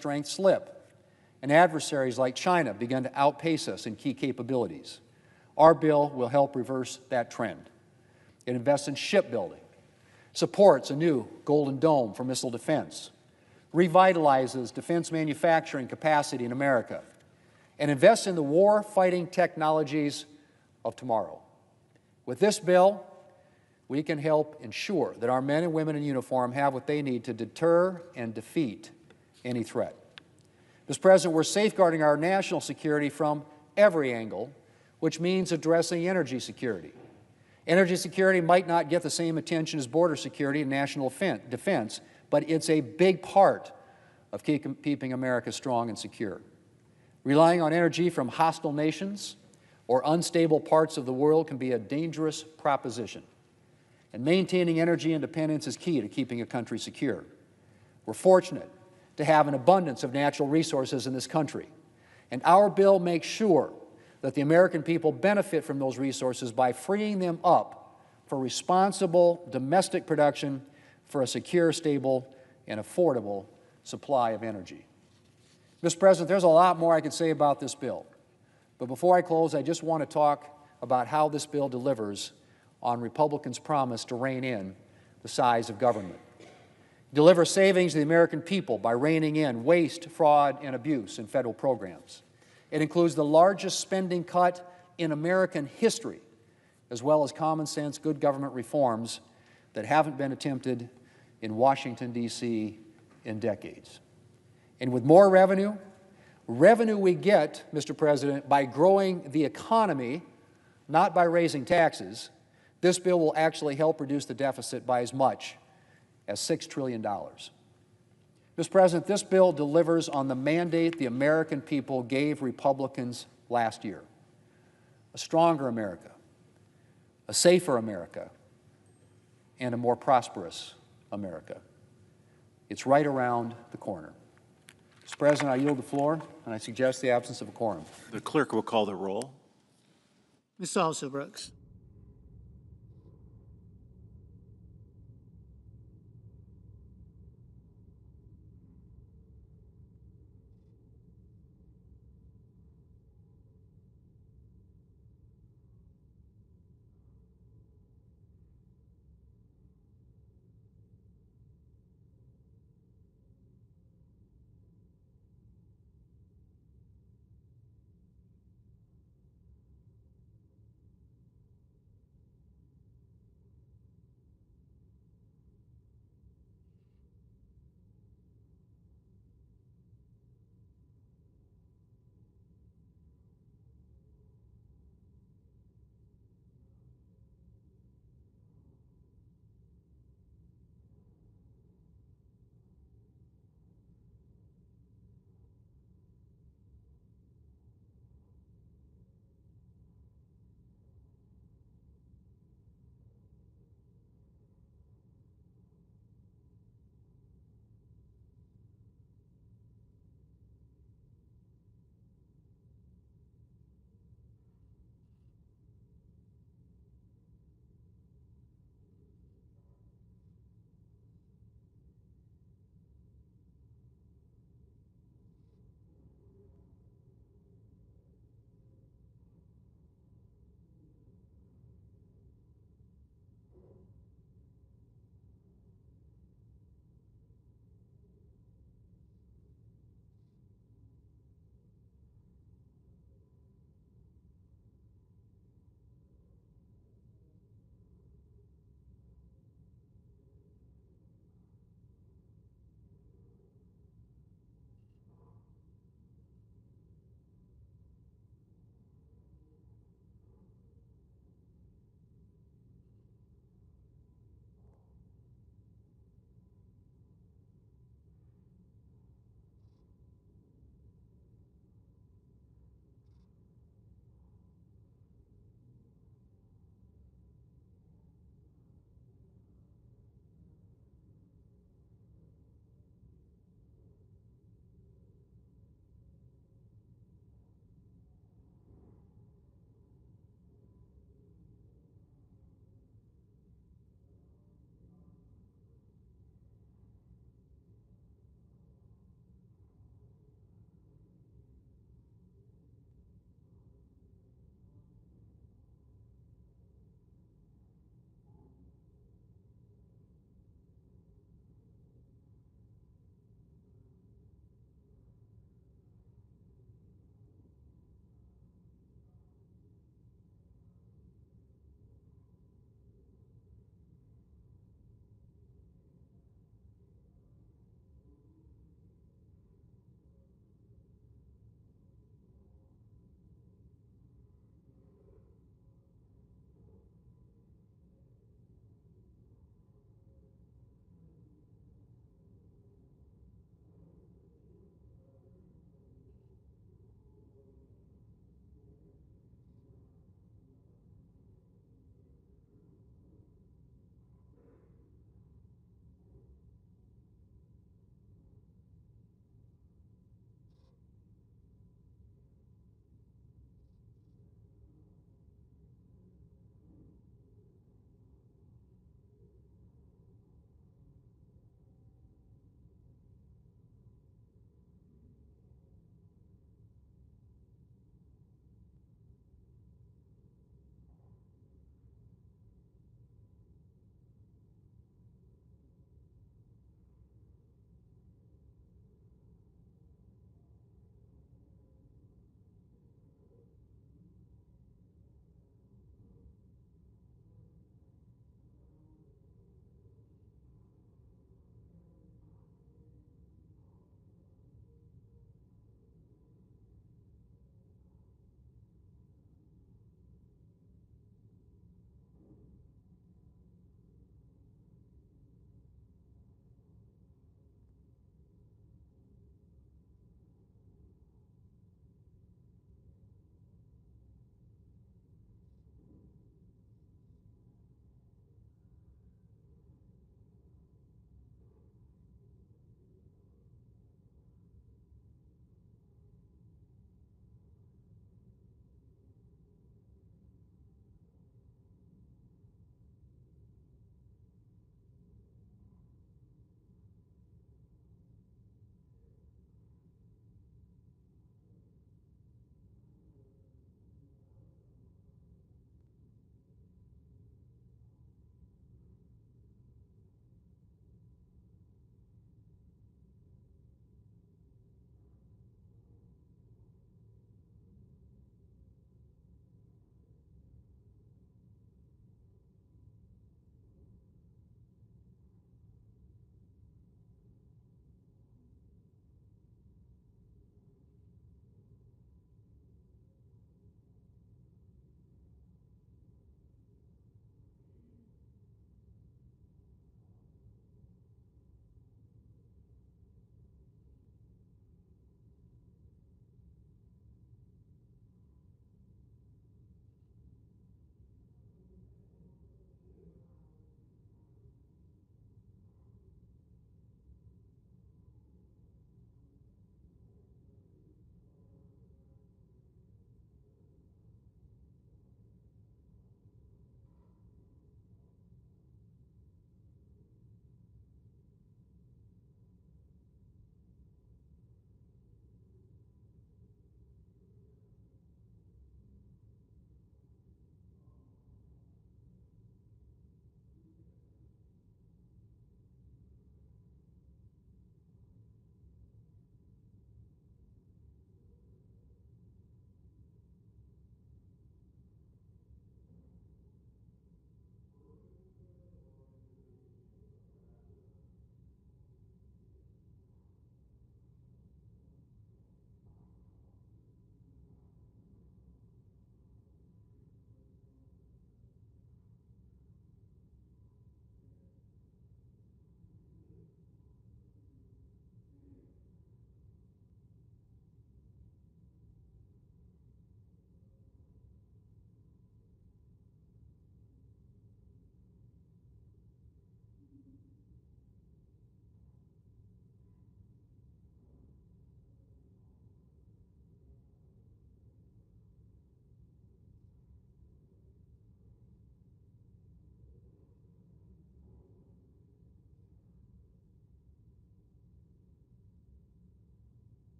strength slip, and adversaries like China begin to outpace us in key capabilities. Our bill will help reverse that trend. It invests in shipbuilding, supports a new Golden Dome for missile defense, revitalizes defense manufacturing capacity in America, and invests in the war-fighting technologies of tomorrow. With this bill, we can help ensure that our men and women in uniform have what they need to deter and defeat any threat. Mr. President, we're safeguarding our national security from every angle, which means addressing energy security. Energy security might not get the same attention as border security and national defense, but it's a big part of keeping America strong and secure. Relying on energy from hostile nations or unstable parts of the world can be a dangerous proposition. And maintaining energy independence is key to keeping a country secure. We're fortunate to have an abundance of natural resources in this country, and our bill makes sure that the American people benefit from those resources by freeing them up for responsible domestic production for a secure, stable, and affordable supply of energy. Mr. President, there's a lot more I could say about this bill, but before I close, I just want to talk about how this bill delivers on Republicans' promise to rein in the size of government. Deliver savings to the American people by reining in waste, fraud, and abuse in federal programs. It includes the largest spending cut in American history, as well as common sense, good government reforms that haven't been attempted in Washington, D.C. in decades. And with more revenue we get, Mr. President, by growing the economy, not by raising taxes, this bill will actually help reduce the deficit by as much as $6 trillion. Mr. President, this bill delivers on the mandate the American people gave Republicans last year: a stronger America, a safer America, and a more prosperous America. It's right around the corner. Mr. President, I yield the floor, and I suggest the absence of a quorum. The clerk will call the roll. Mr. Alsobrooks.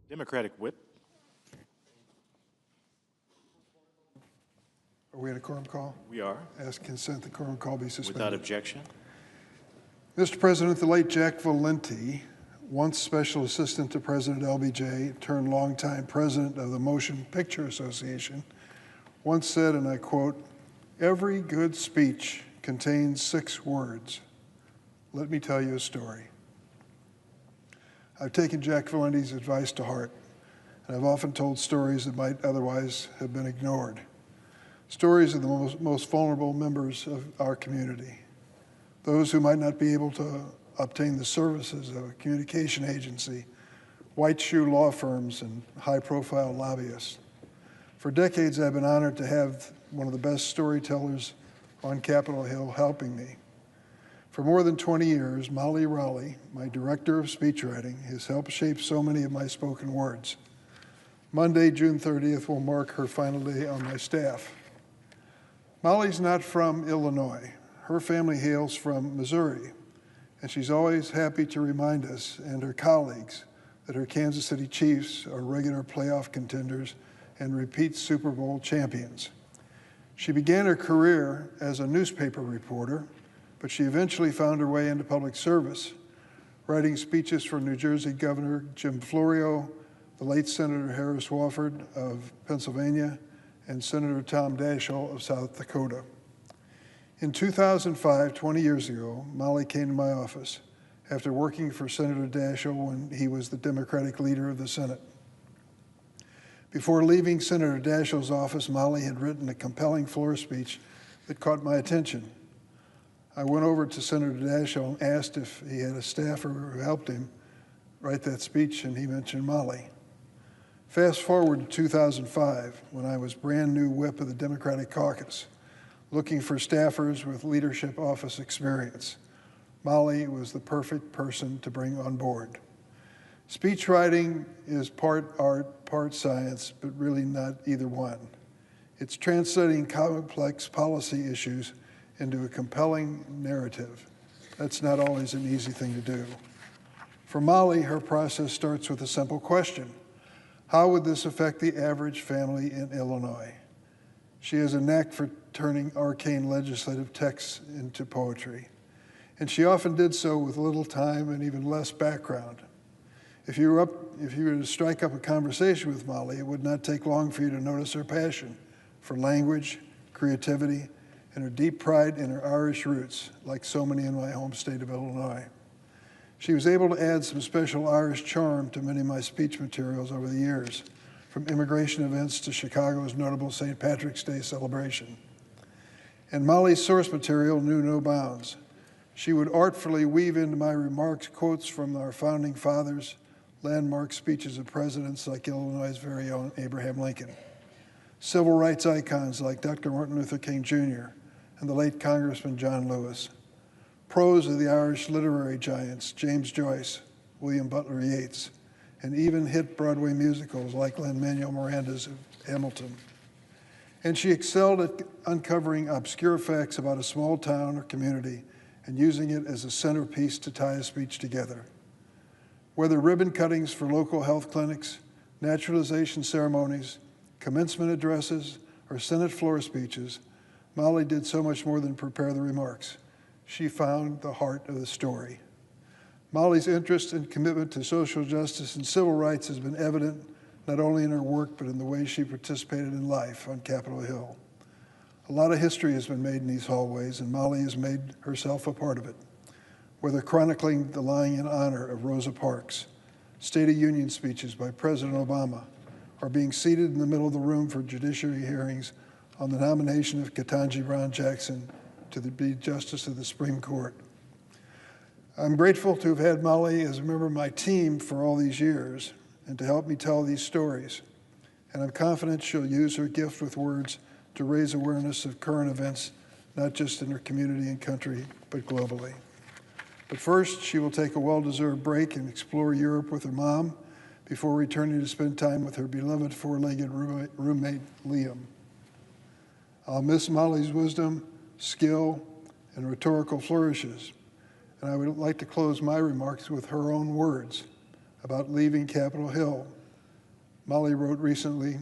Democratic whip. Are we at a quorum call? We are. Ask consent the quorum call be suspended. Without objection. Mr. President, the late Jack Valenti, once Special Assistant to President LBJ, turned longtime President of the Motion Picture Association, once said, and I quote, "Every good speech contains 6 words. Let me tell you a story." I've taken Jack Valenti's advice to heart, and I've often told stories that might otherwise have been ignored. Stories of the most vulnerable members of our community, those who might not be able to obtain the services of a communication agency, white shoe law firms, and high-profile lobbyists. For decades, I've been honored to have one of the best storytellers on Capitol Hill helping me. For more than 20 years, Molly Rowley, my director of speechwriting, has helped shape so many of my spoken words. Monday, June 30th, will mark her final day on my staff. Molly's not from Illinois. Her family hails from Missouri, and she's always happy to remind us and her colleagues that her Kansas City Chiefs are regular playoff contenders and repeat Super Bowl champions. She began her career as a newspaper reporter, but she eventually found her way into public service, writing speeches for New Jersey Governor Jim Florio, the late Senator Harris Wofford of Pennsylvania, and Senator Tom Daschle of South Dakota. In 2005, 20 years ago, Molly came to my office after working for Senator Daschle when he was the Democratic leader of the Senate. Before leaving Senator Daschle's office, Molly had written a compelling floor speech that caught my attention. I went over to Senator Daschle and asked if he had a staffer who helped him write that speech, and he mentioned Molly. Fast forward to 2005, when I was brand new whip of the Democratic caucus, looking for staffers with leadership office experience. Molly was the perfect person to bring on board. Speech writing is part art, part science, but really not either one. It's translating complex policy issues into a compelling narrative. That's not always an easy thing to do. For Molly, her process starts with a simple question. How would this affect the average family in Illinois? She has a knack for turning arcane legislative texts into poetry, and she often did so with little time and even less background. If you were to strike up a conversation with Molly, it would not take long for you to notice her passion for language, creativity, and her deep pride in her Irish roots, like so many in my home state of Illinois. She was able to add some special Irish charm to many of my speech materials over the years, from immigration events to Chicago's notable St. Patrick's Day celebration. And Molly's source material knew no bounds. She would artfully weave into my remarks quotes from our founding fathers, landmark speeches of presidents like Illinois' very own Abraham Lincoln, civil rights icons like Dr. Martin Luther King Jr. and the late Congressman John Lewis, prose of the Irish literary giants James Joyce, William Butler Yeats, and even hit Broadway musicals like Lin-Manuel Miranda's Hamilton. And she excelled at uncovering obscure facts about a small town or community and using it as a centerpiece to tie a speech together. Whether ribbon cuttings for local health clinics, naturalization ceremonies, commencement addresses, or Senate floor speeches, Molly did so much more than prepare the remarks. She found the heart of the story. Molly's interest and commitment to social justice and civil rights has been evident not only in her work, but in the way she participated in life on Capitol Hill. A lot of history has been made in these hallways, and Molly has made herself a part of it, whether chronicling the lying in honor of Rosa Parks, State of Union speeches by President Obama, or being seated in the middle of the room for judiciary hearings on the nomination of Ketanji Brown Jackson to be Justice of the Supreme Court. I'm grateful to have had Molly as a member of my team for all these years and to help me tell these stories. And I'm confident she'll use her gift with words to raise awareness of current events, not just in her community and country, but globally. But first, she will take a well-deserved break and explore Europe with her mom before returning to spend time with her beloved four-legged roommate, Liam. I'll miss Molly's wisdom, skill, and rhetorical flourishes. And I would like to close my remarks with her own words about leaving Capitol Hill Molly wrote recently,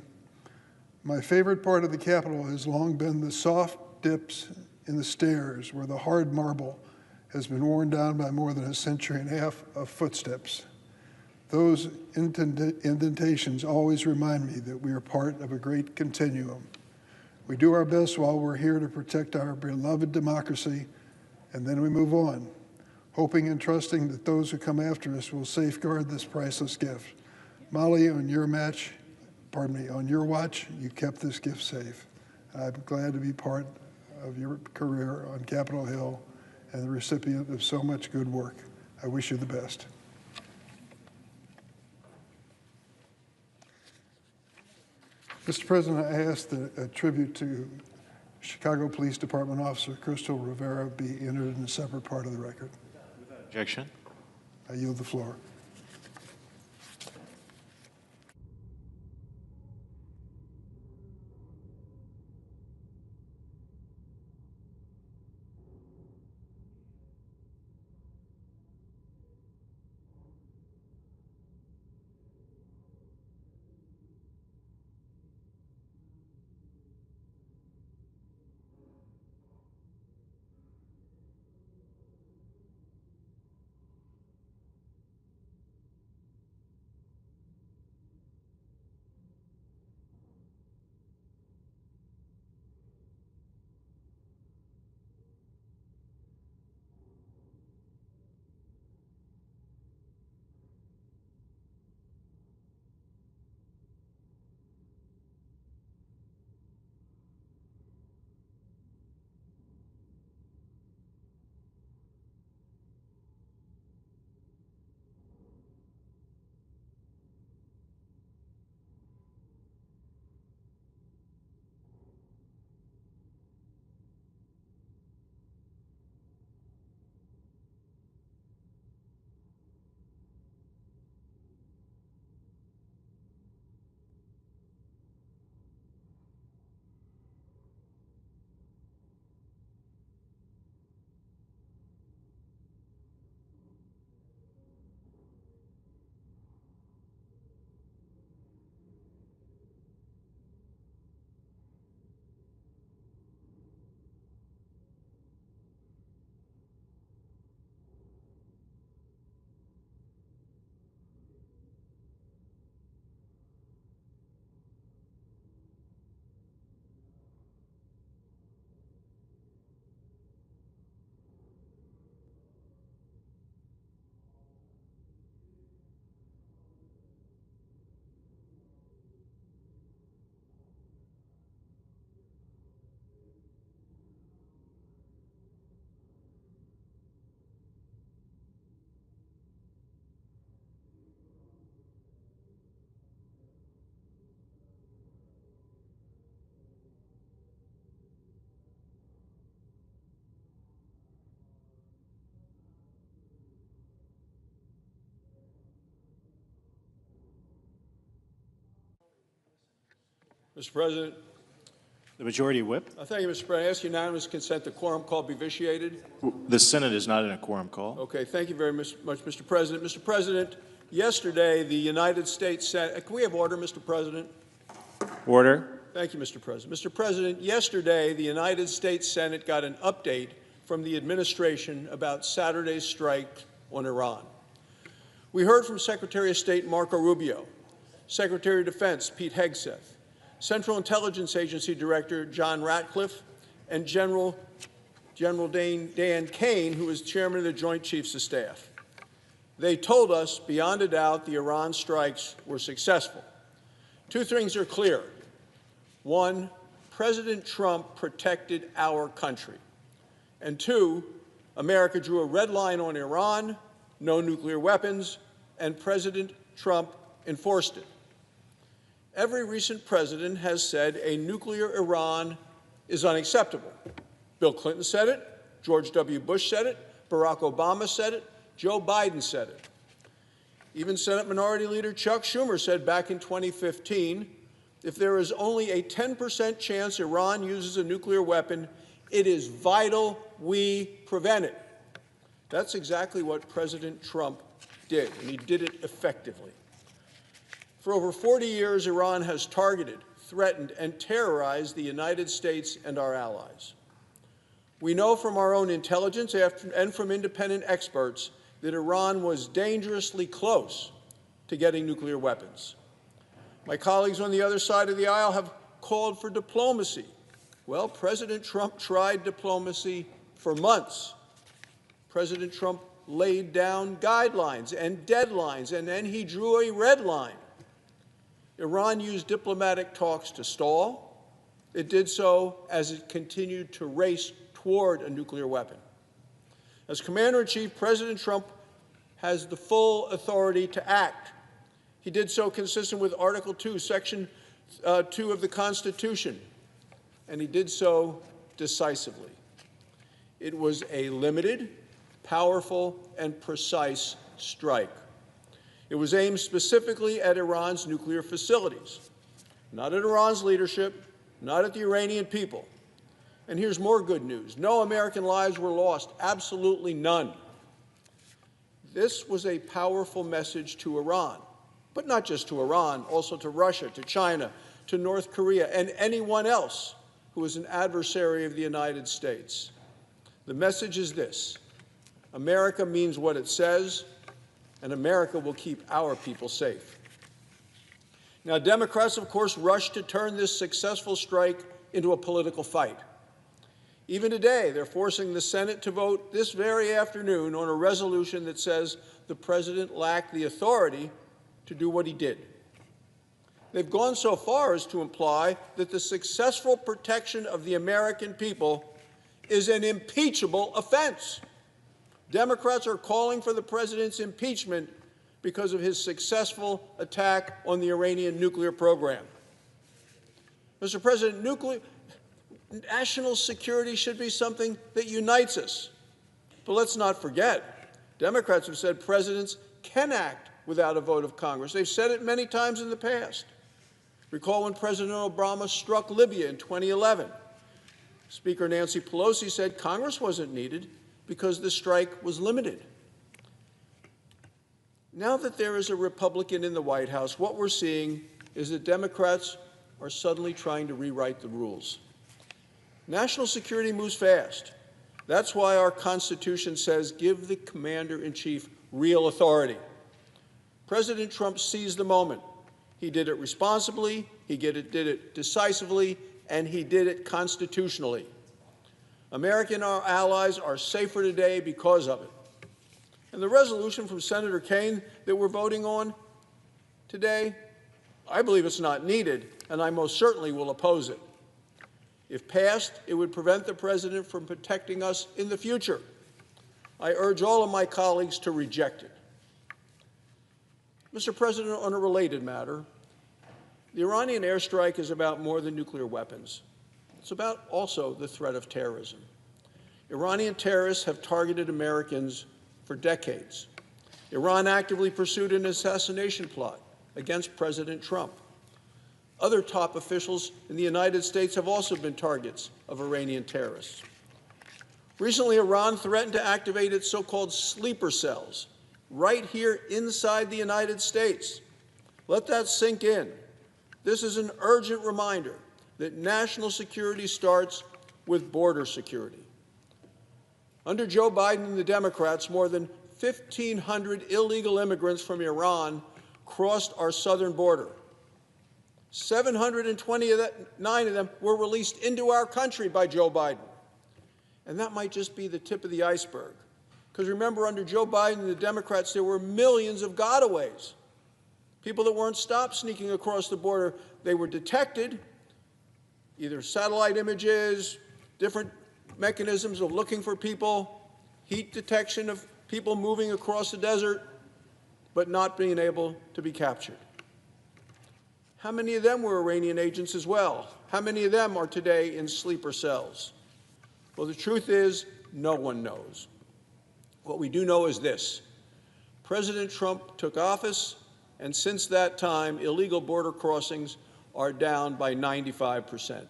"My favorite part of the Capitol has long been the soft dips in the stairs where the hard marble has been worn down by more than a century and a half of footsteps. Those indentations always remind me that we are part of a great continuum. We do our best while we're here to protect our beloved democracy, and then we move on, hoping and trusting that those who come after us will safeguard this priceless gift. Molly, on your watch, you kept this gift safe. I'm glad to be part of your career on Capitol Hill and the recipient of so much good work. I wish you the best." Mr. President, I ask that a tribute to Chicago Police Department Officer Crystal Rivera be entered in a separate part of the record. Objection? I yield the floor. Mr. President, The majority whip? I thank you, Mr. President. I ask unanimous consent the quorum call be vitiated. The Senate is not in a quorum call. Okay, thank you very much, Mr. President. Mr. President, yesterday the United States Senate, can we have order, Mr. President? Order. Thank you, Mr. President. Mr. President, yesterday the United States Senate got an update from the administration about Saturday's strike on Iran. We heard from Secretary of State Marco Rubio, Secretary of Defense Pete Hegseth, Central Intelligence Agency Director John Ratcliffe, and General Dan Kane, who is Chairman of the Joint Chiefs of Staff. They told us, beyond a doubt, the Iran strikes were successful. Two things are clear. One, President Trump protected our country. And two, America drew a red line on Iran, no nuclear weapons, and President Trump enforced it. Every recent president has said a nuclear Iran is unacceptable. Bill Clinton said it, George W. Bush said it, Barack Obama said it, Joe Biden said it. Even Senate Minority Leader Chuck Schumer said back in 2015, if there is only a 10% chance Iran uses a nuclear weapon, it is vital we prevent it. That's exactly what President Trump did, and he did it effectively. For over 40 years, Iran has targeted, threatened, and terrorized the United States and our allies. We know from our own intelligence and from independent experts that Iran was dangerously close to getting nuclear weapons. My colleagues on the other side of the aisle have called for diplomacy. Well, President Trump tried diplomacy for months. President Trump laid down guidelines and deadlines, and then he drew a red line. Iran used diplomatic talks to stall. It did so as it continued to race toward a nuclear weapon. As Commander-in-Chief, President Trump has the full authority to act. He did so consistent with Article 2, Section 2 of the Constitution, and he did so decisively. It was a limited, powerful, and precise strike. It was aimed specifically at Iran's nuclear facilities, not at Iran's leadership, not at the Iranian people. And here's more good news. No American lives were lost, absolutely none. This was a powerful message to Iran, but not just to Iran, also to Russia, to China, to North Korea, and anyone else who is an adversary of the United States. The message is this: America means what it says, and America will keep our people safe. Now, Democrats, of course, rushed to turn this successful strike into a political fight. Even today, they're forcing the Senate to vote this very afternoon on a resolution that says the president lacked the authority to do what he did. They've gone so far as to imply that the successful protection of the American people is an impeachable offense. Democrats are calling for the president's impeachment because of his successful attack on the Iranian nuclear program. Mr. President, national security should be something that unites us. But let's not forget, Democrats have said presidents can act without a vote of Congress. They've said it many times in the past. Recall when President Obama struck Libya in 2011. Speaker Nancy Pelosi said Congress wasn't needed because the strike was limited. Now that there is a Republican in the White House, what we're seeing is that Democrats are suddenly trying to rewrite the rules. National security moves fast. That's why our Constitution says give the commander-in-chief real authority. President Trump seized the moment. He did it responsibly, he did it decisively, and he did it constitutionally. America and our allies are safer today because of it. And the resolution from Senator Kaine that we're voting on today, I believe it's not needed, and I most certainly will oppose it. If passed, it would prevent the president from protecting us in the future. I urge all of my colleagues to reject it. Mr. President, on a related matter, the Iranian airstrike is about more than nuclear weapons. It's about also the threat of terrorism. Iranian terrorists have targeted Americans for decades. Iran actively pursued an assassination plot against President Trump. Other top officials in the United States have also been targets of Iranian terrorists. Recently, Iran threatened to activate its so-called sleeper cells right here inside the United States. Let that sink in. This is an urgent reminder that national security starts with border security. Under Joe Biden and the Democrats, more than 1,500 illegal immigrants from Iran crossed our southern border. 729 of them were released into our country by Joe Biden. And that might just be the tip of the iceberg. Because remember, under Joe Biden and the Democrats, there were millions of gotaways. People that weren't stopped sneaking across the border. They were detected, either satellite images, different mechanisms of looking for people, heat detection of people moving across the desert, but not being able to be captured. How many of them were Iranian agents as well? How many of them are today in sleeper cells? Well, the truth is, no one knows. What we do know is this: President Trump took office, and since that time, illegal border crossings are down by 95%.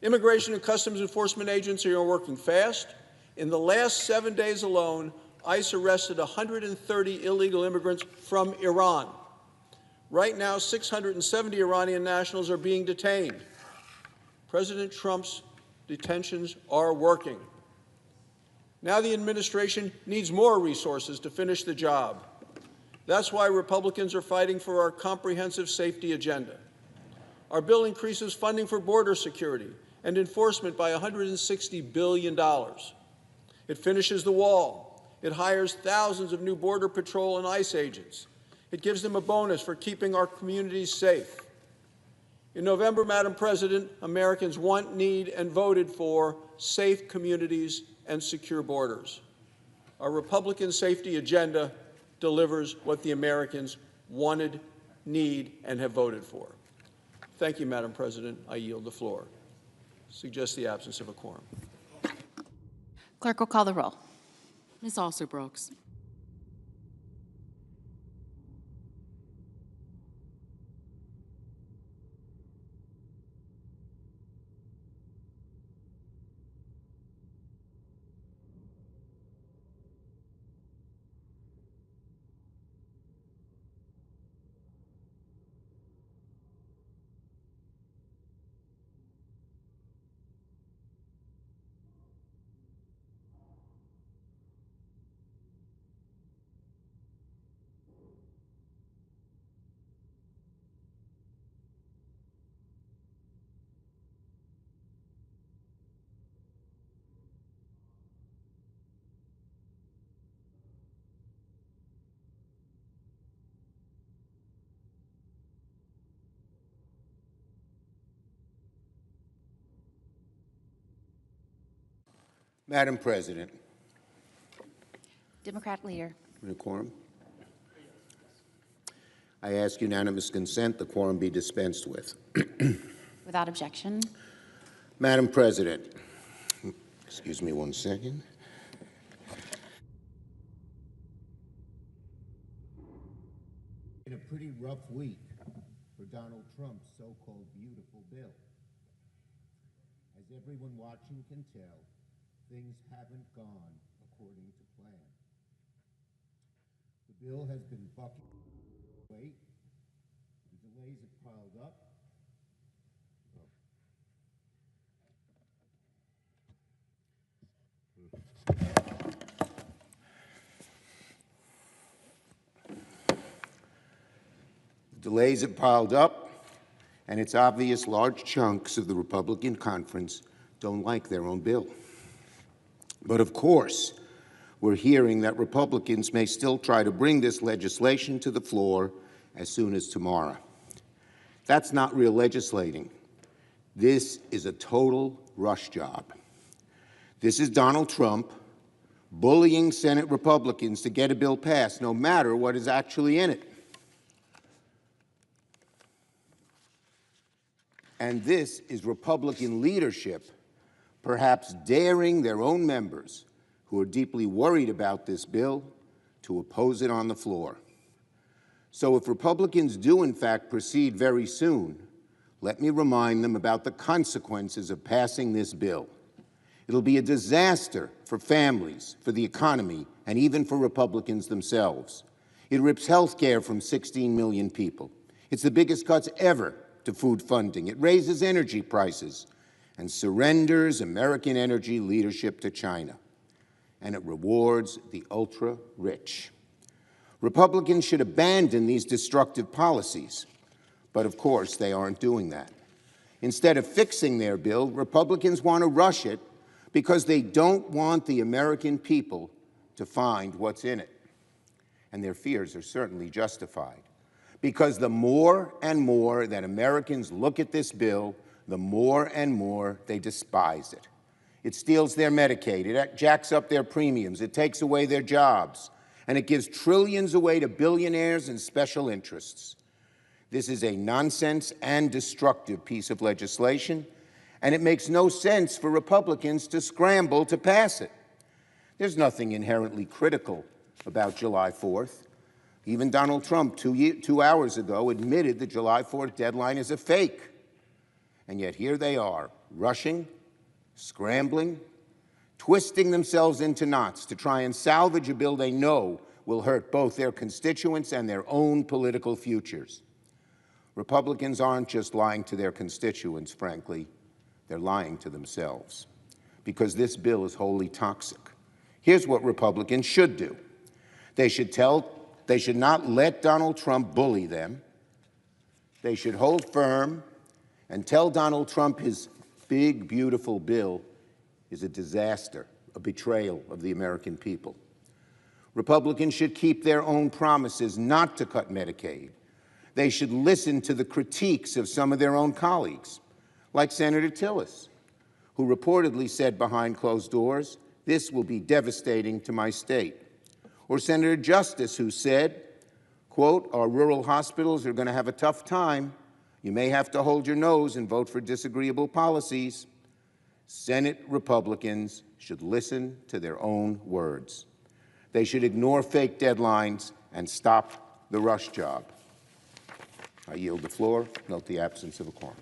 Immigration and Customs Enforcement agents are working fast. In the last 7 days alone, ICE arrested 130 illegal immigrants from Iran. Right now, 670 Iranian nationals are being detained. President Trump's detentions are working. Now the administration needs more resources to finish the job. That's why Republicans are fighting for our comprehensive safety agenda. Our bill increases funding for border security and enforcement by $160 billion. It finishes the wall. It hires thousands of new Border Patrol and ICE agents. It gives them a bonus for keeping our communities safe. In November, Madam President, Americans want, need, and voted for safe communities and secure borders. Our Republican safety agenda delivers what the Americans wanted, need, and have voted for. Thank you, Madam President. I yield the floor. Suggest the absence of a quorum. Clerk will call the roll. Ms. Alsor-Brooks. Madam President. Democrat leader. The quorum. I ask unanimous consent the quorum be dispensed with. Without objection. Madam President, excuse me one second. In a pretty rough week for Donald Trump's so-called beautiful bill. As everyone watching can tell, things haven't gone according to plan. The bill has been bucking. Wait, the delays have piled up. The delays have piled up, and it's obvious large chunks of the Republican conference don't like their own bill. But of course, we're hearing that Republicans may still try to bring this legislation to the floor as soon as tomorrow. That's not real legislating. This is a total rush job. This is Donald Trump bullying Senate Republicans to get a bill passed, no matter what is actually in it. And this is Republican leadership perhaps daring their own members who are deeply worried about this bill to oppose it on the floor. So if Republicans do in fact proceed very soon, let me remind them about the consequences of passing this bill. It'll be a disaster for families, for the economy, and even for Republicans themselves. It rips health care from 16 million people. It's the biggest cuts ever to food funding. It raises energy prices and surrenders American energy leadership to China. And it rewards the ultra-rich. Republicans should abandon these destructive policies. But of course, they aren't doing that. Instead of fixing their bill, Republicans want to rush it because they don't want the American people to find what's in it. And their fears are certainly justified. Because the more and more that Americans look at this bill, the more and more they despise it. It steals their Medicaid, it jacks up their premiums, it takes away their jobs, and it gives trillions away to billionaires and special interests. This is a nonsense and destructive piece of legislation, and it makes no sense for Republicans to scramble to pass it. There's nothing inherently critical about July 4th. Even Donald Trump, 2 hours ago, admitted the July 4th deadline is a fake. And yet here they are, rushing, scrambling, twisting themselves into knots to try and salvage a bill they know will hurt both their constituents and their own political futures. Republicans aren't just lying to their constituents, frankly, they're lying to themselves, because this bill is wholly toxic. Here's what Republicans should do. They should not let Donald Trump bully them. They should hold firm and tell Donald Trump his big, beautiful bill is a disaster, a betrayal of the American people. Republicans should keep their own promises not to cut Medicaid. They should listen to the critiques of some of their own colleagues, like Senator Tillis, who reportedly said behind closed doors, "This will be devastating to my state." Or Senator Justice, who said, quote, "Our rural hospitals are going to have a tough time. You may have to hold your nose and vote for disagreeable policies." Senate Republicans should listen to their own words. They should ignore fake deadlines and stop the rush job. I yield the floor. Note the absence of a quorum.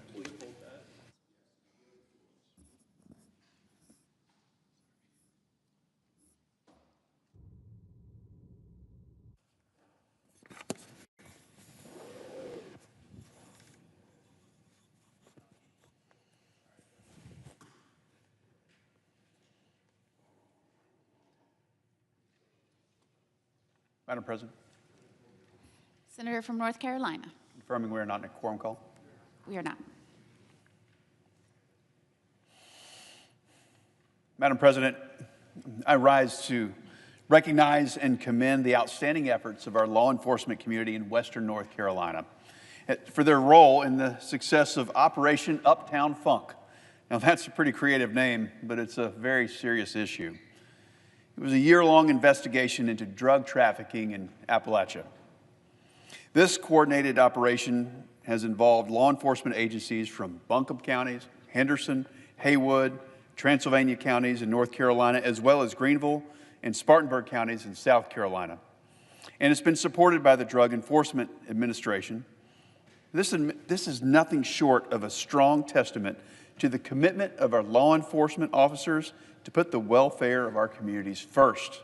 Madam President, Senator from North Carolina. confirming we are not in a quorum call. We are not. Madam President, I rise to recognize and commend the outstanding efforts of our law enforcement community in Western North Carolina for their role in the success of Operation Uptown Funk. Now, that's a pretty creative name, but it's a very serious issue. It was a year-long investigation into drug trafficking in Appalachia. This coordinated operation has involved law enforcement agencies from Buncombe counties, Henderson, Haywood, Transylvania counties in North Carolina, as well as Greenville and Spartanburg counties in South Carolina. And it's been supported by the Drug Enforcement Administration. This is nothing short of a strong testament to the commitment of our law enforcement officers to put the welfare of our communities first.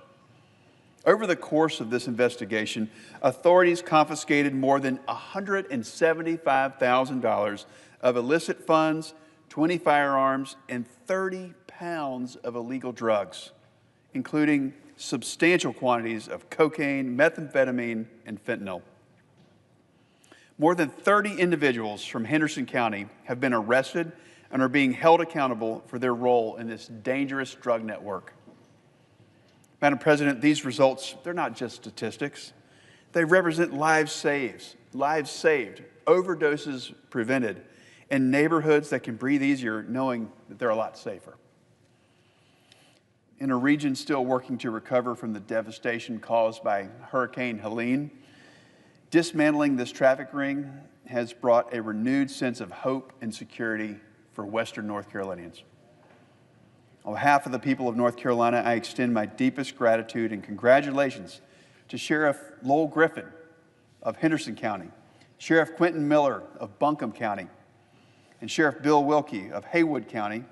Over the course of this investigation, authorities confiscated more than $175,000 of illicit funds, 20 firearms, and 30 pounds of illegal drugs, including substantial quantities of cocaine, methamphetamine, and fentanyl. More than 30 individuals from Henderson County have been arrested and are being held accountable for their role in this dangerous drug network. Madam President, these results, they're not just statistics. They represent lives saved, overdoses prevented, and neighborhoods that can breathe easier knowing that they're a lot safer. In a region still working to recover from the devastation caused by Hurricane Helene, dismantling this traffic ring has brought a renewed sense of hope and security for Western North Carolinians. On behalf of the people of North Carolina, I extend my deepest gratitude and congratulations to Sheriff Lowell Griffin of Henderson County, Sheriff Quentin Miller of Buncombe County, and Sheriff Bill Wilkie of Haywood County,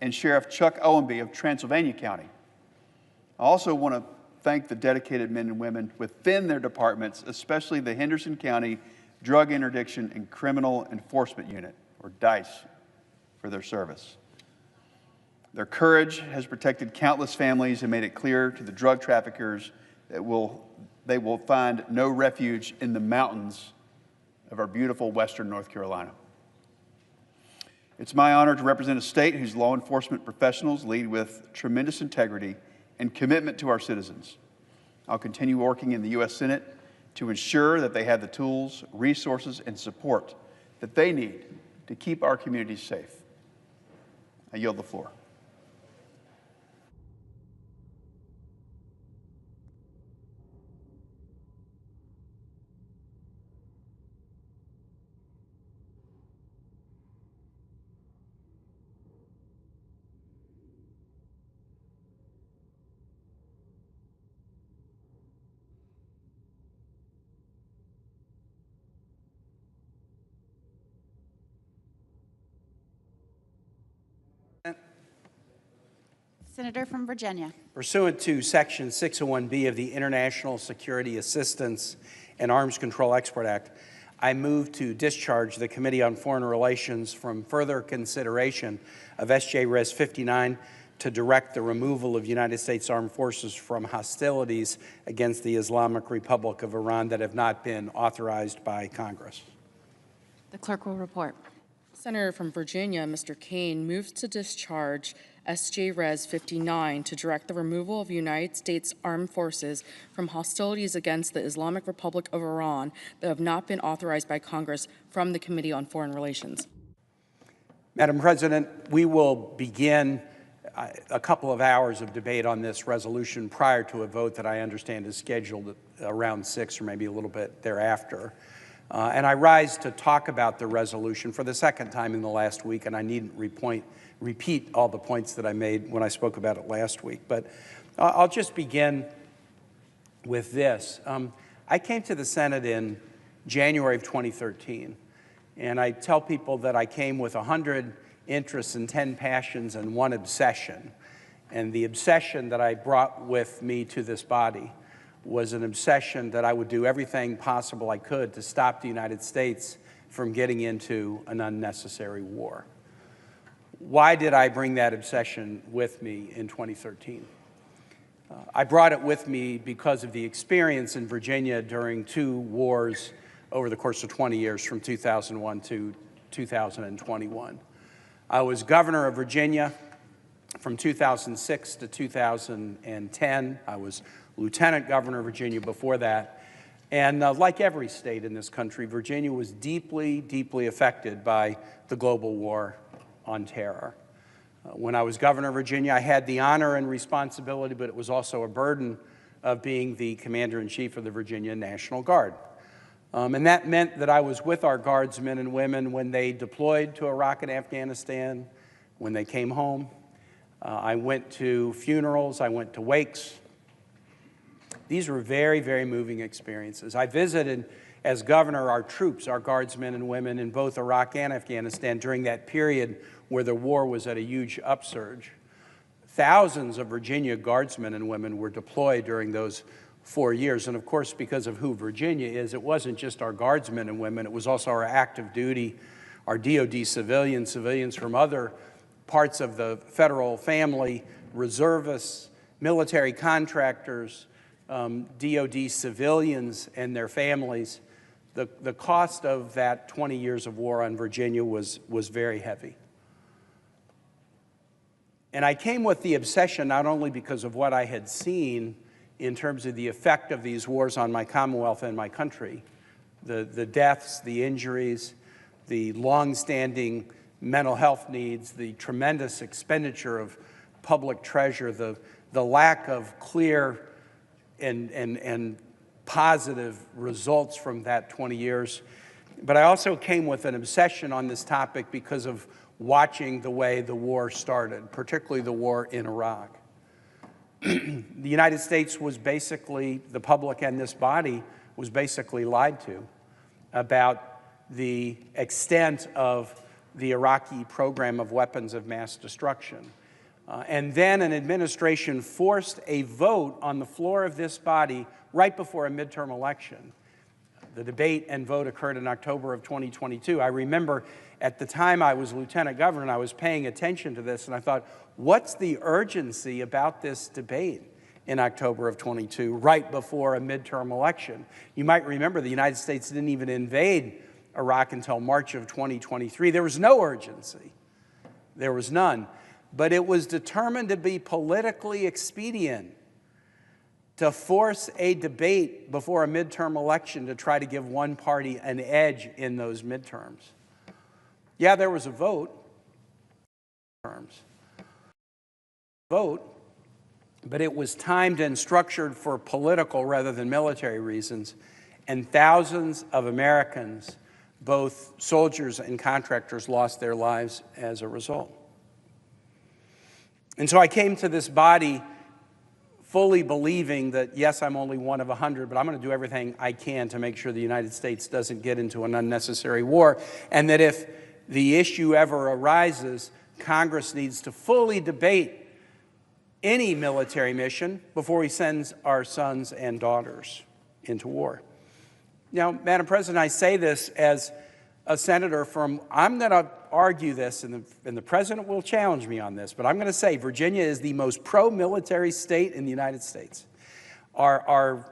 and Sheriff Chuck Owenby of Transylvania County. I also want to thank the dedicated men and women within their departments, especially the Henderson County Drug Interdiction and Criminal Enforcement Unit, or DICE, for their service. Their courage has protected countless families and made it clear to the drug traffickers that they will find no refuge in the mountains of our beautiful Western North Carolina. It's my honor to represent a state whose law enforcement professionals lead with tremendous integrity and commitment to our citizens. I'll continue working in the U.S. Senate to ensure that they have the tools, resources, and support that they need to keep our communities safe. I yield the floor. Senator from Virginia. Pursuant to Section 601B of the International Security Assistance and Arms Control Export Act, I move to discharge the Committee on Foreign Relations from further consideration of SJ Res 59 to direct the removal of United States Armed Forces from hostilities against the Islamic Republic of Iran that have not been authorized by Congress. The clerk will report. Senator from Virginia, Mr. Kane, moves to discharge SJ Res 59 to direct the removal of United States Armed Forces from hostilities against the Islamic Republic of Iran that have not been authorized by Congress from the Committee on Foreign Relations. Madam President, we will begin a couple of hours of debate on this resolution prior to a vote that I understand is scheduled at around 6 or maybe a little bit thereafter. And I rise to talk about the resolution for the second time in the last week, and I needn't repeat all the points that I made when I spoke about it last week. But I'll just begin with this. I came to the Senate in January of 2013, and I tell people that I came with 100 interests and 10 passions and 1 obsession. And the obsession that I brought with me to this body was an obsession that I would do everything possible I could to stop the United States from getting into an unnecessary war. Why did I bring that obsession with me in 2013? I brought it with me because of the experience in Virginia during 2 wars over the course of 20 years, from 2001 to 2021. I was governor of Virginia from 2006 to 2010. I was lieutenant governor of Virginia before that. And like every state in this country, Virginia was deeply, deeply affected by the global war on terror. When I was governor of Virginia, I had the honor and responsibility, but it was also a burden, of being the commander-in-chief of the Virginia National Guard. And that meant that I was with our guardsmen and women when they deployed to Iraq and Afghanistan, when they came home. I went to funerals, I went to wakes. These were very, very moving experiences. I visited, as governor, our troops, our guardsmen and women in both Iraq and Afghanistan during that period where the war was at a huge upsurge. Thousands of Virginia guardsmen and women were deployed during those 4 years. And of course, because of who Virginia is, it wasn't just our guardsmen and women, it was also our active duty, our DOD civilians, civilians from other parts of the federal family, reservists, military contractors, DOD civilians and their families. The cost of that 20 years of war on Virginia was very heavy. And I came with the obsession not only because of what I had seen in terms of the effect of these wars on my Commonwealth and my country, the deaths, the injuries, the long-standing mental health needs, the tremendous expenditure of public treasure, the lack of clear and positive results from that 20 years. But I also came with an obsession on this topic because of watching the way the war started, particularly the war in Iraq. The United States was basically, the public and this body was basically lied to about the extent of the Iraqi program of weapons of mass destruction. And then an administration forced a vote on the floor of this body right before a midterm election. The debate and vote occurred in October of 2022. I remember at the time I was lieutenant governor and I was paying attention to this, and I thought, what's the urgency about this debate in October of 22, right before a midterm election? You might remember the United States didn't even invade Iraq until March of 2023. There was no urgency. There was none. But it was determined to be politically expedient to force a debate before a midterm election to try to give one party an edge in those midterms. Yeah, there was a vote, but it was timed and structured for political rather than military reasons, and thousands of Americans, both soldiers and contractors, lost their lives as a result. And so I came to this body fully believing that, yes, I'm only one of 100, but I'm going to do everything I can to make sure the United States doesn't get into an unnecessary war, and that if the issue ever arises, Congress needs to fully debate any military mission before he sends our sons and daughters into war. Now, Madam President, I say this as a senator from, I'm going to argue this, and the President will challenge me on this, but I'm going to say Virginia is the most pro-military state in the United States. Our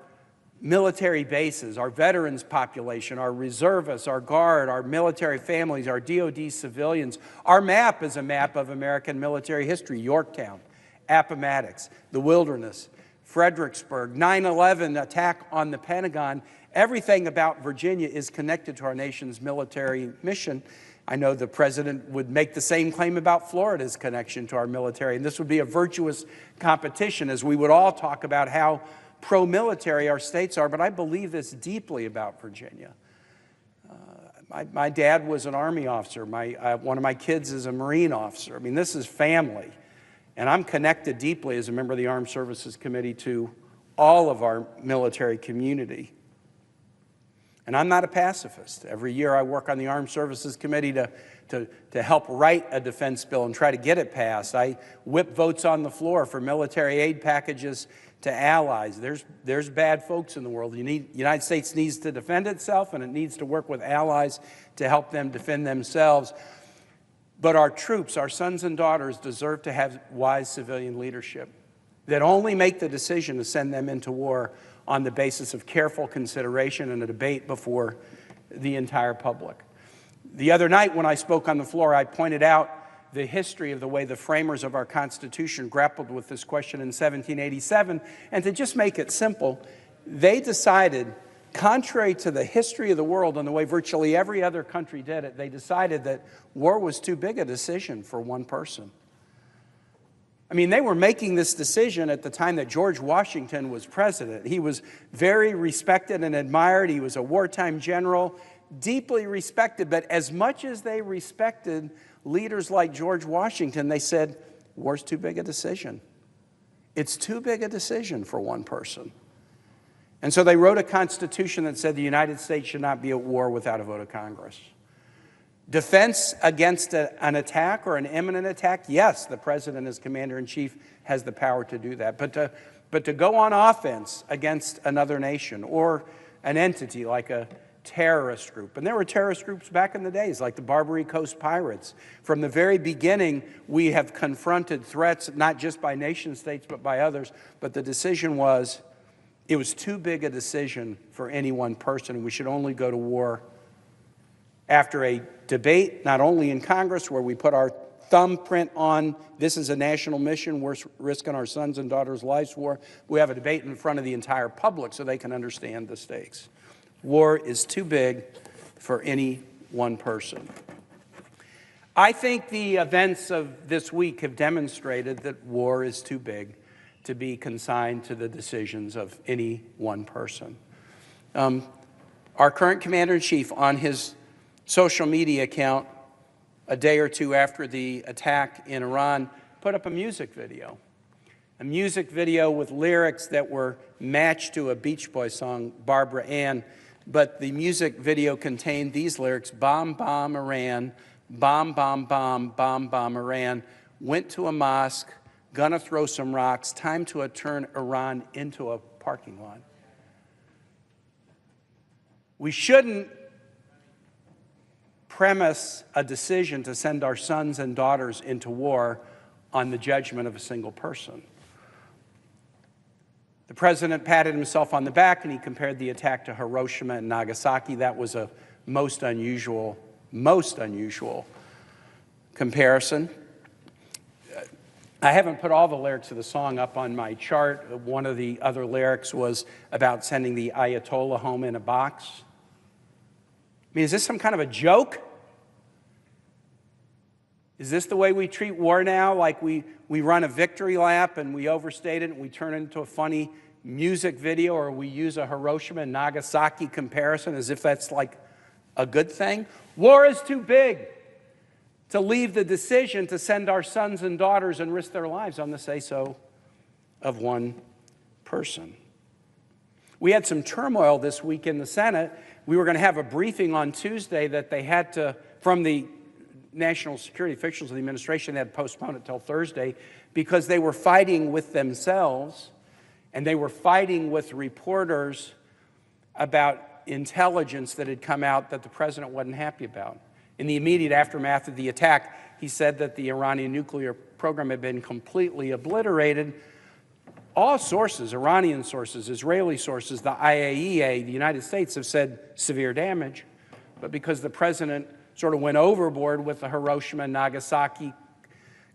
military bases, our veterans population, our reservists, our Guard, our military families, our DOD civilians. Our map is a map of American military history. Yorktown, Appomattox, the Wilderness, Fredericksburg, 9/11 attack on the Pentagon. Everything about Virginia is connected to our nation's military mission. I know the President would make the same claim about Florida's connection to our military, and this would be a virtuous competition as we would all talk about how pro-military our states are, but I believe this deeply about Virginia. My dad was an Army officer. One of my kids is a Marine officer. I mean, this is family. And I'm connected deeply as a member of the Armed Services Committee to all of our military community. And I'm not a pacifist. Every year I work on the Armed Services Committee to help write a defense bill and try to get it passed. I whip votes on the floor for military aid packages to allies. There's bad folks in the world. The United States needs to defend itself, and it needs to work with allies to help them defend themselves. But our troops, our sons and daughters, deserve to have wise civilian leadership that only make the decision to send them into war on the basis of careful consideration and a debate before the entire public. The other night when I spoke on the floor, I pointed out the history of the way the framers of our Constitution grappled with this question in 1787. And to just make it simple, they decided, contrary to the history of the world and the way virtually every other country did it, they decided that war was too big a decision for one person. I mean, they were making this decision at the time that George Washington was president. He was very respected and admired. He was a wartime general, deeply respected. But as much as they respected leaders like George Washington, they said, war's too big a decision. It's too big a decision for one person. And so they wrote a constitution that said the United States should not be at war without a vote of Congress. Defense against an attack or an imminent attack, yes, the president as commander-in-chief has the power to do that. But to go on offense against another nation or an entity like a terrorist group, and there were terrorist groups back in the days like the Barbary Coast Pirates. From the very beginning, we have confronted threats not just by nation states but by others. But the decision was, it was too big a decision for any one person. We should only go to war after a debate, not only in Congress, where we put our thumbprint on this is a national mission, we're risking our sons and daughters' lives for. We have a debate in front of the entire public so they can understand the stakes. War is too big for any one person. I think the events of this week have demonstrated that war is too big to be consigned to the decisions of any one person. Our current commander-in-chief, on his social media account a day or two after the attack in Iran, put up a music video with lyrics that were matched to a Beach Boys song, Barbara Ann, but the music video contained these lyrics: bomb, bomb, Iran, bomb, bomb, bomb, bomb, bomb, Iran, went to a mosque, gonna throw some rocks, time to turn Iran into a parking lot. We shouldn't premise a decision to send our sons and daughters into war on the judgment of a single person. The president patted himself on the back and he compared the attack to Hiroshima and Nagasaki. That was a most unusual comparison. I haven't put all the lyrics of the song up on my chart. One of the other lyrics was about sending the Ayatollah home in a box. I mean, is this some kind of a joke? Is this the way we treat war now? Like we run a victory lap and we overstate it and we turn it into a funny music video, or we use a Hiroshima and Nagasaki comparison as if that's like a good thing? War is too big to leave the decision to send our sons and daughters and risk their lives on the say-so of one person. We had some turmoil this week in the Senate. We were going to have a briefing on Tuesday that they had to, from the national security officials of the administration, they had to postpone it till Thursday because they were fighting with themselves and they were fighting with reporters about intelligence that had come out that the president wasn't happy about. In the immediate aftermath of the attack, he said that the Iranian nuclear program had been completely obliterated. All sources, Iranian sources, Israeli sources, the IAEA, the United States, have said severe damage. But because the president sort of went overboard with the Hiroshima and Nagasaki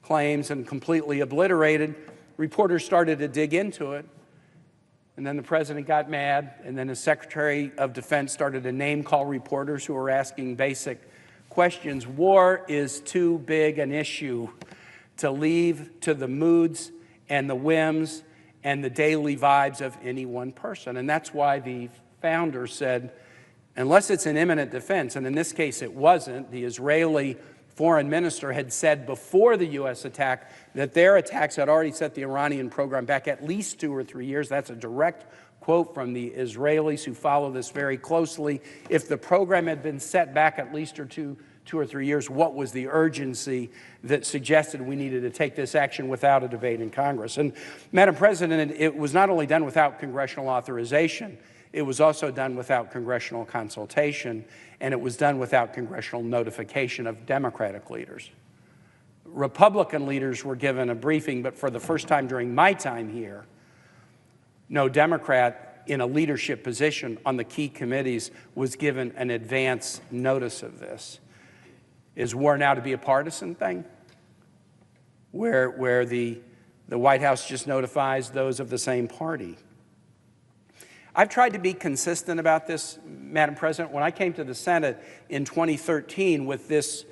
claims and completely obliterated, reporters started to dig into it. And then the president got mad, and then the Secretary of Defense started to name-call reporters who were asking basic questions. War is too big an issue to leave to the moods and the whims and the daily vibes of any one person. And that's why the founder said, unless it's an imminent defense, and in this case it wasn't, the Israeli foreign minister had said before the U.S. attack that their attacks had already set the Iranian program back at least 2 or 3 years. That's a direct quote from the Israelis who follow this very closely. If the program had been set back at least 2 or 3 years, what was the urgency that suggested we needed to take this action without a debate in Congress? And, Madam President, it was not only done without congressional authorization, it was also done without congressional consultation, and it was done without congressional notification of Democratic leaders. Republican leaders were given a briefing, but for the first time during my time here, no Democrat in a leadership position on the key committees was given an advance notice of this. Is war now to be a partisan thing, where the White House just notifies those of the same party? I've tried to be consistent about this, Madam President. When I came to the Senate in 2013 with this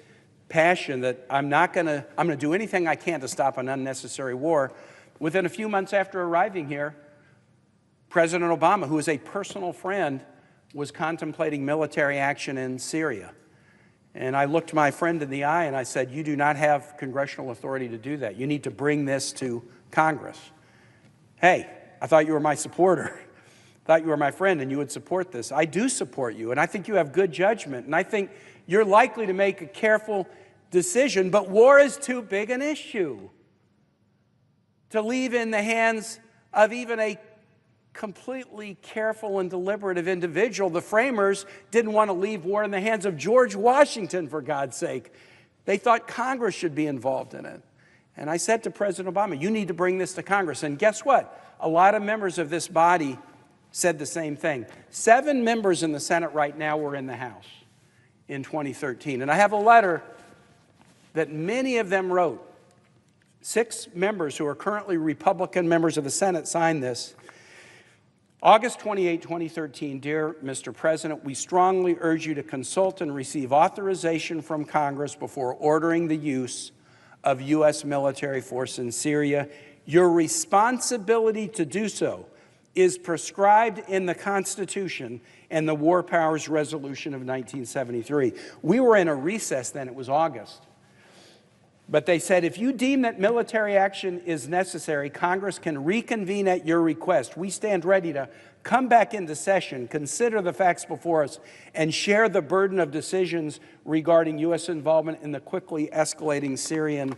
passion that I'm going to do anything I can to stop an unnecessary war, within a few months after arriving here, President Obama, who is a personal friend, was contemplating military action in Syria. And I looked my friend in the eye and I said, you do not have congressional authority to do that. You need to bring this to Congress. Hey, I thought you were my supporter. Thought you were my friend and you would support this. I do support you, and I think you have good judgment, and I think you're likely to make a careful decision, but war is too big an issue to leave in the hands of even a completely careful and deliberative individual. The framers didn't want to leave war in the hands of George Washington, for God's sake. They thought Congress should be involved in it. And I said to President Obama, you need to bring this to Congress. And guess what? A lot of members of this body said the same thing. 7 members in the Senate right now were in the House in 2013. And I have a letter that many of them wrote. 6 members who are currently Republican members of the Senate signed this. August 28, 2013, dear Mr. President, we strongly urge you to consult and receive authorization from Congress before ordering the use of U.S. military force in Syria. Your responsibility to do so is prescribed in the Constitution and the War Powers Resolution of 1973. We were in a recess then, it was August. But they said, if you deem that military action is necessary, Congress can reconvene at your request. We stand ready to come back into session, consider the facts before us, and share the burden of decisions regarding U.S. involvement in the quickly escalating Syrian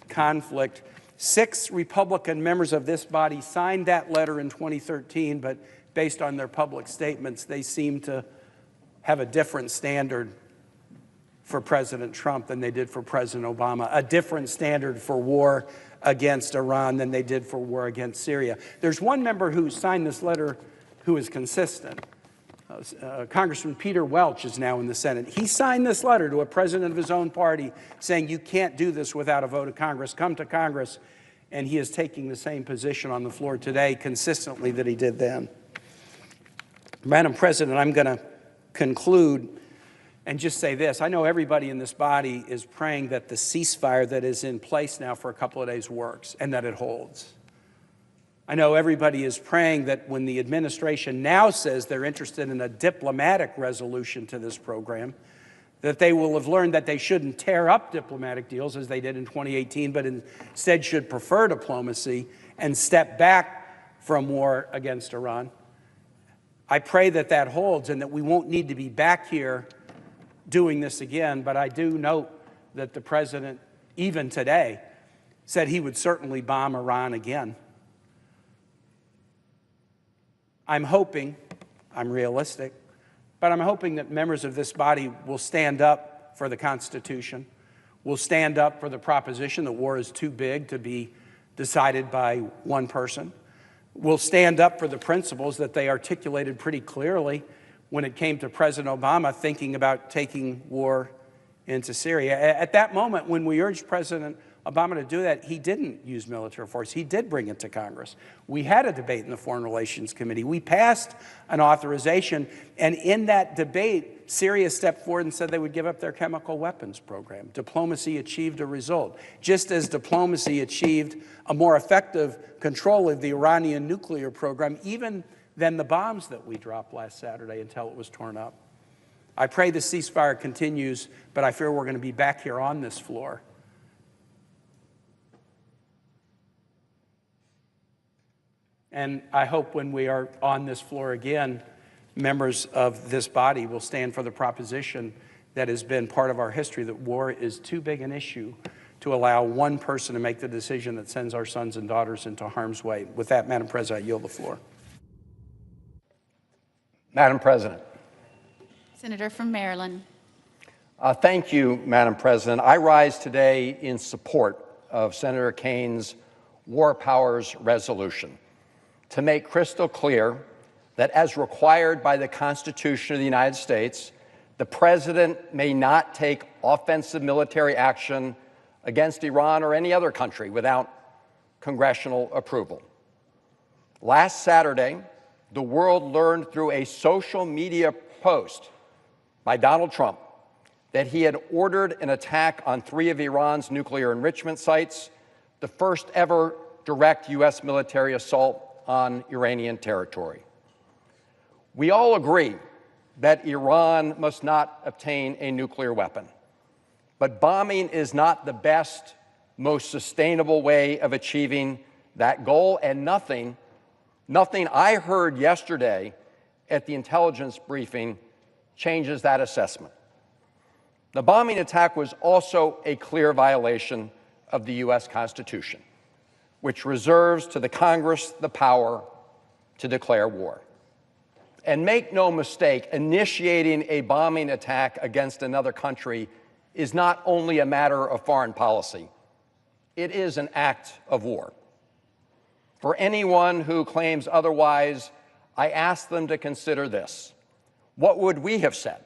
conflict. 6 Republican members of this body signed that letter in 2013, but based on their public statements, they seem to have a different standard for President Trump than they did for President Obama, a different standard for war against Iran than they did for war against Syria. There's one member who signed this letter who is consistent. Congressman Peter Welch is now in the Senate. He signed this letter to a president of his own party saying you can't do this without a vote of Congress. Come to Congress. And he is taking the same position on the floor today consistently that he did then. Madam President, I'm going to conclude and just say this. I know everybody in this body is praying that the ceasefire that is in place now for a couple of days works and that it holds. I know everybody is praying that when the administration now says they're interested in a diplomatic resolution to this program, that they will have learned that they shouldn't tear up diplomatic deals as they did in 2018, but instead should prefer diplomacy and step back from war against Iran. I pray that that holds and that we won't need to be back here doing this again, but I do note that the president, even today, said he would certainly bomb Iran again. I'm hoping, I'm realistic, but I'm hoping that members of this body will stand up for the Constitution, will stand up for the proposition that war is too big to be decided by one person, will stand up for the principles that they articulated pretty clearly when it came to President Obama thinking about taking war into Syria. At that moment, when we urged President Obama to do that, he didn't use military force. He did bring it to Congress. We had a debate in the Foreign Relations Committee. We passed an authorization, and in that debate, Syria stepped forward and said they would give up their chemical weapons program. Diplomacy achieved a result, just as diplomacy achieved a more effective control of the Iranian nuclear program, even than the bombs that we dropped last Saturday until it was torn up. I pray the ceasefire continues, but I fear we're going to be back here on this floor. And I hope when we are on this floor again, members of this body will stand for the proposition that has been part of our history, that war is too big an issue to allow one person to make the decision that sends our sons and daughters into harm's way. With that, Madam President, I yield the floor. Madam President. Senator from Maryland. Thank you, Madam President. I rise today in support of Senator Kane's War Powers Resolution to make crystal clear that, as required by the Constitution of the United States, the President may not take offensive military action against Iran or any other country without congressional approval. Last Saturday, the world learned through a social media post by Donald Trump that he had ordered an attack on 3 of Iran's nuclear enrichment sites, the first ever direct U.S. military assault on Iranian territory. We all agree that Iran must not obtain a nuclear weapon, but bombing is not the best, most sustainable way of achieving that goal, and nothing I heard yesterday at the intelligence briefing changes that assessment. The bombing attack was also a clear violation of the U.S. Constitution, which reserves to the Congress the power to declare war. And make no mistake, initiating a bombing attack against another country is not only a matter of foreign policy, it is an act of war. For anyone who claims otherwise, I ask them to consider this. What would we have said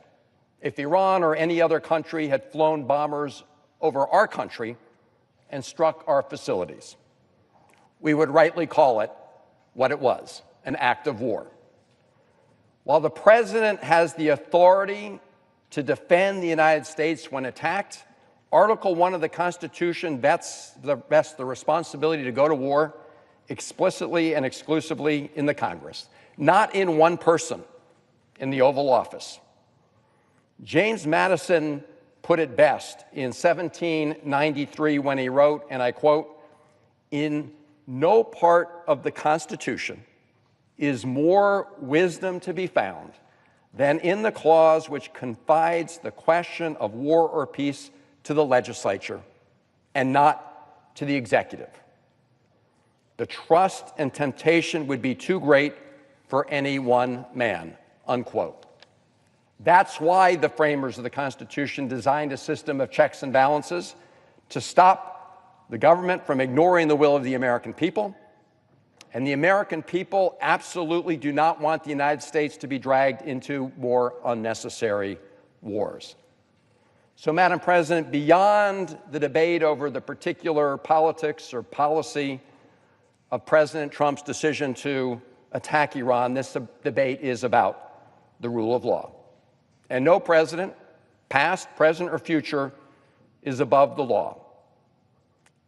if Iran or any other country had flown bombers over our country and struck our facilities? We would rightly call it what it was, an act of war. While the President has the authority to defend the United States when attacked, Article 1 of the Constitution vests the responsibility to go to war explicitly and exclusively in the Congress, not in one person in the Oval Office. James Madison put it best in 1793 when he wrote, and I quote, "In no part of the Constitution is more wisdom to be found than in the clause which confides the question of war or peace to the legislature and not to the executive. The trust and temptation would be too great for any one man," unquote. That's why the framers of the Constitution designed a system of checks and balances to stop the government from ignoring the will of the American people. And the American people absolutely do not want the United States to be dragged into more unnecessary wars. So, Madam President, beyond the debate over the particular politics or policy of President Trump's decision to attack Iran, this debate is about the rule of law. And no president, past, present, or future, is above the law.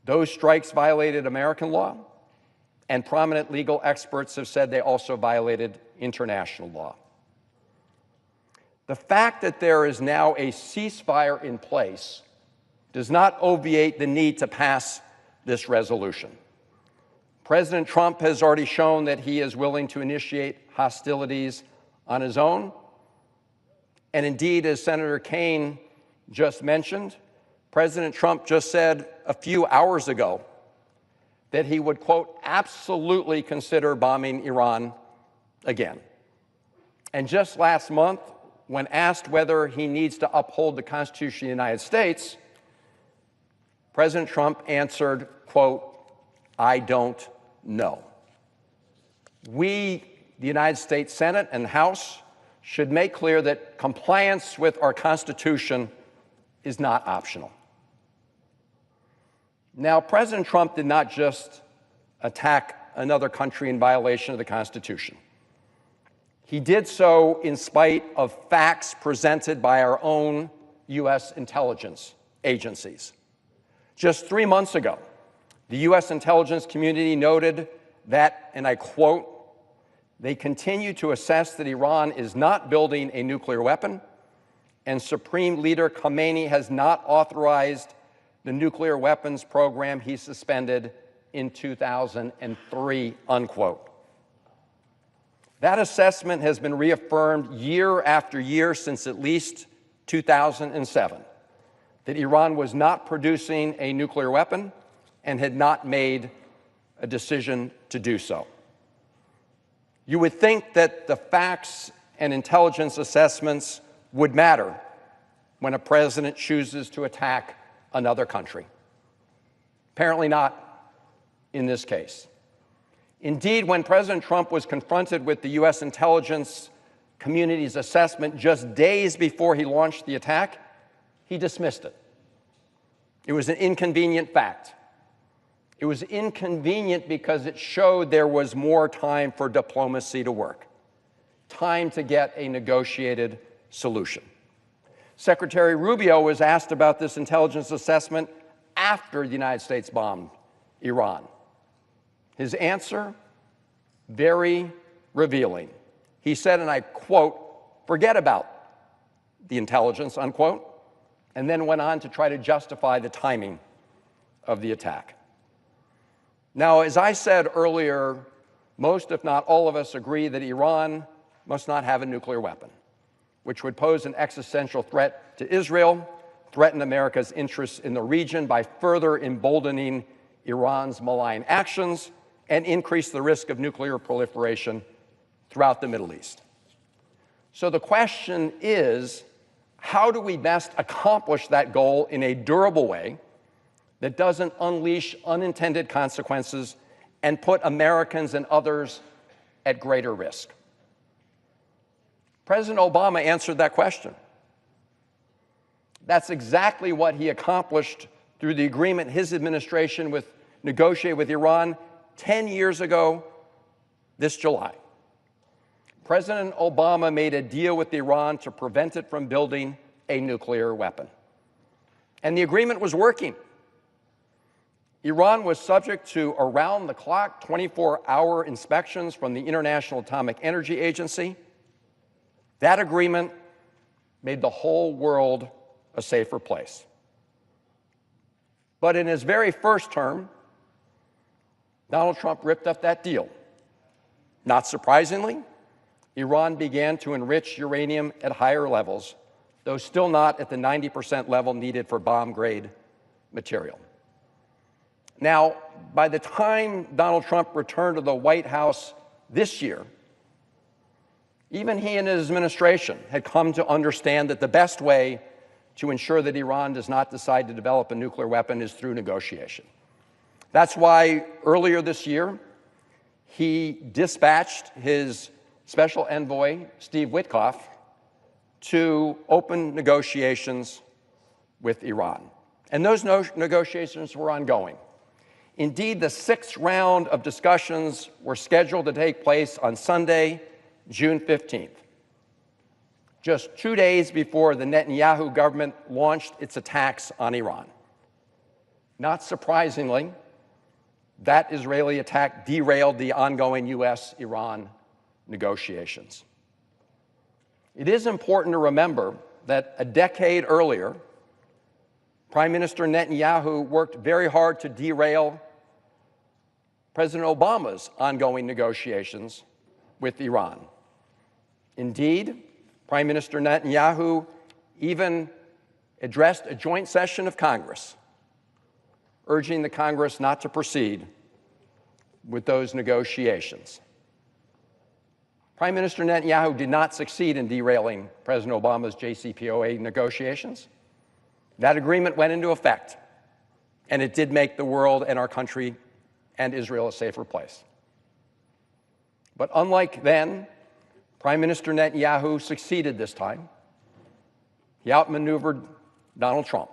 Those strikes violated American law, and prominent legal experts have said they also violated international law. The fact that there is now a ceasefire in place does not obviate the need to pass this resolution. President Trump has already shown that he is willing to initiate hostilities on his own. And indeed, as Senator Kane just mentioned, President Trump just said a few hours ago that he would, quote, absolutely consider bombing Iran again. And just last month, when asked whether he needs to uphold the Constitution of the United States, President Trump answered, quote, "I don't know." We, the United States Senate and House, should make clear that compliance with our Constitution is not optional. Now, President Trump did not just attack another country in violation of the Constitution. He did so in spite of facts presented by our own U.S. intelligence agencies. Just 3 months ago, the U.S. intelligence community noted that, and I quote, "They continue to assess that Iran is not building a nuclear weapon, and Supreme Leader Khamenei has not authorized the nuclear weapons program he suspended in 2003, unquote. That assessment has been reaffirmed year after year since at least 2007, that Iran was not producing a nuclear weapon and had not made a decision to do so. You would think that the facts and intelligence assessments would matter when a president chooses to attack another country. Apparently not in this case. Indeed, when President Trump was confronted with the U.S. intelligence community's assessment just days before he launched the attack, he dismissed it. It was an inconvenient fact. It was inconvenient because it showed there was more time for diplomacy to work, time to get a negotiated solution. Secretary Rubio was asked about this intelligence assessment after the United States bombed Iran. His answer, very revealing. He said, and I quote, "Forget about the intelligence," unquote, and then went on to try to justify the timing of the attack. Now, as I said earlier, most, if not all of us, agree that Iran must not have a nuclear weapon, which would pose an existential threat to Israel, threaten America's interests in the region by further emboldening Iran's malign actions, and increase the risk of nuclear proliferation throughout the Middle East. So the question is, how do we best accomplish that goal in a durable way that doesn't unleash unintended consequences and put Americans and others at greater risk? President Obama answered that question. That's exactly what he accomplished through the agreement his administration negotiated with Iran 10 years ago this July. President Obama made a deal with Iran to prevent it from building a nuclear weapon. And the agreement was working. Iran was subject to around-the-clock, 24-hour inspections from the International Atomic Energy Agency. That agreement made the whole world a safer place. But in his very first term, Donald Trump ripped up that deal. Not surprisingly, Iran began to enrich uranium at higher levels, though still not at the 90% level needed for bomb-grade material. Now, by the time Donald Trump returned to the White House this year, even he and his administration had come to understand that the best way to ensure that Iran does not decide to develop a nuclear weapon is through negotiation. That's why earlier this year, he dispatched his special envoy, Steve Witkoff, to open negotiations with Iran. And those negotiations were ongoing. Indeed, the sixth round of discussions were scheduled to take place on Sunday, June 15th, just 2 days before the Netanyahu government launched its attacks on Iran. Not surprisingly, that Israeli attack derailed the ongoing U.S.-Iran negotiations. It is important to remember that a decade earlier, Prime Minister Netanyahu worked very hard to derail President Obama's ongoing negotiations with Iran. Indeed, Prime Minister Netanyahu even addressed a joint session of Congress, urging the Congress not to proceed with those negotiations. Prime Minister Netanyahu did not succeed in derailing President Obama's JCPOA negotiations. That agreement went into effect, and it did make the world and our country and Israel a safer place. But unlike then, Prime Minister Netanyahu succeeded this time. He outmaneuvered Donald Trump.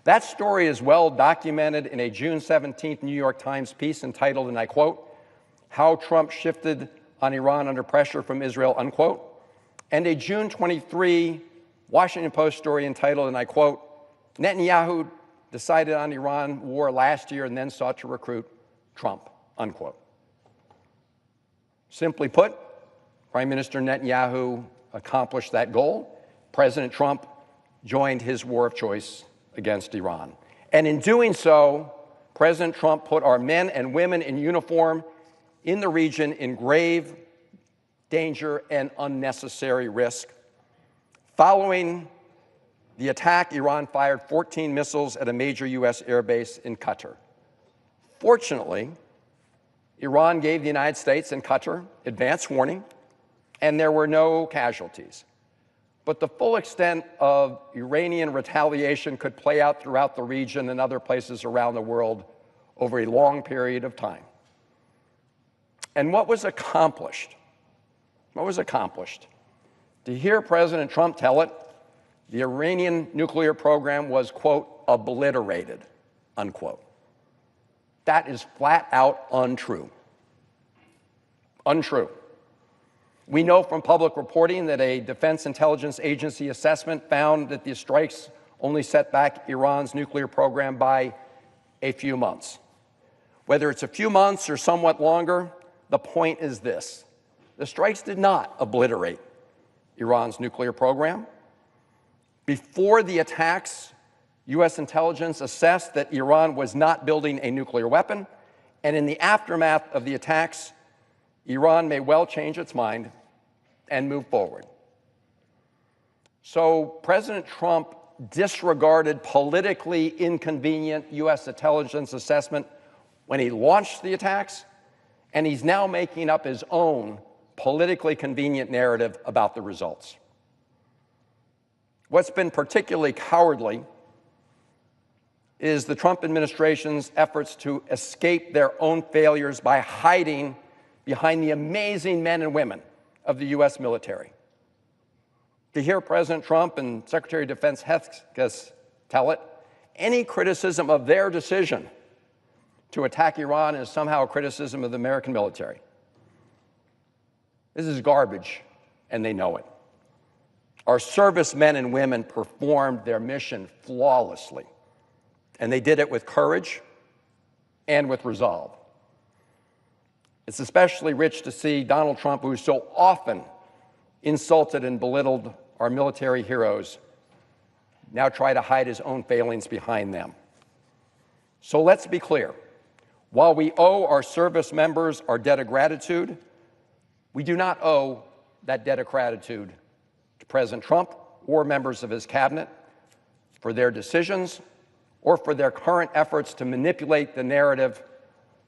That story is well documented in a June 17th New York Times piece entitled, and I quote, "How Trump Shifted on Iran Under Pressure from Israel," unquote, and a June 23 Washington Post story entitled, and I quote, "Netanyahu decided on Iran war last year and then sought to recruit Trump," unquote. Simply put, Prime Minister Netanyahu accomplished that goal. President Trump joined his war of choice against Iran. And in doing so, President Trump put our men and women in uniform in the region in grave danger and unnecessary risk. Following the attack, Iran fired 14 missiles at a major U.S. airbase in Qatar. Fortunately, Iran gave the United States and Qatar advance warning, and there were no casualties. But the full extent of Iranian retaliation could play out throughout the region and other places around the world over a long period of time. And what was accomplished? What was accomplished? To hear President Trump tell it, the Iranian nuclear program was, quote, obliterated, unquote. That is flat out untrue. Untrue. We know from public reporting that a Defense Intelligence Agency assessment found that the strikes only set back Iran's nuclear program by a few months. Whether it's a few months or somewhat longer, the point is this: the strikes did not obliterate Iran's nuclear program. Before the attacks, U.S. intelligence assessed that Iran was not building a nuclear weapon, and in the aftermath of the attacks, Iran may well change its mind and move forward. So President Trump disregarded politically inconvenient U.S. intelligence assessment when he launched the attacks, and he's now making up his own politically convenient narrative about the results. What's been particularly cowardly is the Trump administration's efforts to escape their own failures by hiding behind the amazing men and women of the U.S. military. To hear President Trump and Secretary of Defense Hesketh tell it, any criticism of their decision to attack Iran is somehow a criticism of the American military. This is garbage, and they know it. Our servicemen and women performed their mission flawlessly, and they did it with courage and with resolve. It's especially rich to see Donald Trump, who so often insulted and belittled our military heroes, now try to hide his own failings behind them. So let's be clear. While we owe our service members our debt of gratitude, we do not owe that debt of gratitude to President Trump or members of his cabinet for their decisions or for their current efforts to manipulate the narrative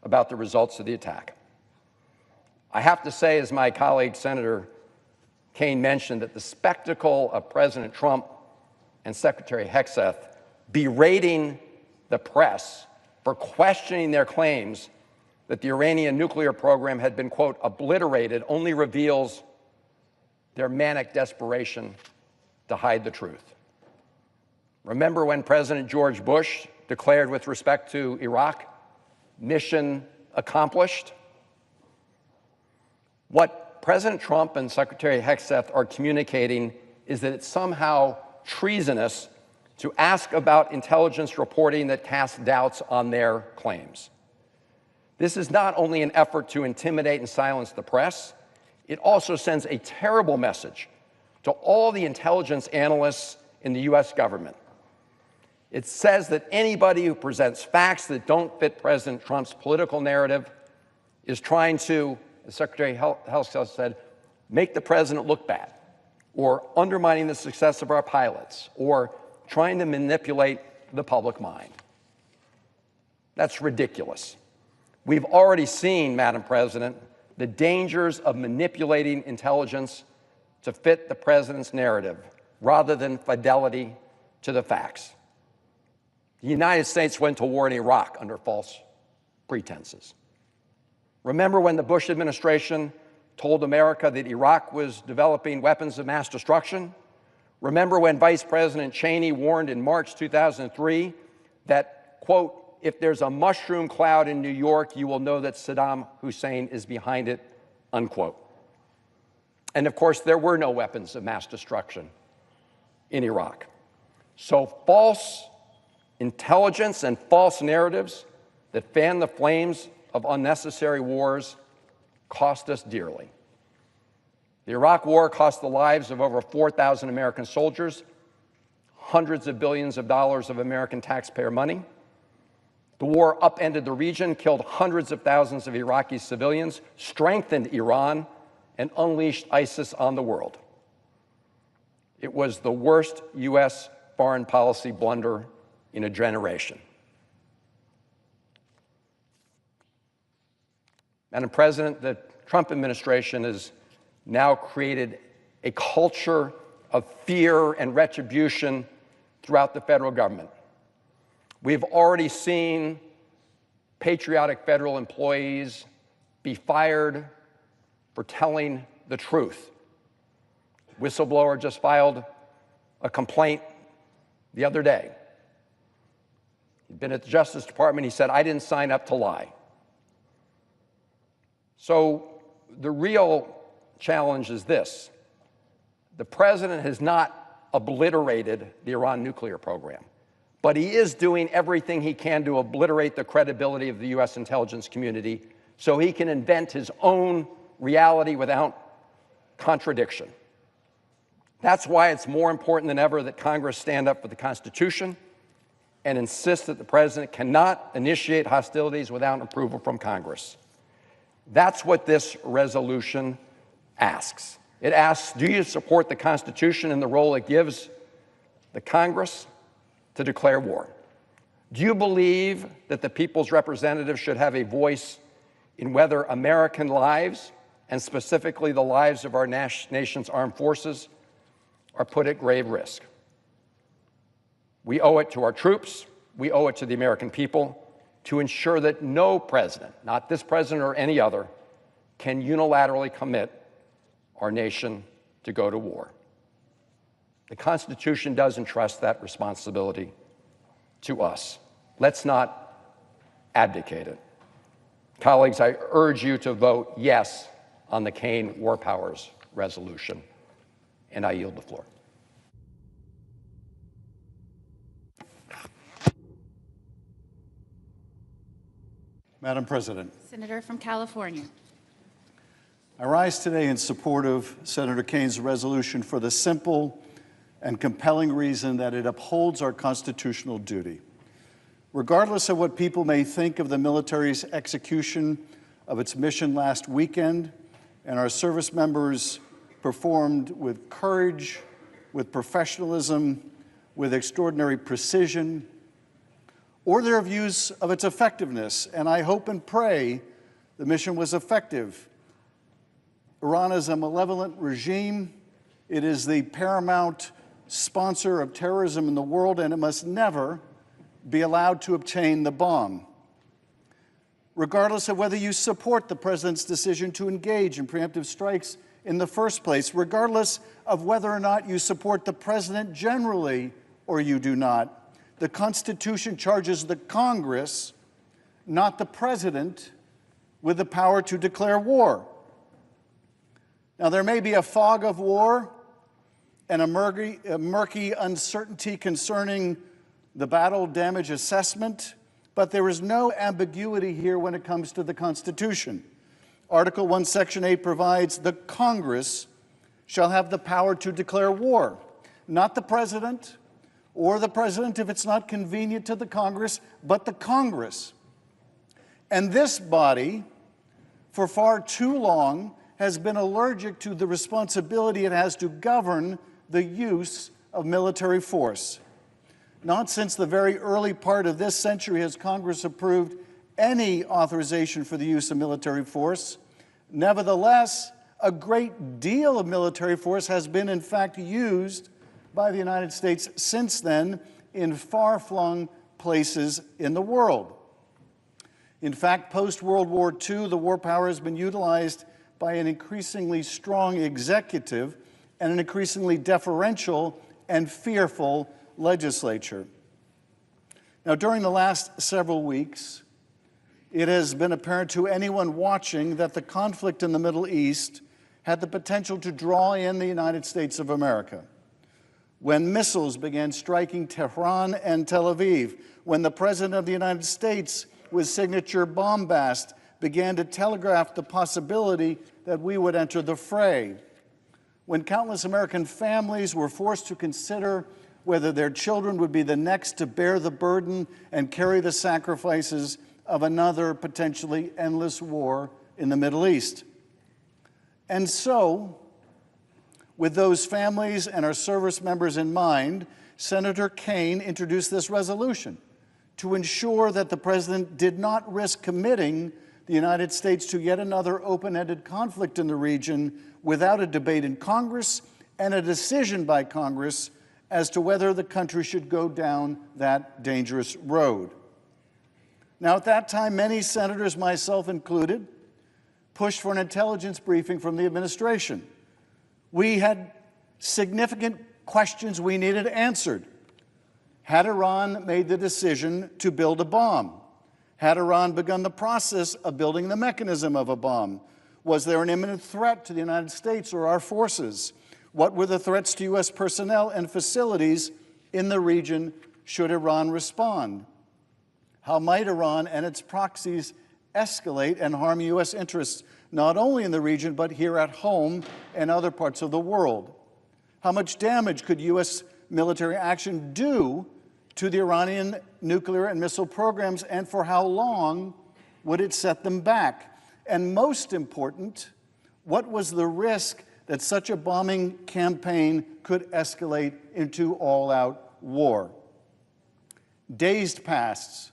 about the results of the attack. I have to say, as my colleague Senator Kaine mentioned, that the spectacle of President Trump and Secretary Hesketh berating the press for questioning their claims that the Iranian nuclear program had been, quote, obliterated only reveals their manic desperation to hide the truth. Remember when President George Bush declared with respect to Iraq, mission accomplished? What President Trump and Secretary Hesketh are communicating is that it's somehow treasonous to ask about intelligence reporting that casts doubts on their claims. This is not only an effort to intimidate and silence the press, it also sends a terrible message to all the intelligence analysts in the U.S. government. It says that anybody who presents facts that don't fit President Trump's political narrative is trying to, as Secretary Hesketh said, make the president look bad, or undermining the success of our pilots, or trying to manipulate the public mind. That's ridiculous. We've already seen, Madam President, the dangers of manipulating intelligence to fit the president's narrative rather than fidelity to the facts. The United States went to war in Iraq under false pretenses. Remember when the Bush administration told America that Iraq was developing weapons of mass destruction? Remember when Vice President Cheney warned in March 2003 that, quote, if there's a mushroom cloud in New York, you will know that Saddam Hussein is behind it, unquote. And of course, there were no weapons of mass destruction in Iraq. So false intelligence and false narratives that fan the flames of unnecessary wars cost us dearly. The Iraq War cost the lives of over 4,000 American soldiers, hundreds of billions of dollars of American taxpayer money. The war upended the region, killed hundreds of thousands of Iraqi civilians, strengthened Iran, and unleashed ISIS on the world. It was the worst U.S. foreign policy blunder in a generation. Madam President, the Trump administration has now created a culture of fear and retribution throughout the federal government. We've already seen patriotic federal employees be fired for telling the truth. Whistleblower just filed a complaint the other day. He'd been at the Justice Department. He said, I didn't sign up to lie. So the real challenge is this. The president has not obliterated the Iran nuclear program, but he is doing everything he can to obliterate the credibility of the U.S. intelligence community so he can invent his own reality without contradiction. That's why it's more important than ever that Congress stand up for the Constitution and insist that the president cannot initiate hostilities without approval from Congress. That's what this resolution asks. It asks, do you support the Constitution and the role it gives the Congress to declare war? Do you believe that the people's representatives should have a voice in whether American lives, and specifically the lives of our nation's armed forces, are put at grave risk? We owe it to our troops, we owe it to the American people to ensure that no president, not this president or any other, can unilaterally commit our nation to go to war. The Constitution does entrust that responsibility to us. Let's not abdicate it. Colleagues, I urge you to vote yes on the Kaine War Powers resolution, and I yield the floor. Madam President, Senator from California. I rise today in support of Senator Kaine's resolution for the simple and compelling reason that it upholds our constitutional duty. Regardless of what people may think of the military's execution of its mission last weekend, and our service members performed with courage, with professionalism, with extraordinary precision, or their views of its effectiveness, and I hope and pray the mission was effective. Iran is a malevolent regime. It is the paramount sponsor of terrorism in the world, and it must never be allowed to obtain the bomb. Regardless of whether you support the president's decision to engage in preemptive strikes in the first place, regardless of whether or not you support the president generally or you do not, the Constitution charges the Congress, not the president, with the power to declare war. Now, there may be a fog of war and a murky uncertainty concerning the battle damage assessment, but there is no ambiguity here when it comes to the Constitution. Article 1, Section 8 provides the Congress shall have the power to declare war, not the president, or the president if it's not convenient to the Congress, but the Congress. And this body, for far too long, has been allergic to the responsibility it has to govern the use of military force. Not since the very early part of this century has Congress approved any authorization for the use of military force. Nevertheless, a great deal of military force has been, in fact, used by the United States since then in far-flung places in the world. In fact, post-World War II, the war power has been utilized by an increasingly strong executive and an increasingly deferential and fearful legislature. Now, during the last several weeks, it has been apparent to anyone watching that the conflict in the Middle East had the potential to draw in the United States of America. When missiles began striking Tehran and Tel Aviv, when the President of the United States, with signature bombast, began to telegraph the possibility that we would enter the fray, when countless American families were forced to consider whether their children would be the next to bear the burden and carry the sacrifices of another potentially endless war in the Middle East. And so, with those families and our service members in mind, Senator Kaine introduced this resolution to ensure that the President did not risk committing the United States to yet another open-ended conflict in the region without a debate in Congress and a decision by Congress as to whether the country should go down that dangerous road. Now, at that time, many senators, myself included, pushed for an intelligence briefing from the administration. We had significant questions we needed answered. Had Iran made the decision to build a bomb? Had Iran begun the process of building the mechanism of a bomb? Was there an imminent threat to the United States or our forces? What were the threats to U.S. personnel and facilities in the region should Iran respond? How might Iran and its proxies escalate and harm U.S. interests, not only in the region, but here at home and other parts of the world? How much damage could U.S. military action do to the Iranian nuclear and missile programs, and for how long would it set them back? And most important, what was the risk that such a bombing campaign could escalate into all-out war? Days passed,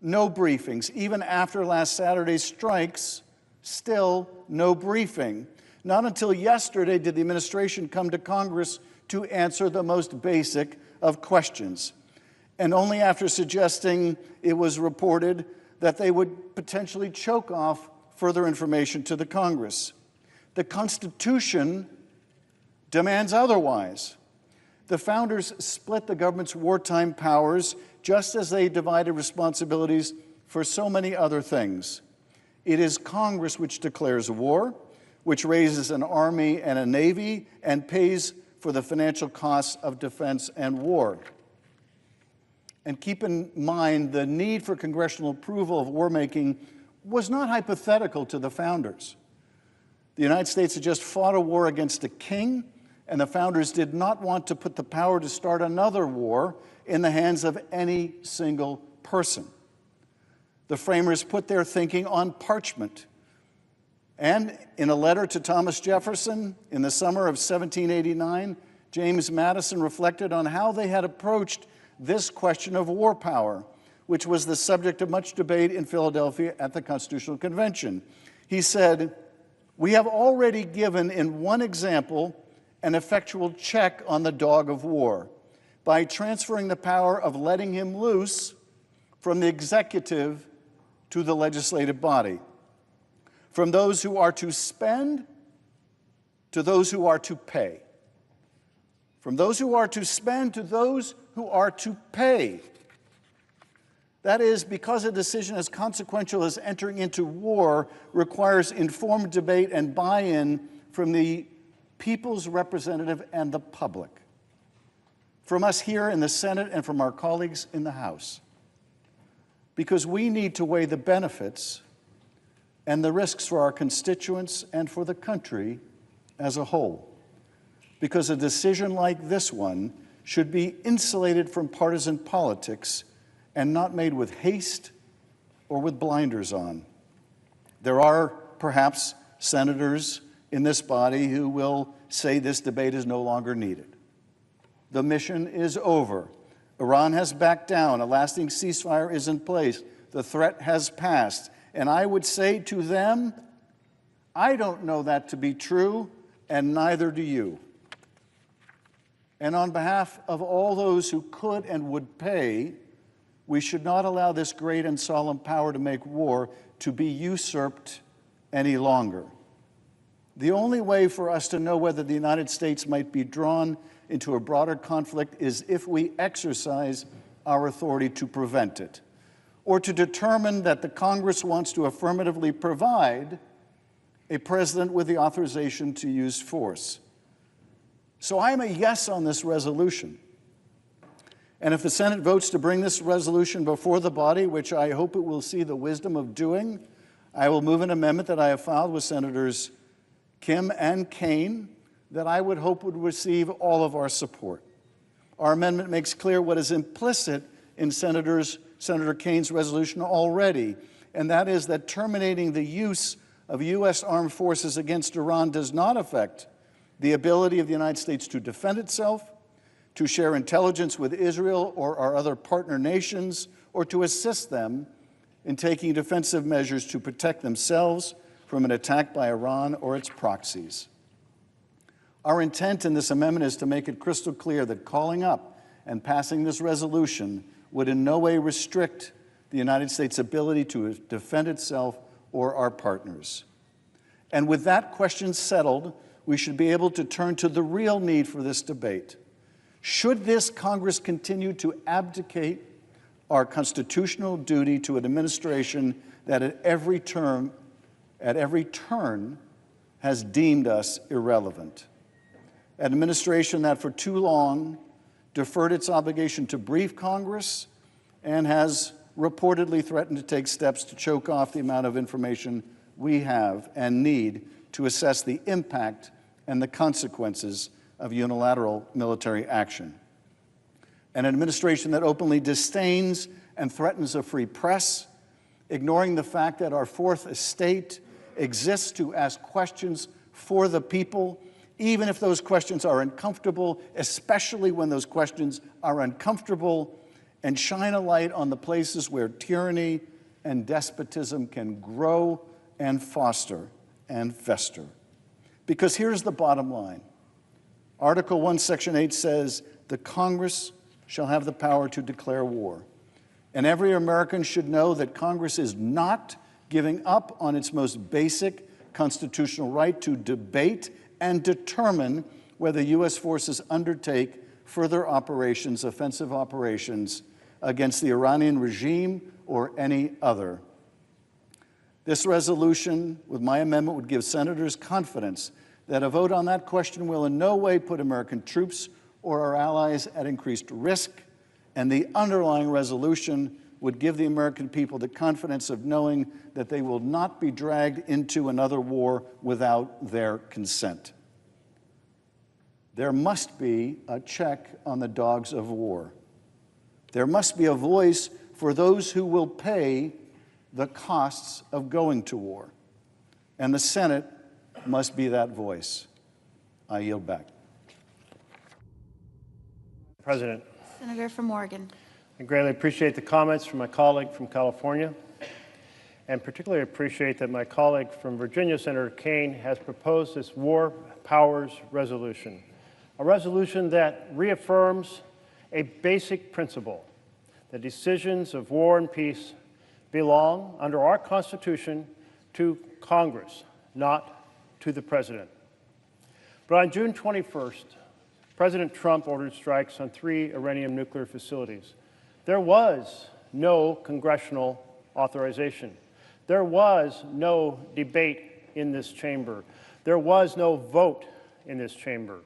no briefings. Even after last Saturday's strikes, still no briefing. Not until yesterday did the administration come to Congress to answer the most basic of questions. And only after suggesting, it was reported, that they would potentially choke off further information to the Congress. The Constitution demands otherwise. The founders split the government's wartime powers just as they divided responsibilities for so many other things. It is Congress which declares war, which raises an army and a navy, and pays for the financial costs of defense and war. And keep in mind, the need for congressional approval of war-making was not hypothetical to the founders. The United States had just fought a war against a king, and the founders did not want to put the power to start another war in the hands of any single person. The framers put their thinking on parchment. And in a letter to Thomas Jefferson in the summer of 1789, James Madison reflected on how they had approached this question of war power, which was the subject of much debate in Philadelphia at the Constitutional Convention. He said, "We have already given in one example an effectual check on the dog of war by transferring the power of letting him loose from the executive to the legislative body, from those who are to spend to those who are to pay, from those who are to spend to those who are to pay." That is, because a decision as consequential as entering into war requires informed debate and buy-in from the people's representative and the public, from us here in the Senate and from our colleagues in the House. Because we need to weigh the benefits and the risks for our constituents and for the country as a whole. Because a decision like this one should be insulated from partisan politics and not made with haste or with blinders on. There are perhaps senators in this body who will say this debate is no longer needed. The mission is over. Iran has backed down. A lasting ceasefire is in place. The threat has passed. And I would say to them, I don't know that to be true, and neither do you. And on behalf of all those who could and would pay, we should not allow this great and solemn power to make war to be usurped any longer. The only way for us to know whether the United States might be drawn into a broader conflict is if we exercise our authority to prevent it, or to determine that the Congress wants to affirmatively provide a president with the authorization to use force. So I'm a yes on this resolution. And if the Senate votes to bring this resolution before the body, which I hope it will see the wisdom of doing, I will move an amendment that I have filed with Senators Kim and Kaine that I would hope would receive all of our support. Our amendment makes clear what is implicit in Senator Kaine's resolution already, and that is that terminating the use of U.S. armed forces against Iran does not affect the ability of the United States to defend itself, to share intelligence with Israel or our other partner nations, or to assist them in taking defensive measures to protect themselves from an attack by Iran or its proxies. Our intent in this amendment is to make it crystal clear that calling up and passing this resolution would in no way restrict the United States' ability to defend itself or our partners. And with that question settled, we should be able to turn to the real need for this debate. Should this Congress continue to abdicate our constitutional duty to an administration that at every turn has deemed us irrelevant? An administration that for too long deferred its obligation to brief Congress and has reportedly threatened to take steps to choke off the amount of information we have and need to assess the impact and the consequences of unilateral military action. An administration that openly disdains and threatens a free press, ignoring the fact that our fourth estate exists to ask questions for the people, even if those questions are uncomfortable, especially when those questions are uncomfortable, and shine a light on the places where tyranny and despotism can grow and foster and fester. Because here's the bottom line. Article 1, Section 8 says, the Congress shall have the power to declare war. And every American should know that Congress is not giving up on its most basic constitutional right to debate and determine whether U.S. forces undertake further operations, offensive operations, against the Iranian regime or any other. This resolution, with my amendment, would give senators confidence that a vote on that question will in no way put American troops or our allies at increased risk, and the underlying resolution would give the American people the confidence of knowing that they will not be dragged into another war without their consent. There must be a check on the dogs of war. There must be a voice for those who will pay the costs of going to war. And the Senate must be that voice. I yield back. President. Senator from Oregon. I greatly appreciate the comments from my colleague from California, and particularly appreciate that my colleague from Virginia, Senator Kaine, has proposed this War Powers Resolution, a resolution that reaffirms a basic principle, that decisions of war and peace belong, under our Constitution, to Congress, not to the President. But on June 21st, President Trump ordered strikes on 3 Iranian nuclear facilities. There was no congressional authorization. There was no debate in this chamber. There was no vote in this chamber.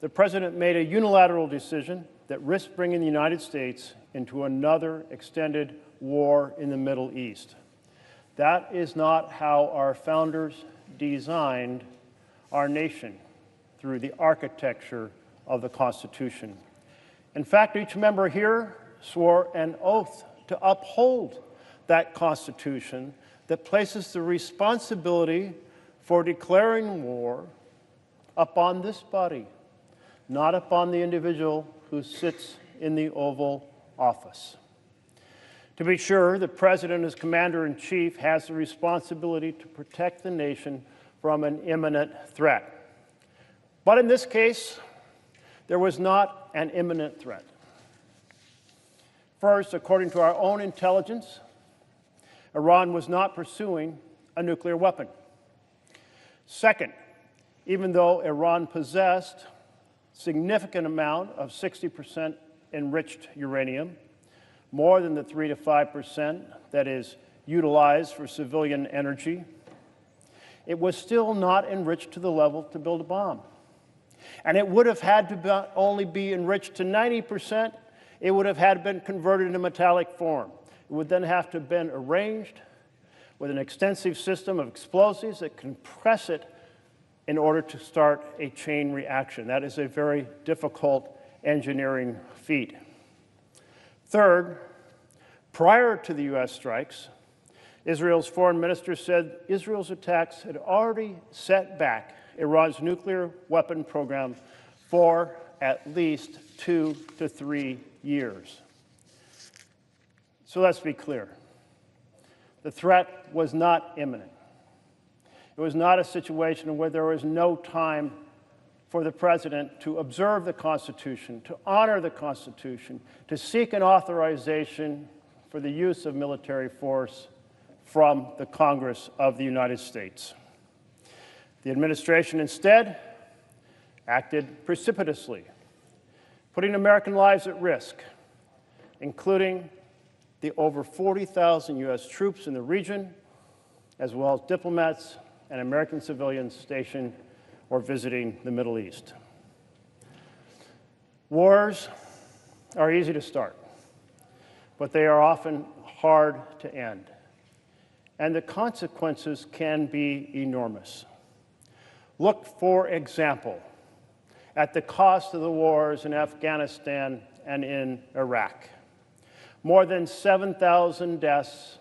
The President made a unilateral decision that risked bringing the United States into another extended war in the Middle East. That is not how our founders designed our nation through the architecture of the Constitution. In fact, each member here swore an oath to uphold that Constitution that places the responsibility for declaring war upon this body, not upon the individual who sits in the Oval Office. To be sure, the President as Commander-in-Chief has the responsibility to protect the nation from an imminent threat. But in this case, there was not an imminent threat. First, according to our own intelligence, Iran was not pursuing a nuclear weapon. Second, even though Iran possessed significant amount of 60% enriched uranium, more than the 3 to 5% that is utilized for civilian energy, it was still not enriched to the level to build a bomb. And it would have had to not only be enriched to 90%, it would have had to been converted into metallic form. It would then have to have been arranged with an extensive system of explosives that compress it in order to start a chain reaction. That is a very difficult engineering feat. Third, prior to the U.S. strikes, Israel's foreign minister said Israel's attacks had already set back Iran's nuclear weapon program for at least 2 to 3 years. So let's be clear. The threat was not imminent. It was not a situation where there was no time for the president to observe the Constitution, to honor the Constitution, to seek an authorization for the use of military force from the Congress of the United States. The administration instead acted precipitously, putting American lives at risk, including the over 40,000 U.S. troops in the region, as well as diplomats and American civilians stationed or visiting the Middle East. Wars are easy to start, but they are often hard to end, and the consequences can be enormous. Look, for example, at the cost of the wars in Afghanistan and in Iraq. More than 7,000 deaths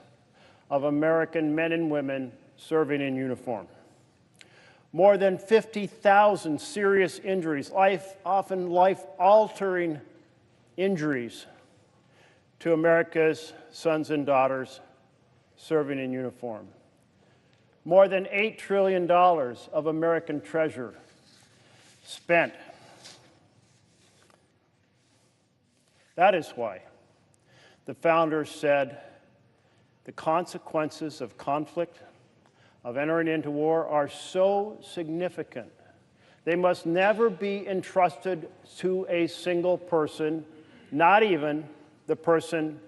of American men and women serving in uniform. More than 50,000 serious injuries, often life-altering injuries to America's sons and daughters serving in uniform. More than $8 trillion of American treasure spent. That is why the founders said the consequences of conflict, of entering into war, are so significant. They must never be entrusted to a single person, not even the person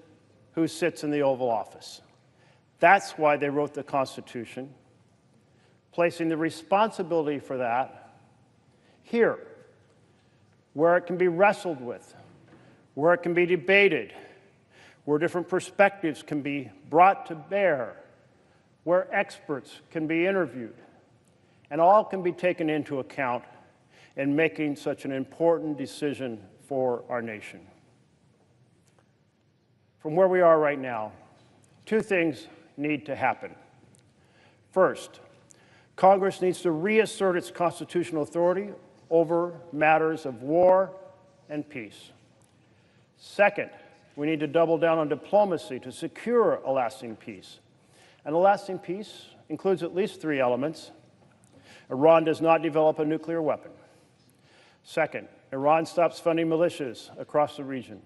who sits in the Oval Office. That's why they wrote the Constitution, placing the responsibility for that here, where it can be wrestled with, where it can be debated, where different perspectives can be brought to bear, where experts can be interviewed, and all can be taken into account in making such an important decision for our nation. From where we are right now, two things need to happen. First, Congress needs to reassert its constitutional authority over matters of war and peace. Second, we need to double down on diplomacy to secure a lasting peace. And a lasting peace includes at least 3 elements. Iran does not develop a nuclear weapon. Second, Iran stops funding militias across the region.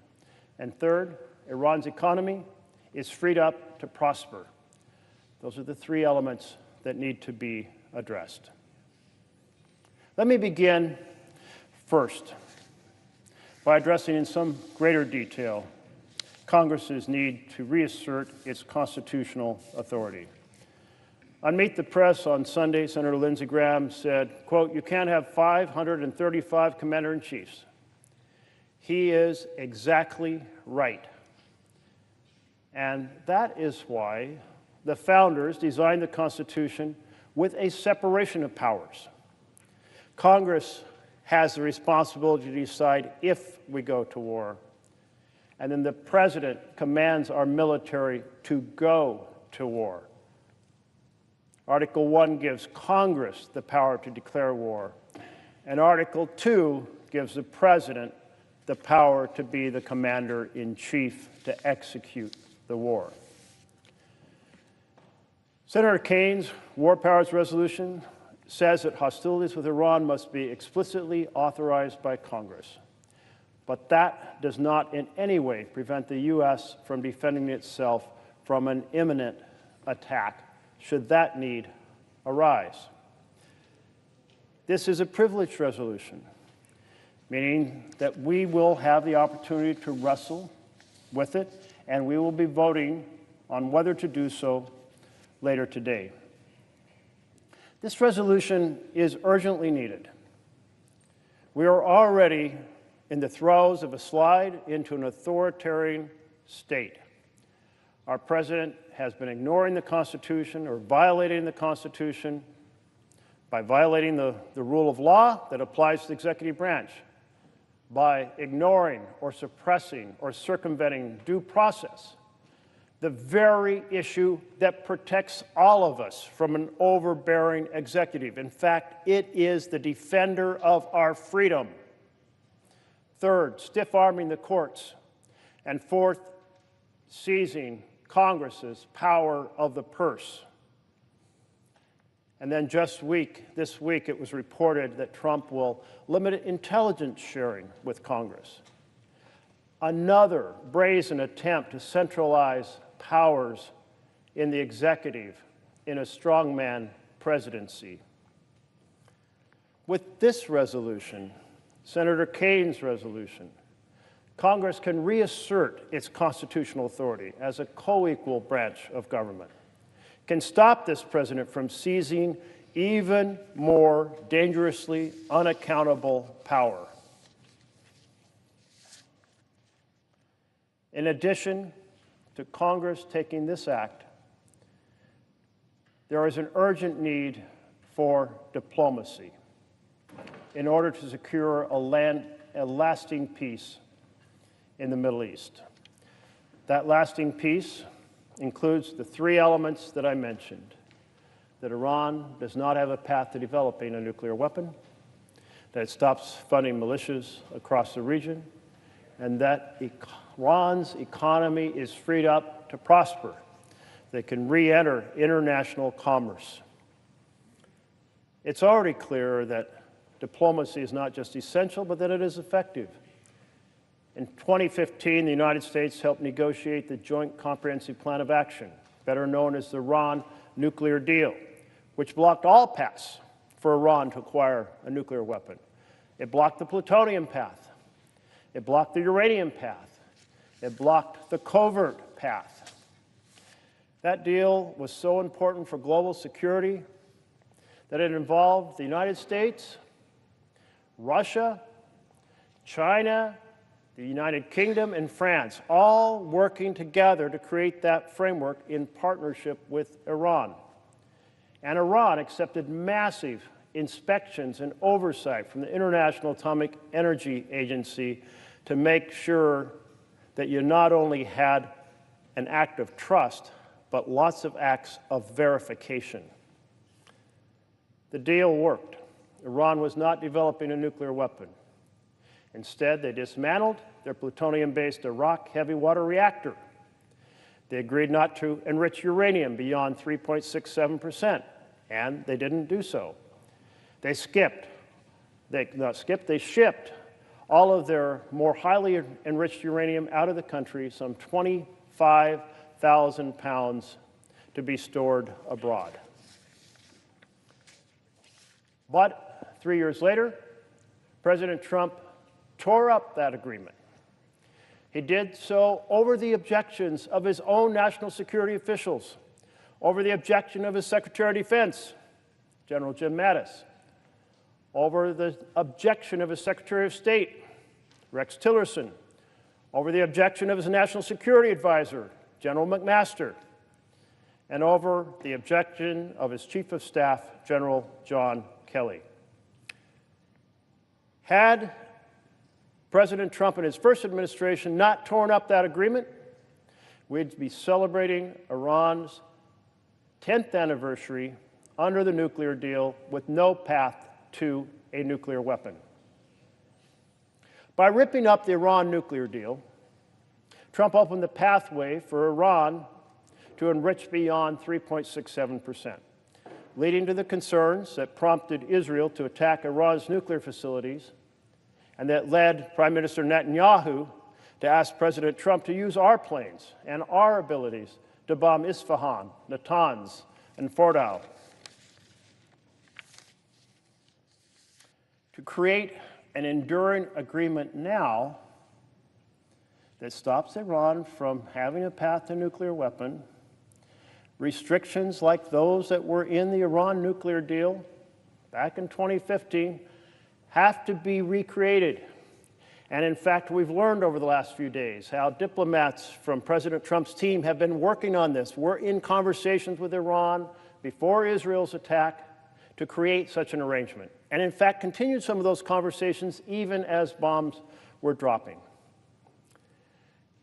And third, Iran's economy is freed up to prosper. Those are the 3 elements that need to be addressed. Let me begin first by addressing in some greater detail Congress's need to reassert its constitutional authority. On Meet the Press on Sunday, Senator Lindsey Graham said, quote, "You can't have 535 commander-in-chiefs." He is exactly right. And that is why the founders designed the Constitution with a separation of powers. Congress has the responsibility to decide if we go to war, and then the President commands our military to go to war. Article 1 gives Congress the power to declare war, and Article 2 gives the President the power to be the commander-in-chief to execute the war. Senator Kane's War Powers Resolution says that hostilities with Iran must be explicitly authorized by Congress. But that does not in any way prevent the U.S. from defending itself from an imminent attack, should that need arise. This is a privileged resolution, meaning that we will have the opportunity to wrestle with it, and we will be voting on whether to do so later today. This resolution is urgently needed. We are already in the throes of a slide into an authoritarian state. Our president has been ignoring the Constitution or violating the Constitution by violating the rule of law that applies to the executive branch, by ignoring or suppressing or circumventing due process, the very issue that protects all of us from an overbearing executive. In fact, it is the defender of our freedom. Third, stiff-arming the courts. And fourth, seizing Congress's power of the purse. And then this week, it was reported that Trump will limit intelligence sharing with Congress. Another brazen attempt to centralize powers in the executive in a strongman presidency. With this resolution, Senator Kane's resolution, Congress can reassert its constitutional authority as a co-equal branch of government, can stop this president from seizing even more dangerously unaccountable power. In addition to Congress taking this act, there is an urgent need for diplomacy in order to secure a lasting peace in the Middle East. That lasting peace includes the three elements that I mentioned: that Iran does not have a path to developing a nuclear weapon, that it stops funding militias across the region, and that Iran's economy is freed up to prosper. They can re-enter international commerce. It's already clear that diplomacy is not just essential, but that it is effective. In 2015, the United States helped negotiate the Joint Comprehensive Plan of Action, better known as the Iran nuclear deal, which blocked all paths for Iran to acquire a nuclear weapon. It blocked the plutonium path. It blocked the uranium path. It blocked the covert path. That deal was so important for global security that it involved the United States, Russia, China, the United Kingdom, and France, all working together to create that framework in partnership with Iran. And Iran accepted massive inspections and oversight from the International Atomic Energy Agency to make sure that you not only had an act of trust, but lots of acts of verification. The deal worked. Iran was not developing a nuclear weapon. Instead, they dismantled their plutonium-based Arak heavy water reactor. They agreed not to enrich uranium beyond 3.67%, and they didn't do so. They shipped all of their more highly enriched uranium out of the country, some 25,000 pounds, to be stored abroad. But 3 years later, President Trump tore up that agreement. He did so over the objections of his own national security officials, over the objection of his Secretary of Defense, General Jim Mattis, over the objection of his Secretary of State, Rex Tillerson, over the objection of his National Security Advisor, General McMaster, and over the objection of his Chief of Staff, General John Kelly. Had President Trump and his first administration not torn up that agreement, we'd be celebrating Iran's 10th anniversary under the nuclear deal with no path to a nuclear weapon. By ripping up the Iran nuclear deal, Trump opened the pathway for Iran to enrich beyond 3.67%. leading to the concerns that prompted Israel to attack Iran's nuclear facilities, and that led Prime Minister Netanyahu to ask President Trump to use our planes and our abilities to bomb Isfahan, Natanz, and Fordow. To create an enduring agreement now that stops Iran from having a path to nuclear weapon, restrictions like those that were in the Iran nuclear deal back in 2015 have to be recreated. And in fact, we've learned over the last few days how diplomats from President Trump's team have been working on this. We're in conversations with Iran before Israel's attack to create such an arrangement. And in fact, continued some of those conversations even as bombs were dropping.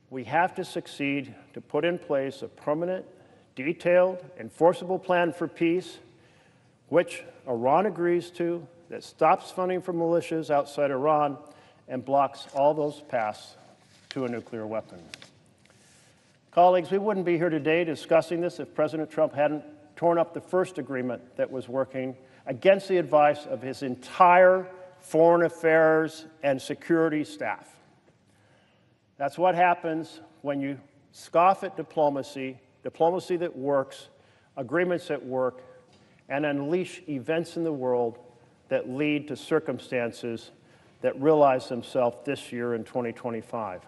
We have to succeed to put in place a permanent, detailed, enforceable plan for peace, which Iran agrees to, that stops funding for militias outside Iran and blocks all those paths to a nuclear weapon. Colleagues, we wouldn't be here today discussing this if President Trump hadn't torn up the first agreement that was working against the advice of his entire foreign affairs and security staff. That's what happens when you scoff at diplomacy, diplomacy that works, agreements that work, and unleash events in the world that lead to circumstances that realize themselves this year in 2025.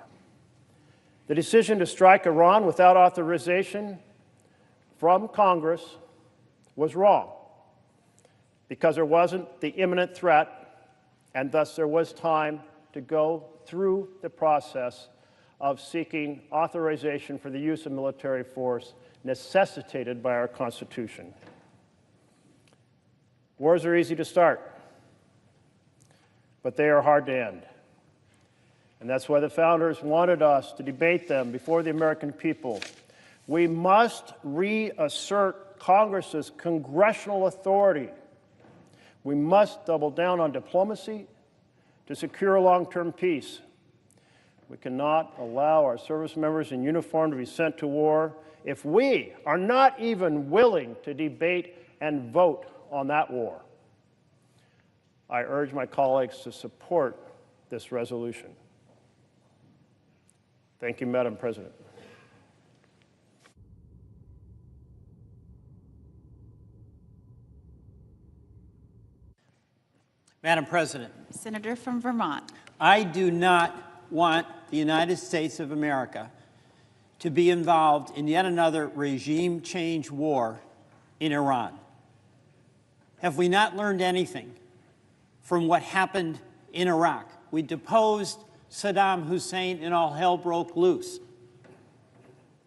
The decision to strike Iran without authorization from Congress was wrong because there wasn't the imminent threat, and thus there was time to go through the process of seeking authorization for the use of military force necessitated by our Constitution. Wars are easy to start, but they are hard to end. And that's why the founders wanted us to debate them before the American people. We must reassert Congress's congressional authority. We must double down on diplomacy to secure long-term peace. We cannot allow our service members in uniform to be sent to war if we are not even willing to debate and vote on that war. I urge my colleagues to support this resolution. Thank you, Madam President. Madam President, Senator from Vermont. I do not want the United States of America to be involved in yet another regime change war in Iran. Have we not learned anything from what happened in Iraq? We deposed Saddam Hussein and all hell broke loose.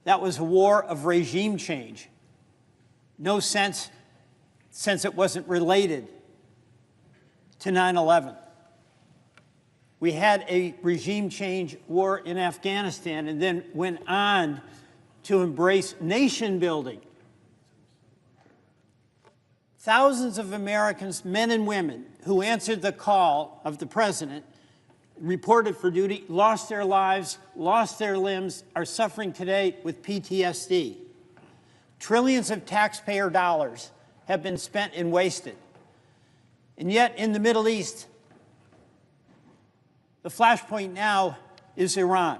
That was a war of regime change. No sense, since it wasn't related to 9/11. We had a regime change war in Afghanistan and then went on to embrace nation building. Thousands of Americans, men and women, who answered the call of the president, reported for duty, lost their lives, lost their limbs, are suffering today with PTSD. Trillions of taxpayer dollars have been spent and wasted. And yet in the Middle East, the flashpoint now is Iran.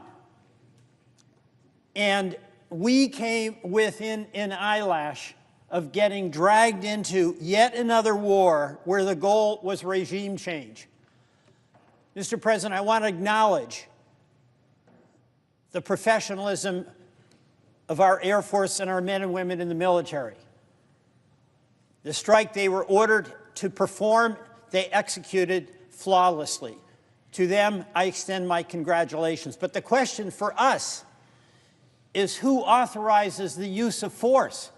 And we came within an eyelash of getting dragged into yet another war where the goal was regime change. Mr. President, I want to acknowledge the professionalism of our Air Force and our men and women in the military. The strike they were ordered to perform, they executed flawlessly. To them, I extend my congratulations. But the question for us is who authorizes the use of force?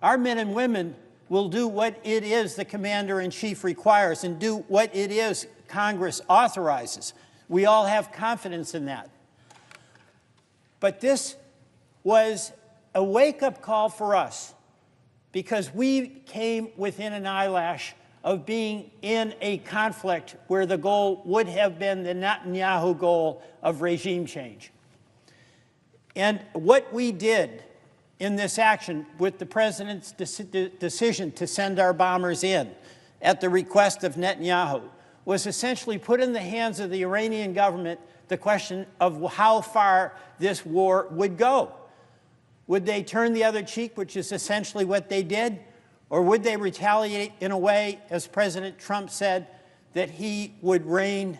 Our men and women will do what it is the Commander-in-Chief requires and do what it is Congress authorizes. We all have confidence in that. But this was a wake-up call for us because we came within an eyelash of being in a conflict where the goal would have been the Netanyahu goal of regime change. And what we did in this action with the president's decision to send our bombers in at the request of Netanyahu was essentially put in the hands of the Iranian government the question of how far this war would go. Would they turn the other cheek, which is essentially what they did, or would they retaliate in a way, as President Trump said, that he would rain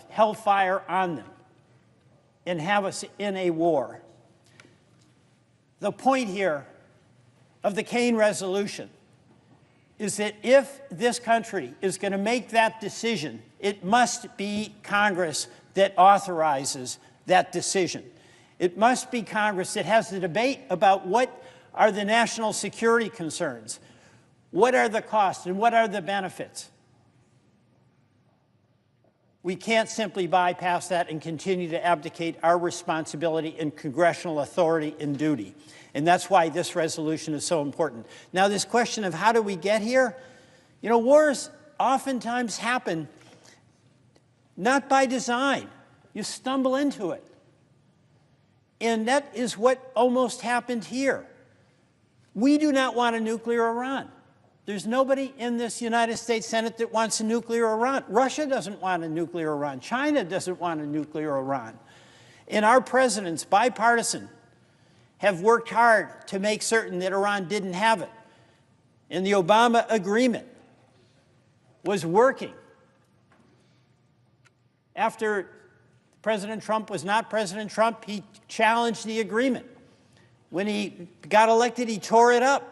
hellfire on them and have us in a war? The point here of the Kane resolution is that if this country is going to make that decision, it must be Congress that authorizes that decision. It must be Congress that has the debate about what are the national security concerns, what are the costs, and what are the benefits. We can't simply bypass that and continue to abdicate our responsibility and congressional authority and duty. And that's why this resolution is so important. Now, this question of how do we get here? You know, wars oftentimes happen not by design. You stumble into it. And that is what almost happened here. We do not want a nuclear Iran. There's nobody in this United States Senate that wants a nuclear Iran. Russia doesn't want a nuclear Iran. China doesn't want a nuclear Iran. And our presidents, bipartisan, have worked hard to make certain that Iran didn't have it. And the Obama agreement was working. After President Trump was not President Trump, he challenged the agreement. When he got elected, he tore it up.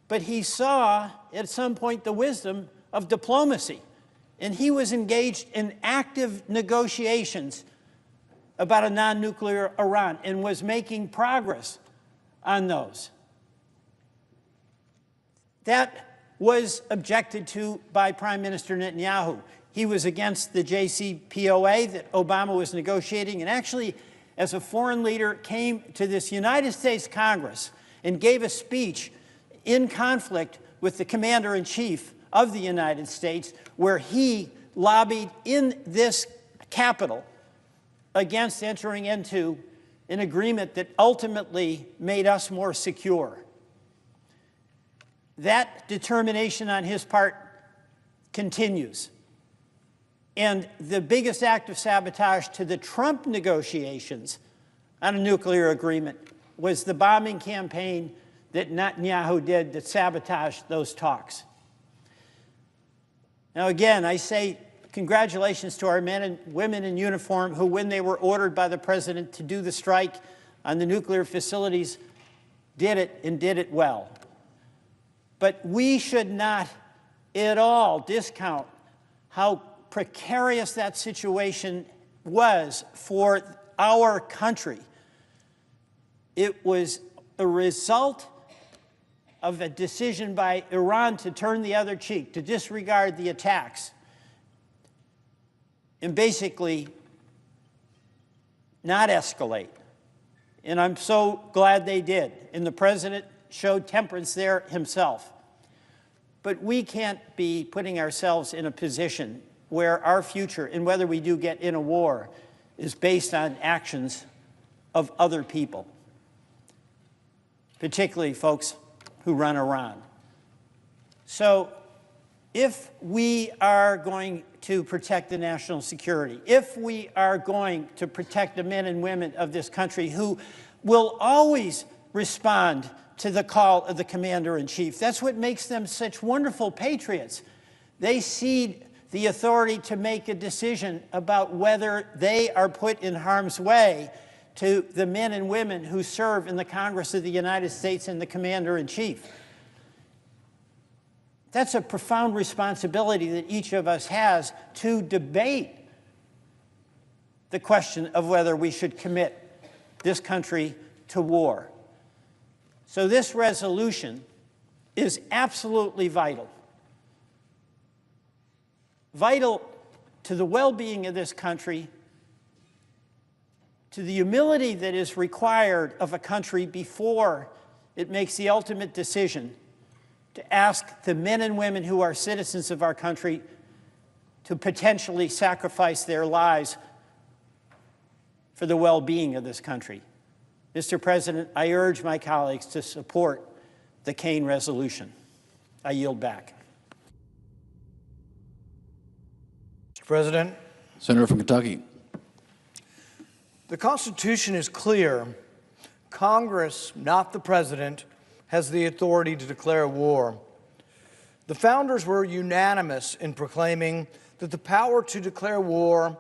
But he saw at some point the wisdom of diplomacy. And he was engaged in active negotiations about a non-nuclear Iran and was making progress on those. That was objected to by Prime Minister Netanyahu. He was against the JCPOA that Obama was negotiating, and actually, as a foreign leader, came to this United States Congress and gave a speech in conflict with the Commander-in-Chief of the United States, where he lobbied in this Capitol against entering into an agreement that ultimately made us more secure. That determination on his part continues. And the biggest act of sabotage to the Trump negotiations on a nuclear agreement was the bombing campaign that Netanyahu did that sabotaged those talks. Now, again, I say congratulations to our men and women in uniform who, when they were ordered by the president to do the strike on the nuclear facilities, did it and did it well. But we should not at all discount how precarious that situation was for our country. It was a result of a decision by Iran to turn the other cheek, to disregard the attacks, and basically not escalate. And I'm so glad they did. And the president showed temperance there himself. But we can't be putting ourselves in a position where our future, and whether we do get in a war, is based on actions of other people, particularly folks who run Iran. So if we are going to protect the national security, if we are going to protect the men and women of this country who will always respond to the call of the Commander-in-Chief, that's what makes them such wonderful patriots. They cede the authority to make a decision about whether they are put in harm's way to the men and women who serve in the Congress of the United States and the Commander-in-Chief. That's a profound responsibility that each of us has to debate the question of whether we should commit this country to war. So this resolution is absolutely vital. Vital to the well-being of this country, to the humility that is required of a country before it makes the ultimate decision to ask the men and women who are citizens of our country to potentially sacrifice their lives for the well-being of this country. Mr. President, I urge my colleagues to support the Kane resolution. I yield back. Mr. President, Senator from Kentucky. the Constitution is clear. Congress, not the President, has the authority to declare war. The founders were unanimous in proclaiming that the power to declare war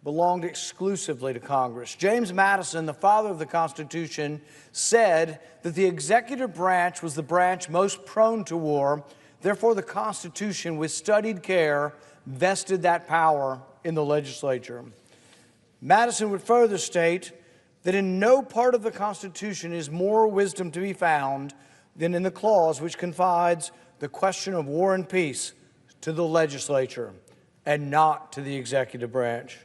belonged exclusively to Congress. James Madison, the father of the Constitution, said that the executive branch was the branch most prone to war. Therefore, the Constitution, with studied care, vested that power in the legislature. Madison would further state that in no part of the Constitution is more wisdom to be found than in the clause which confides the question of war and peace to the legislature and not to the executive branch.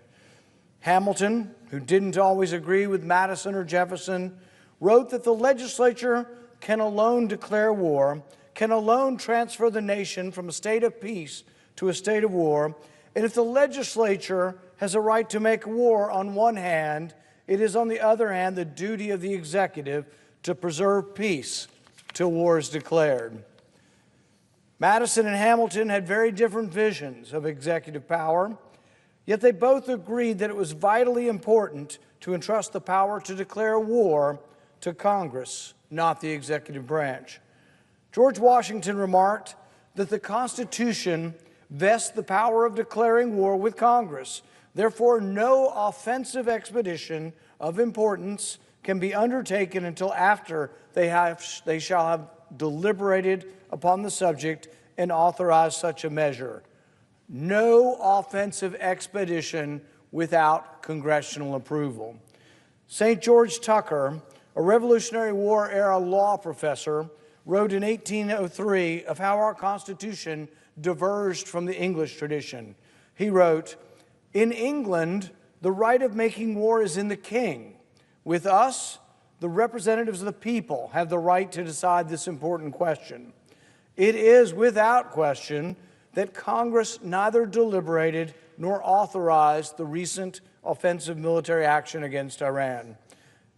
Hamilton, who didn't always agree with Madison or Jefferson, wrote that the legislature can alone declare war, can alone transfer the nation from a state of peace to a state of war, and if the legislature has a right to make war on one hand, it is on the other hand the duty of the executive to preserve peace till war is declared. Madison and Hamilton had very different visions of executive power, yet they both agreed that it was vitally important to entrust the power to declare war to Congress, not the executive branch. George Washington remarked that the Constitution vests the power of declaring war with Congress. Therefore, no offensive expedition of importance can be undertaken until after they shall have deliberated upon the subject and authorized such a measure. No offensive expedition without congressional approval. St. George Tucker, a Revolutionary War era law professor, wrote in 1803 of how our Constitution diverged from the English tradition. He wrote, "In England, the right of making war is in the king. With us, the representatives of the people have the right to decide this important question. It is without question that Congress neither deliberated nor authorized the recent offensive military action against Iran.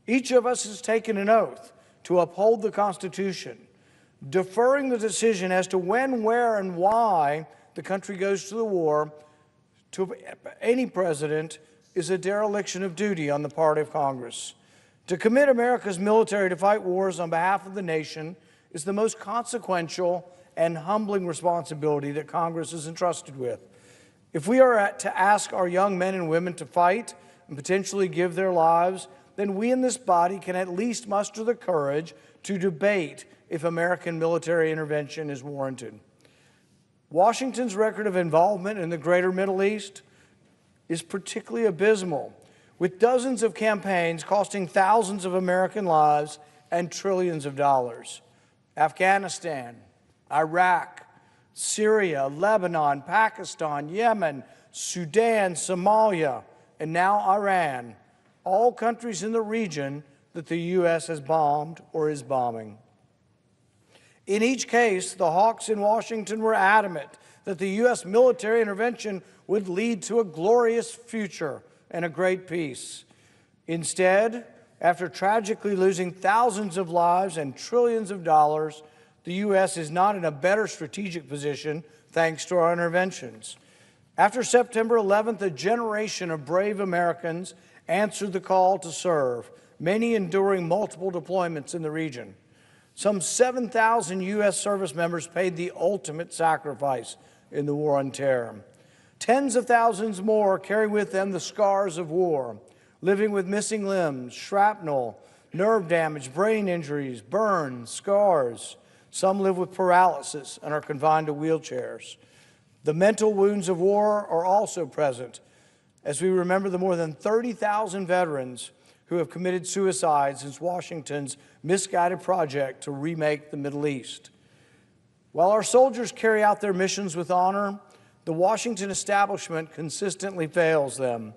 Each of us has taken an oath to uphold the Constitution. Deferring the decision as to when, where, and why the country goes to the war to any president is a dereliction of duty on the part of Congress. To commit America's military to fight wars on behalf of the nation is the most consequential and humbling responsibility that Congress is entrusted with. If we are to ask our young men and women to fight and potentially give their lives, then we in this body can at least muster the courage to debate if American military intervention is warranted. Washington's record of involvement in the greater Middle East is particularly abysmal, with dozens of campaigns costing thousands of American lives and trillions of dollars. Afghanistan, Iraq, Syria, Lebanon, Pakistan, Yemen, Sudan, Somalia, and now Iran, all countries in the region that the U.S. has bombed or is bombing. In each case, the hawks in Washington were adamant that the U.S. military intervention would lead to a glorious future and a great peace. Instead, after tragically losing thousands of lives and trillions of dollars, the U.S. is not in a better strategic position thanks to our interventions. After September 11th, a generation of brave Americans answered the call to serve, many enduring multiple deployments in the region. Some 7,000 U.S. service members paid the ultimate sacrifice in the war on terror. Tens of thousands more carry with them the scars of war, living with missing limbs, shrapnel, nerve damage, brain injuries, burns, scars. Some live with paralysis and are confined to wheelchairs. The mental wounds of war are also present, as we remember the more than 30,000 veterans who have committed suicide since Washington's misguided project to remake the Middle East. While our soldiers carry out their missions with honor, the Washington establishment consistently fails them.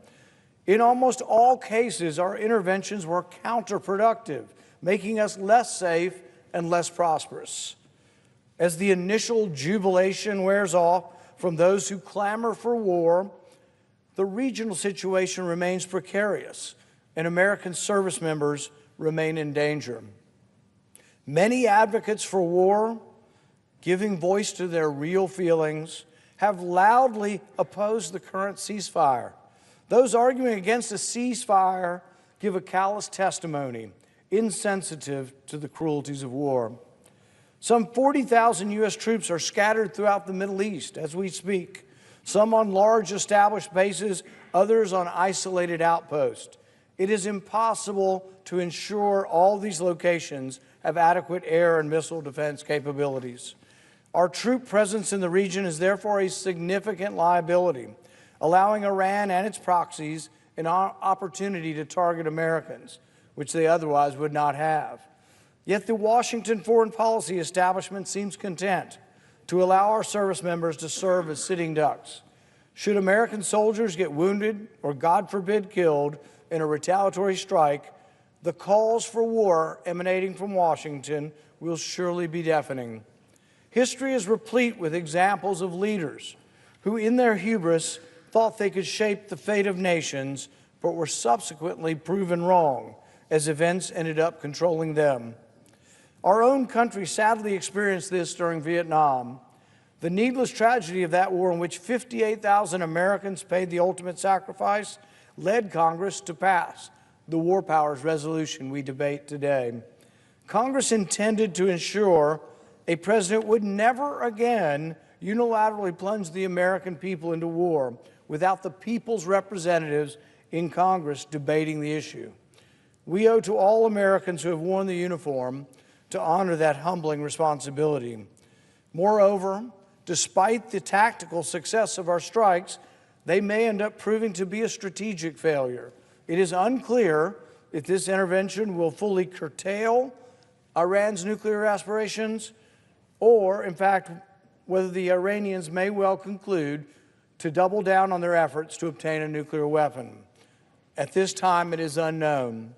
In almost all cases, our interventions were counterproductive, making us less safe and less prosperous. As the initial jubilation wears off from those who clamor for war, the regional situation remains precarious, and American service members remain in danger. Many advocates for war, giving voice to their real feelings, have loudly opposed the current ceasefire. Those arguing against a ceasefire give a callous testimony, insensitive to the cruelties of war. Some 40,000 U.S. troops are scattered throughout the Middle East as we speak, some on large established bases, others on isolated outposts. It is impossible to ensure all these locations have adequate air and missile defense capabilities. Our troop presence in the region is therefore a significant liability, allowing Iran and its proxies an opportunity to target Americans, which they otherwise would not have. Yet the Washington foreign policy establishment seems content to allow our service members to serve as sitting ducks. Should American soldiers get wounded or, God forbid, killed in a retaliatory strike, the calls for war emanating from Washington will surely be deafening. History is replete with examples of leaders who, in their hubris, thought they could shape the fate of nations, but were subsequently proven wrong as events ended up controlling them. Our own country sadly experienced this during Vietnam. The needless tragedy of that war, in which 58,000 Americans paid the ultimate sacrifice, led Congress to pass the War Powers Resolution we debate today. Congress intended to ensure a president would never again unilaterally plunge the American people into war without the people's representatives in Congress debating the issue. We owe to all Americans who have worn the uniform to honor that humbling responsibility. Moreover, despite the tactical success of our strikes, they may end up proving to be a strategic failure. It is unclear if this intervention will fully curtail Iran's nuclear aspirations, or, in fact, whether the Iranians may well conclude to double down on their efforts to obtain a nuclear weapon. At this time, it is unknown.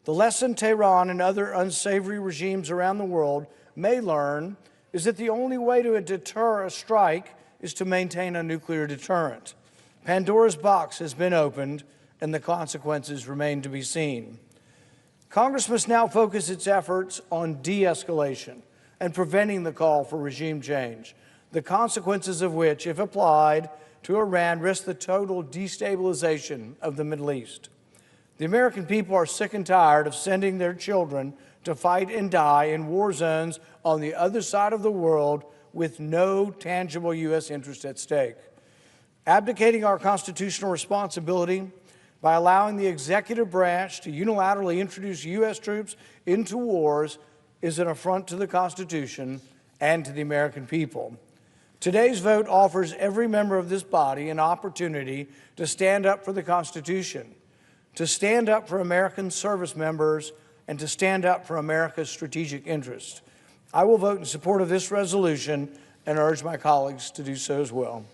The lesson Tehran and other unsavory regimes around the world may learn is that the only way to deter a strike is to maintain a nuclear deterrent. Pandora's box has been opened, and the consequences remain to be seen. Congress must now focus its efforts on de-escalation and preventing the call for regime change, the consequences of which, if applied to Iran, risk the total destabilization of the Middle East. The American people are sick and tired of sending their children to fight and die in war zones on the other side of the world with no tangible U.S. interest at stake. Abdicating our constitutional responsibility by allowing the executive branch to unilaterally introduce U.S. troops into wars is an affront to the Constitution and to the American people. Today's vote offers every member of this body an opportunity to stand up for the Constitution, to stand up for American service members, and to stand up for America's strategic interests. I will vote in support of this resolution and urge my colleagues to do so as well.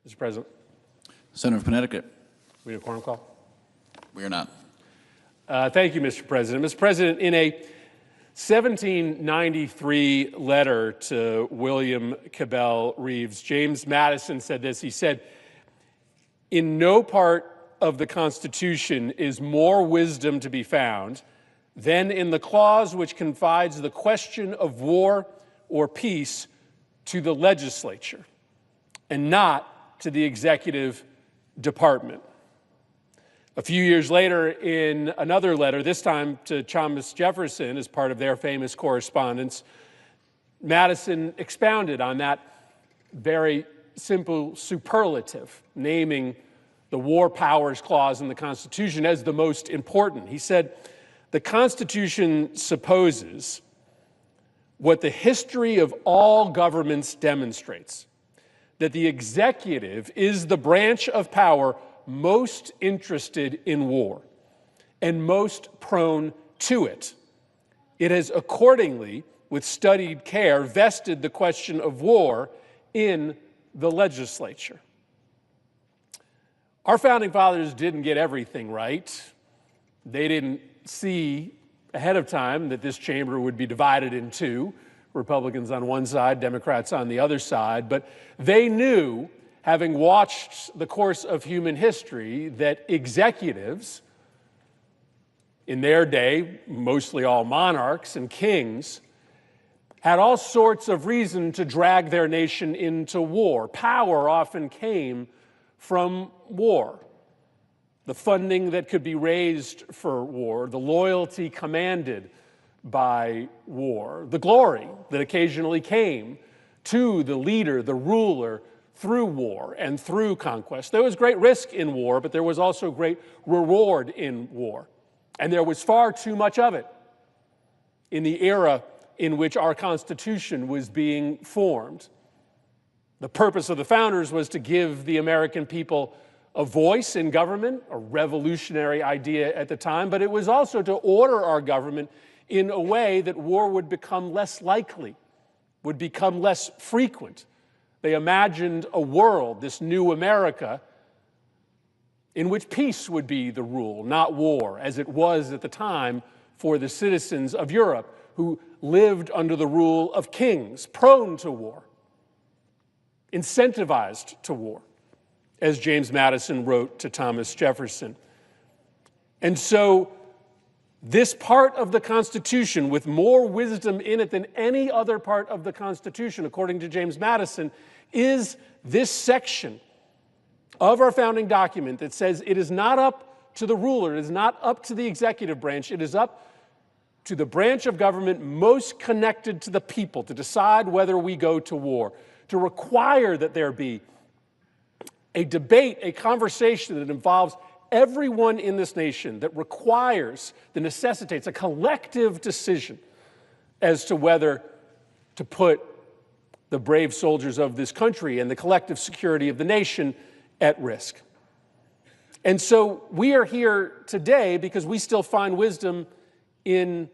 Mr. President. Senator from Connecticut. We need a quorum call? We are not. Thank you, Mr. President. Mr. President, in a 1793 letter to William Cabell Reeves, James Madison said this. He said, "In no part of the Constitution is more wisdom to be found than in the clause which confides the question of war or peace to the legislature and not to the executive department." A few years later, in another letter, this time to Thomas Jefferson as part of their famous correspondence, Madison expounded on that very simple superlative, naming the War Powers Clause in the Constitution as the most important. He said, "The Constitution supposes what the history of all governments demonstrates, that the executive is the branch of power most interested in war and most prone to it. It has accordingly, with studied care, vested the question of war in the legislature." Our founding fathers didn't get everything right. They didn't see ahead of time that this chamber would be divided in two, Republicans on one side, Democrats on the other side, but they knew, having watched the course of human history, that executives, in their day, mostly all monarchs and kings, had all sorts of reason to drag their nation into war. Power often came from war. The funding that could be raised for war, the loyalty commanded by war, the glory that occasionally came to the leader, the ruler, through war and through conquest. There was great risk in war, but there was also great reward in war. And there was far too much of it in the era in which our Constitution was being formed. The purpose of the founders was to give the American people a voice in government, a revolutionary idea at the time, but it was also to order our government in a way that war would become less likely, would become less frequent. They imagined a world, this new America, in which peace would be the rule, not war, as it was at the time for the citizens of Europe who lived under the rule of kings, prone to war, incentivized to war, as James Madison wrote to Thomas Jefferson. And so this part of the Constitution, with more wisdom in it than any other part of the Constitution, according to James Madison, is this section of our founding document that says it is not up to the ruler, it is not up to the executive branch, it is up to the branch of government most connected to the people to decide whether we go to war, to require that there be a debate, a conversation that involves everyone in this nation, that requires, that necessitates a collective decision as to whether to put the brave soldiers of this country and the collective security of the nation at risk. And so we are here today because we still find wisdom in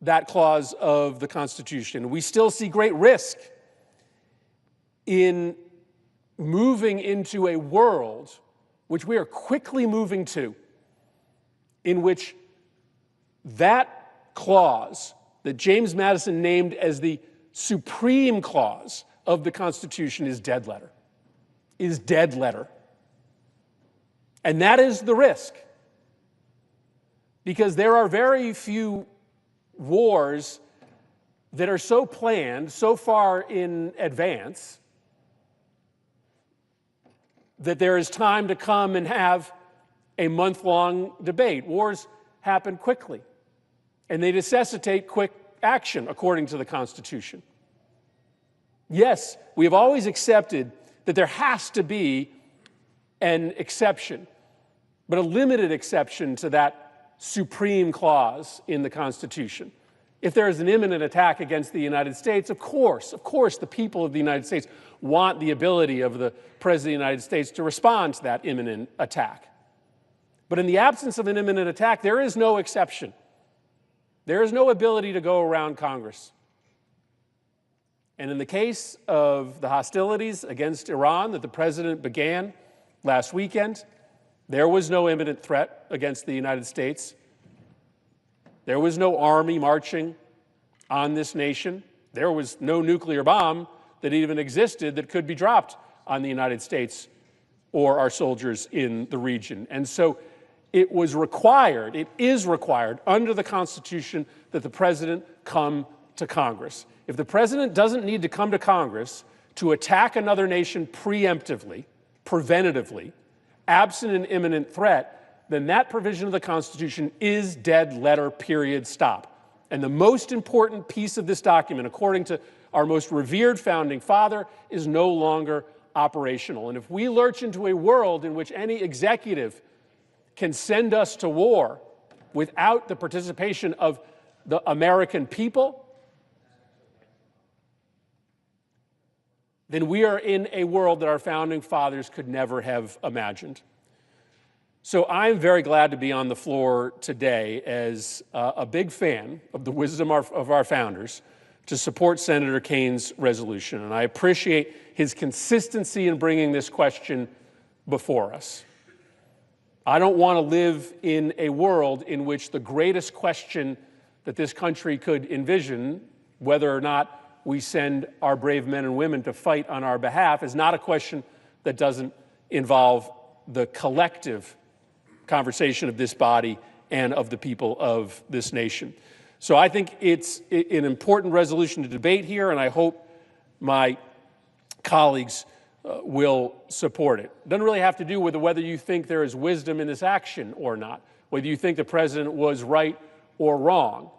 that clause of the Constitution. We still see great risk in moving into a world which we are quickly moving to, in which that clause that James Madison named as the supreme clause of the Constitution is dead letter, is dead letter. And that is the risk, because there are very few wars that are so planned, so far in advance, that there is time to come and have a month-long debate. Wars happen quickly, and they necessitate quick action according to the Constitution. Yes, we have always accepted that there has to be an exception, but a limited exception to that supreme clause in the Constitution. If there is an imminent attack against the United States, of course, the people of the United States want the ability of the President of the United States to respond to that imminent attack. But in the absence of an imminent attack, there is no exception. There is no ability to go around Congress. And in the case of the hostilities against Iran that the president began last weekend, there was no imminent threat against the United States. There was no army marching on this nation. There was no nuclear bomb that even existed that could be dropped on the United States or our soldiers in the region. And so it was required, it is required under the Constitution that the president come to Congress. If the president doesn't need to come to Congress to attack another nation preemptively, preventatively, absent an imminent threat, then that provision of the Constitution is dead letter, period, stop. And the most important piece of this document, according to our most revered founding father, is no longer operational. And if we lurch into a world in which any executive can send us to war without the participation of the American people, then we are in a world that our founding fathers could never have imagined. So I'm very glad to be on the floor today as a big fan of the wisdom of our founders to support Senator Kane's resolution. And I appreciate his consistency in bringing this question before us. I don't want to live in a world in which the greatest question that this country could envision, whether or not we send our brave men and women to fight on our behalf, is not a question that doesn't involve the collective conversation of this body and of the people of this nation. So I think it's an important resolution to debate here, and I hope my colleagues will support it. It doesn't really have to do with whether you think there is wisdom in this action or not, whether you think the president was right or wrong.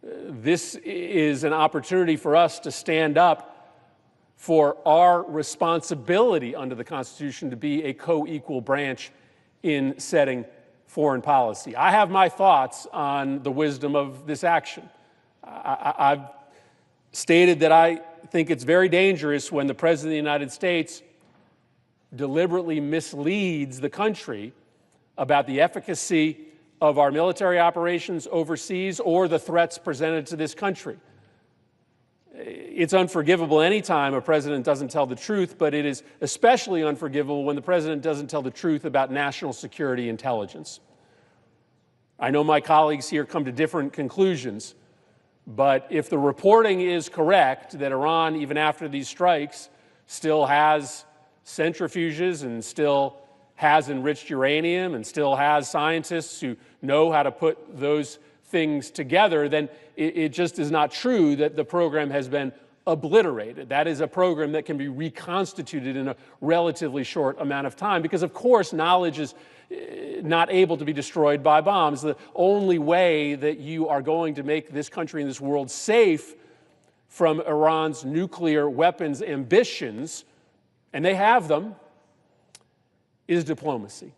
This is an opportunity for us to stand up for our responsibility under the Constitution to be a co-equal branch in setting foreign policy. I have my thoughts on the wisdom of this action. I've stated that I think it's very dangerous when the President of the United States deliberately misleads the country about the efficacy of our military operations overseas or the threats presented to this country. It's unforgivable any time a president doesn't tell the truth, but it is especially unforgivable when the president doesn't tell the truth about national security intelligence. I know my colleagues here come to different conclusions, but if the reporting is correct that Iran, even after these strikes, still has centrifuges and still has enriched uranium and still has scientists who know how to put those things together, then it just is not true that the program has been obliterated. That is a program that can be reconstituted in a relatively short amount of time because, of course, knowledge is not able to be destroyed by bombs. The only way that you are going to make this country and this world safe from Iran's nuclear weapons ambitions, and they have them, is diplomacy.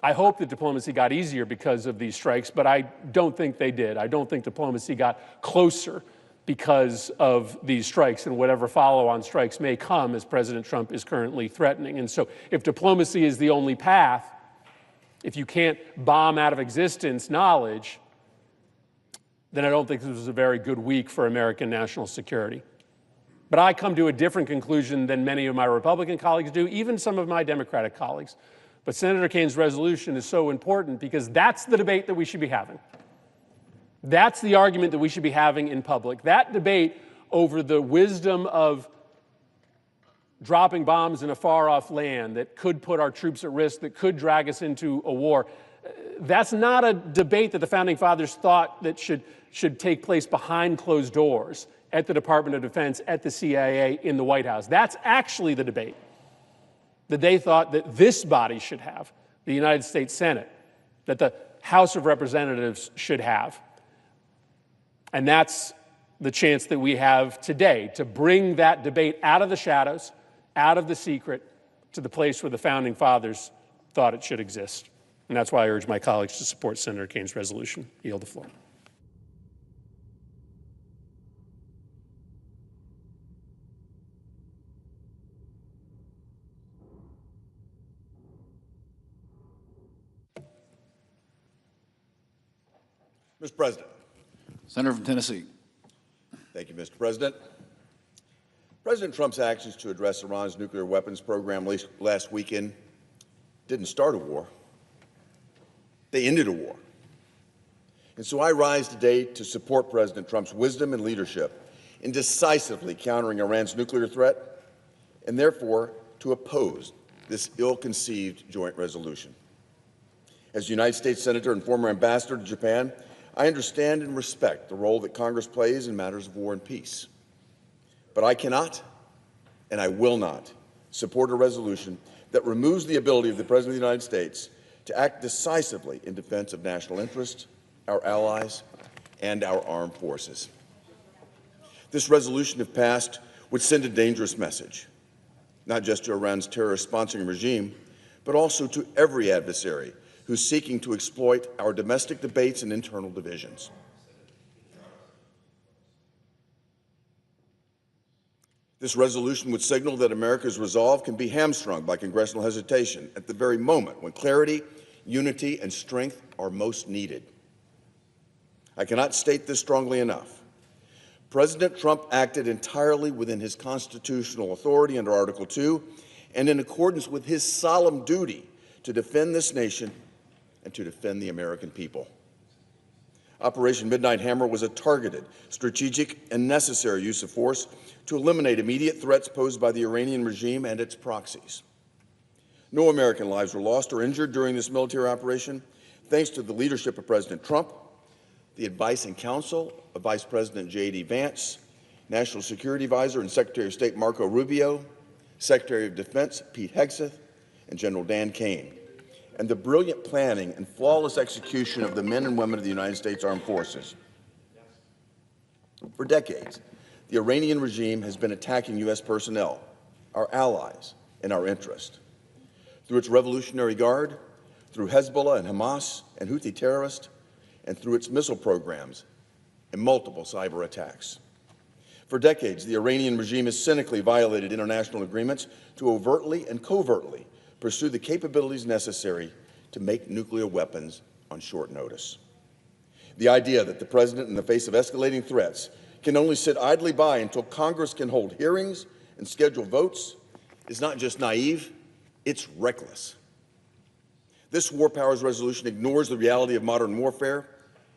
I hope that diplomacy got easier because of these strikes, but I don't think they did. I don't think diplomacy got closer because of these strikes and whatever follow-on strikes may come as President Trump is currently threatening. And so if diplomacy is the only path, if you can't bomb out of existence knowledge, then I don't think this was a very good week for American national security. But I come to a different conclusion than many of my Republican colleagues do, even some of my Democratic colleagues. But Senator Kane's resolution is so important because that's the debate that we should be having. That's the argument that we should be having in public. That debate over the wisdom of dropping bombs in a far-off land that could put our troops at risk, that could drag us into a war, that's not a debate that the Founding Fathers thought that should take place behind closed doors at the Department of Defense, at the CIA, in the White House. That's actually the debate that they thought that this body should have, the United States Senate, that the House of Representatives should have. And that's the chance that we have today to bring that debate out of the shadows, out of the secret, to the place where the Founding Fathers thought it should exist. And that's why I urge my colleagues to support Senator Kane's resolution. I yield the floor. Mr. President. Senator from Tennessee. Thank you, Mr. President. President Trump's actions to address Iran's nuclear weapons program last weekend didn't start a war. They ended a war. And so I rise today to support President Trump's wisdom and leadership in decisively countering Iran's nuclear threat, and therefore to oppose this ill-conceived joint resolution. As United States Senator and former ambassador to Japan, I understand and respect the role that Congress plays in matters of war and peace. But I cannot, and I will not, support a resolution that removes the ability of the President of the United States to act decisively in defense of national interest, our allies, and our armed forces. This resolution, if passed, would send a dangerous message, not just to Iran's terrorist-sponsoring regime, but also to every adversary who's seeking to exploit our domestic debates and internal divisions. This resolution would signal that America's resolve can be hamstrung by congressional hesitation at the very moment when clarity, unity, and strength are most needed. I cannot state this strongly enough. President Trump acted entirely within his constitutional authority under Article 2 and in accordance with his solemn duty to defend this nation and to defend the American people. Operation Midnight Hammer was a targeted, strategic, and necessary use of force to eliminate immediate threats posed by the Iranian regime and its proxies. No American lives were lost or injured during this military operation, thanks to the leadership of President Trump, the advice and counsel of Vice President J.D. Vance, National Security Advisor and Secretary of State Marco Rubio, Secretary of Defense Pete Hegseth, and General Dan Kane, and the brilliant planning and flawless execution of the men and women of the United States Armed Forces. For decades, the Iranian regime has been attacking U.S. personnel, our allies, and our interest. Through its Revolutionary Guard, through Hezbollah and Hamas and Houthi terrorists, and through its missile programs and multiple cyber attacks. For decades, the Iranian regime has cynically violated international agreements to overtly and covertly pursue the capabilities necessary to make nuclear weapons on short notice. The idea that the President, in the face of escalating threats, can only sit idly by until Congress can hold hearings and schedule votes is not just naive, it's reckless. This war powers resolution ignores the reality of modern warfare,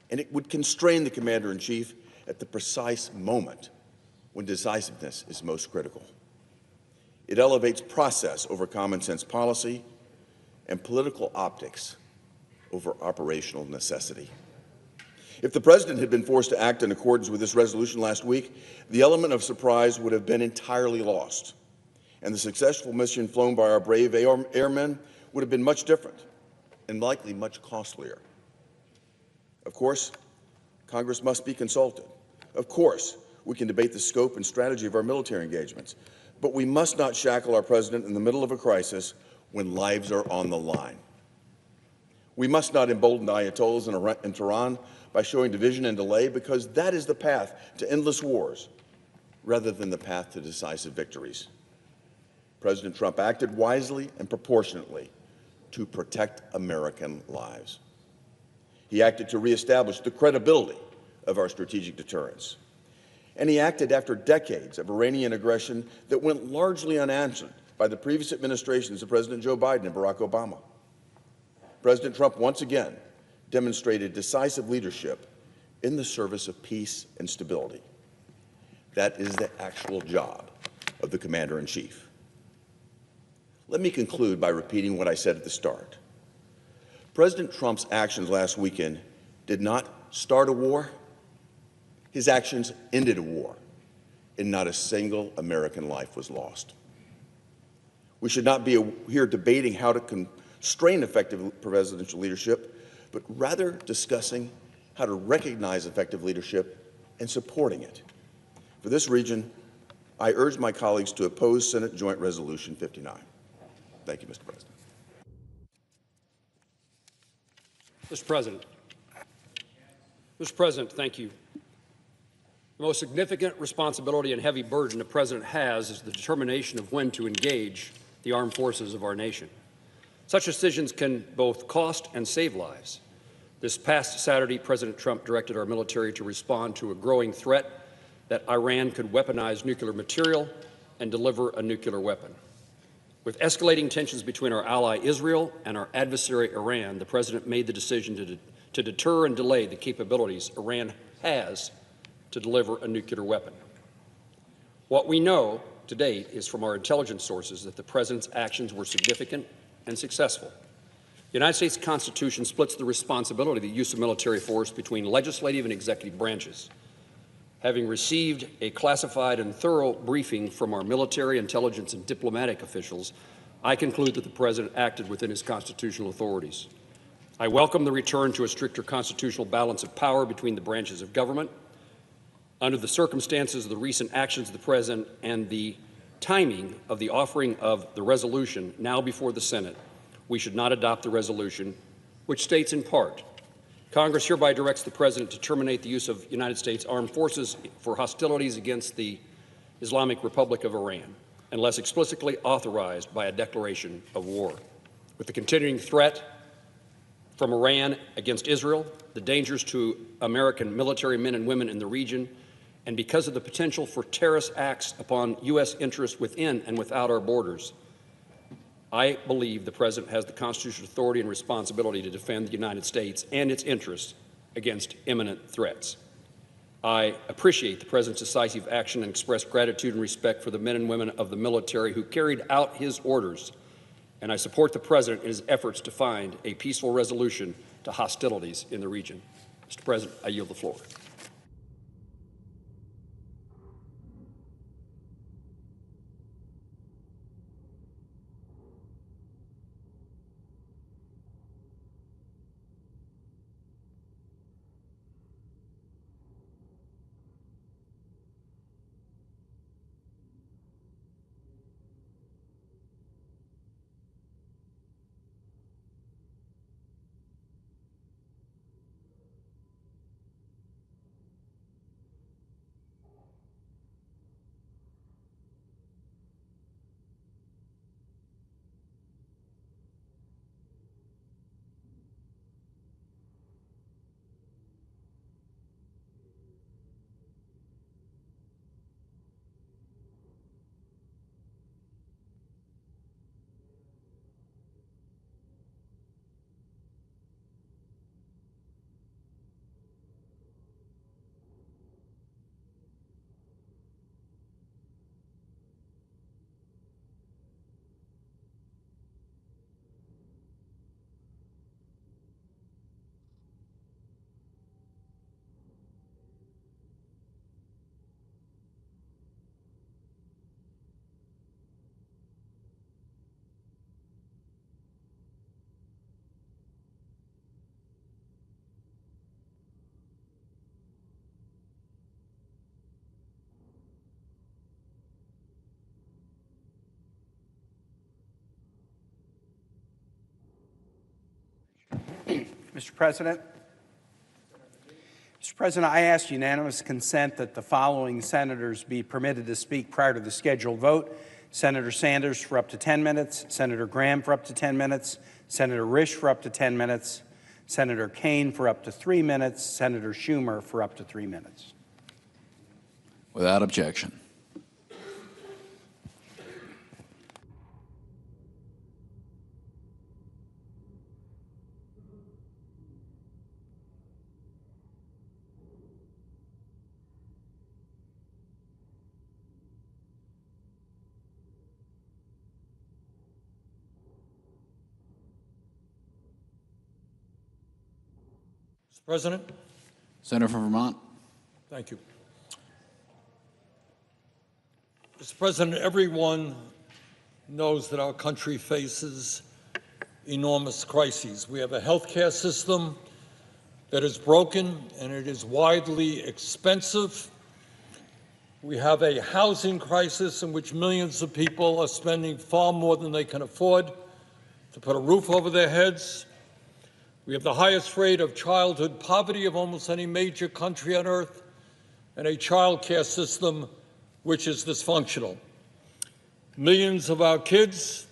and it would constrain the Commander-in-Chief at the precise moment when decisiveness is most critical. It elevates process over common sense policy and political optics over operational necessity. If the President had been forced to act in accordance with this resolution last week, the element of surprise would have been entirely lost, and the successful mission flown by our brave airmen would have been much different and likely much costlier. Of course, Congress must be consulted. Of course, we can debate the scope and strategy of our military engagements, but we must not shackle our President in the middle of a crisis when lives are on the line. We must not embolden Ayatollahs in Tehran by showing division and delay, because that is the path to endless wars rather than the path to decisive victories. President Trump acted wisely and proportionately to protect American lives. He acted to reestablish the credibility of our strategic deterrence. And he acted after decades of Iranian aggression that went largely unanswered by the previous administrations of President Joe Biden and Barack Obama. President Trump once again demonstrated decisive leadership in the service of peace and stability. That is the actual job of the Commander-in-Chief. Let me conclude by repeating what I said at the start. President Trump's actions last weekend did not start a war. His actions ended a war, and not a single American life was lost. We should not be here debating how to constrain effective presidential leadership, but rather discussing how to recognize effective leadership and supporting it. For this reason, I urge my colleagues to oppose Senate Joint Resolution 59. Thank you, Mr. President. Mr. President, thank you. The most significant responsibility and heavy burden the President has is the determination of when to engage the armed forces of our nation. Such decisions can both cost and save lives. This past Saturday, President Trump directed our military to respond to a growing threat that Iran could weaponize nuclear material and deliver a nuclear weapon. With escalating tensions between our ally Israel and our adversary Iran, the President made the decision to deter and delay the capabilities Iran has to deliver a nuclear weapon. What we know to date is from our intelligence sources that the President's actions were significant and successful. The United States Constitution splits the responsibility of the use of military force between legislative and executive branches. Having received a classified and thorough briefing from our military, intelligence, and diplomatic officials, I conclude that the President acted within his constitutional authorities. I welcome the return to a stricter constitutional balance of power between the branches of government. Under the circumstances of the recent actions of the President and the timing of the offering of the resolution now before the Senate, we should not adopt the resolution, which states in part, Congress hereby directs the President to terminate the use of United States armed forces for hostilities against the Islamic Republic of Iran, unless explicitly authorized by a declaration of war. With the continuing threat from Iran against Israel, the dangers to American military men and women in the region, and because of the potential for terrorist acts upon U.S. interests within and without our borders, I believe the President has the constitutional authority and responsibility to defend the United States and its interests against imminent threats. I appreciate the President's decisive action and express gratitude and respect for the men and women of the military who carried out his orders, and I support the President in his efforts to find a peaceful resolution to hostilities in the region. Mr. President, I yield the floor. Mr. President. Mr. President, I ask unanimous consent that the following senators be permitted to speak prior to the scheduled vote. Senator Sanders for up to 10 minutes, Senator Graham for up to 10 minutes, Senator Risch for up to 10 minutes, Senator Kaine for up to 3 minutes, Senator Schumer for up to 3 minutes. Without objection. Mr. President. Senator from Vermont. Thank you. Mr. President, everyone knows that our country faces enormous crises. We have a healthcare system that is broken and it is widely expensive. We have a housing crisis in which millions of people are spending far more than they can afford to put a roof over their heads. We have the highest rate of childhood poverty of almost any major country on earth, and a child care system which is dysfunctional. Millions of our kids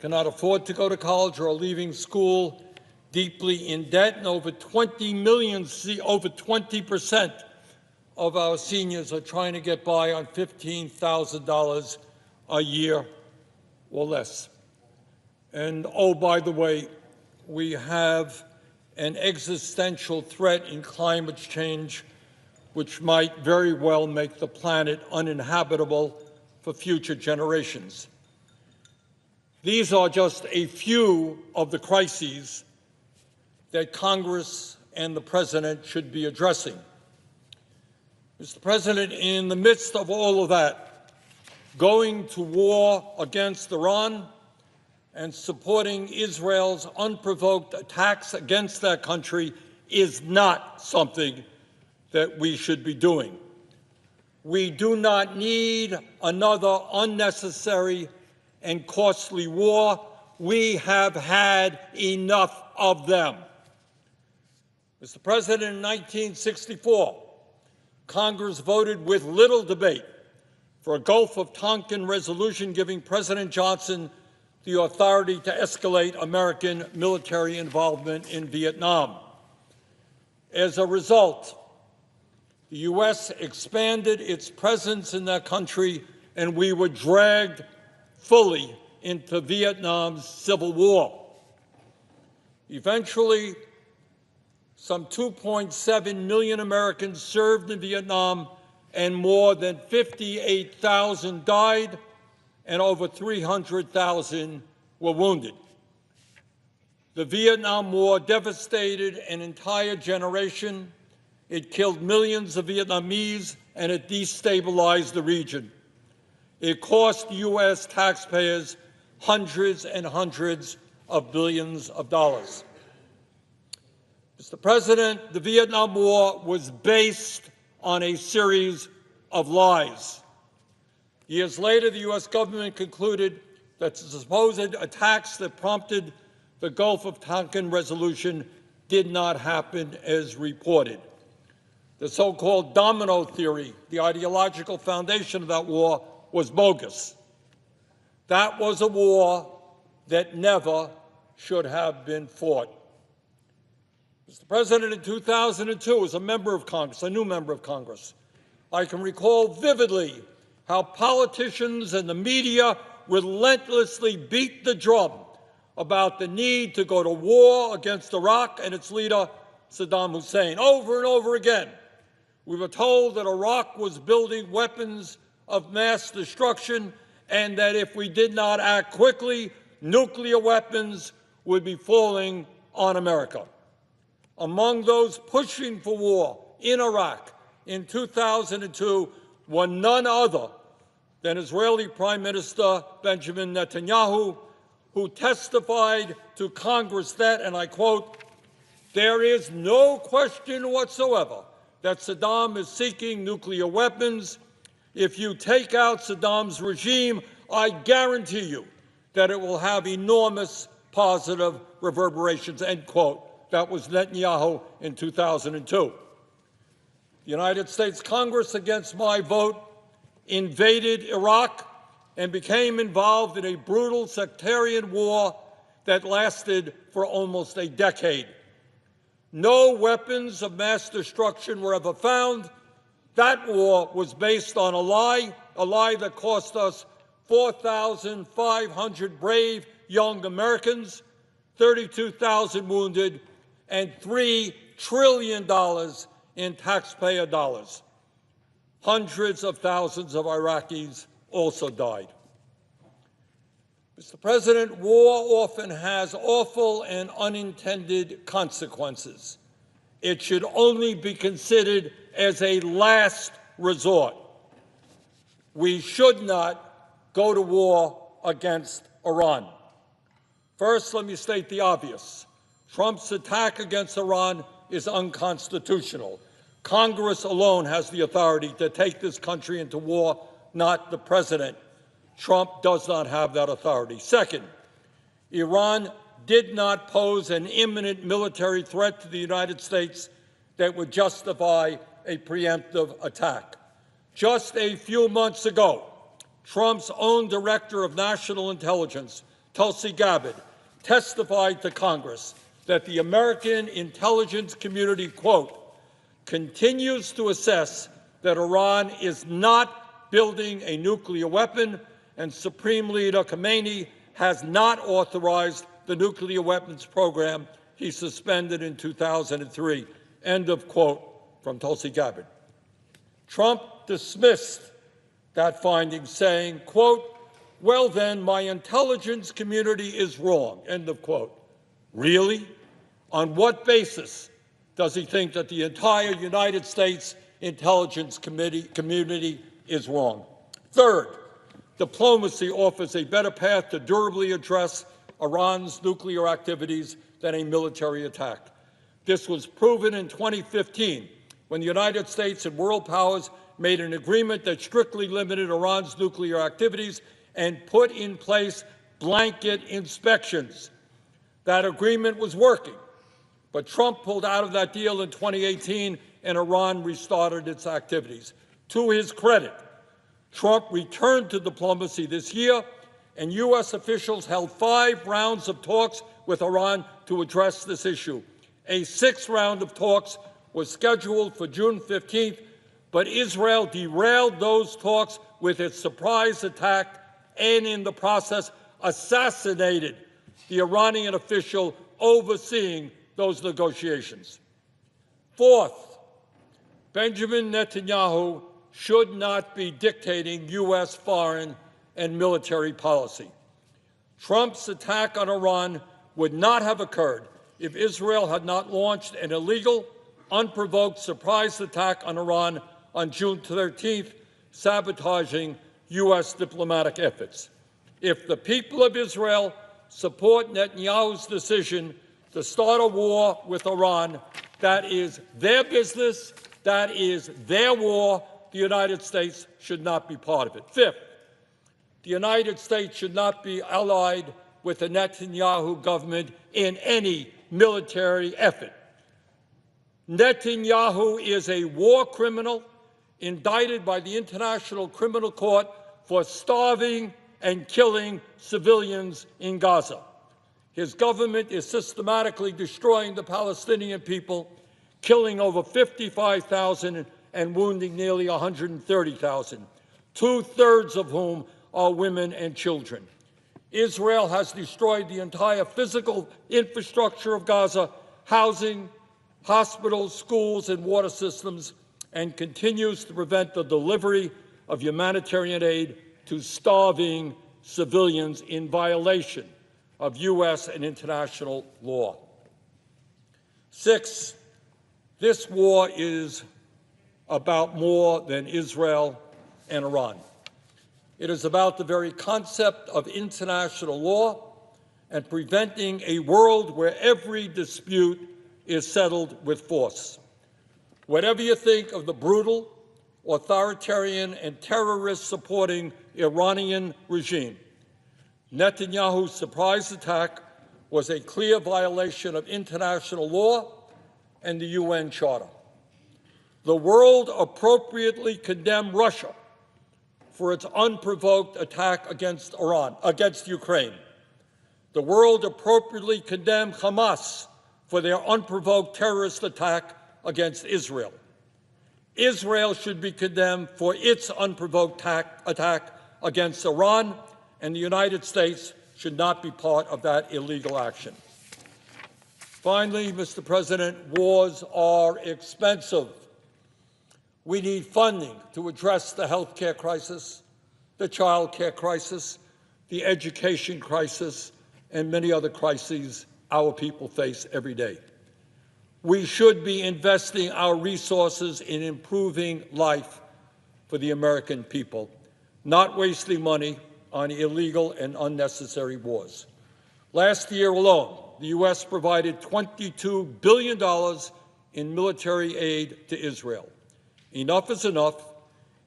cannot afford to go to college or are leaving school deeply in debt, and over 20% of our seniors are trying to get by on $15,000 a year or less. And oh, by the way, we have an existential threat in climate change which might very well make the planet uninhabitable for future generations. These are just a few of the crises that Congress and the President should be addressing. Mr. President, in the midst of all of that, going to war against Iran and supporting Israel's unprovoked attacks against that country is not something that we should be doing. We do not need another unnecessary and costly war. We have had enough of them. Mr. President, in 1964, Congress voted with little debate for a Gulf of Tonkin resolution giving President Johnson the authority to escalate American military involvement in Vietnam. As a result, the U.S. expanded its presence in that country, and we were dragged fully into Vietnam's civil war. Eventually, some 2.7 million Americans served in Vietnam, and more than 58,000 died, and over 300,000 were wounded. The Vietnam War devastated an entire generation. It killed millions of Vietnamese, and it destabilized the region. It cost U.S. taxpayers hundreds and hundreds of billions of dollars. Mr. President, the Vietnam War was based on a series of lies. Years later, the U.S. government concluded that the supposed attacks that prompted the Gulf of Tonkin resolution did not happen as reported. The so-called domino theory, the ideological foundation of that war, was bogus. That was a war that never should have been fought. Mr. President, in 2002, as a member of Congress, a new member of Congress, I can recall vividly how politicians and the media relentlessly beat the drum about the need to go to war against Iraq and its leader, Saddam Hussein. Over and over again, we were told that Iraq was building weapons of mass destruction and that if we did not act quickly, nuclear weapons would be falling on America. Among those pushing for war in Iraq in 2002 were none other than Israeli Prime Minister Benjamin Netanyahu, who testified to Congress that, and I quote, "There is no question whatsoever that Saddam is seeking nuclear weapons. If you take out Saddam's regime, I guarantee you that it will have enormous positive reverberations," end quote. That was Netanyahu in 2002. The United States Congress, against my vote, invaded Iraq and became involved in a brutal sectarian war that lasted for almost a decade. No weapons of mass destruction were ever found. That war was based on a lie that cost us 4,500 brave young Americans, 32,000 wounded, and $3 trillion in taxpayer dollars. Hundreds of thousands of Iraqis also died. Mr. President, war often has awful and unintended consequences. It should only be considered as a last resort. We should not go to war against Iran. First, let me state the obvious. Trump's attack against Iran is unconstitutional. Congress alone has the authority to take this country into war, not the president. Trump does not have that authority. Second, Iran did not pose an imminent military threat to the United States that would justify a preemptive attack. Just a few months ago, Trump's own Director of National Intelligence, Tulsi Gabbard, testified to Congress that the American intelligence community, quote, continues to assess that Iran is not building a nuclear weapon and Supreme Leader Khamenei has not authorized the nuclear weapons program he suspended in 2003. End of quote from Tulsi Gabbard. Trump dismissed that finding, saying, quote, well then, my intelligence community is wrong, end of quote. Really? On what basis does he think that the entire United States intelligence community is wrong? Third, diplomacy offers a better path to durably address Iran's nuclear activities than a military attack. This was proven in 2015 when the United States and world powers made an agreement that strictly limited Iran's nuclear activities and put in place blanket inspections. That agreement was working, but Trump pulled out of that deal in 2018 and Iran restarted its activities. To his credit, Trump returned to diplomacy this year, and U.S. officials held 5 rounds of talks with Iran to address this issue. A 6th round of talks was scheduled for June 15th, but Israel derailed those talks with its surprise attack and, in the process, assassinated the Iranian official overseeing those negotiations. Fourth, Benjamin Netanyahu should not be dictating U.S. foreign and military policy. Trump's attack on Iran would not have occurred if Israel had not launched an illegal, unprovoked surprise attack on Iran on June 13th, sabotaging U.S. diplomatic efforts. If the people of Israel support Netanyahu's decision to start a war with Iran, that is their business, that is their war. The United States should not be part of it. Fifth, the United States should not be allied with the Netanyahu government in any military effort. Netanyahu is a war criminal indicted by the International Criminal Court for starving and killing civilians in Gaza. His government is systematically destroying the Palestinian people, killing over 55,000 and wounding nearly 130,000, 2/3 of whom are women and children. Israel has destroyed the entire physical infrastructure of Gaza, housing, hospitals, schools, and water systems, and continues to prevent the delivery of humanitarian aid to starving civilians in violation of U.S. and international law. 6, this war is about more than Israel and Iran. It is about the very concept of international law and preventing a world where every dispute is settled with force. Whatever you think of the brutal, authoritarian, and terrorist-supporting Iranian regime, Netanyahu's surprise attack was a clear violation of international law and the UN Charter. The world appropriately condemned Russia for its unprovoked attack against Ukraine. The world appropriately condemned Hamas for their unprovoked terrorist attack against Israel. Israel should be condemned for its unprovoked attack against Iran, and the United States should not be part of that illegal action. Finally, Mr. President, wars are expensive. We need funding to address the health care crisis, the child care crisis, the education crisis, and many other crises our people face every day. We should be investing our resources in improving life for the American people, not wasting money on illegal and unnecessary wars. Last year alone, the U.S. provided $22 billion in military aid to Israel. Enough is enough.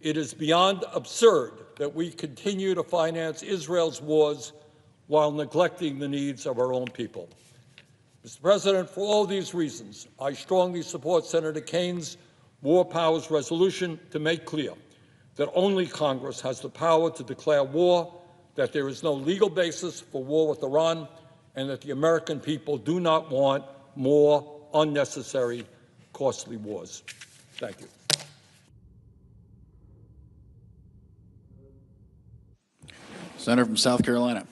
It is beyond absurd that we continue to finance Israel's wars while neglecting the needs of our own people. Mr. President, for all these reasons, I strongly support Senator Kane's War Powers resolution to make clear that only Congress has the power to declare war, that there is no legal basis for war with Iran, and that the American people do not want more unnecessary, costly wars. Thank you. Senator from South Carolina.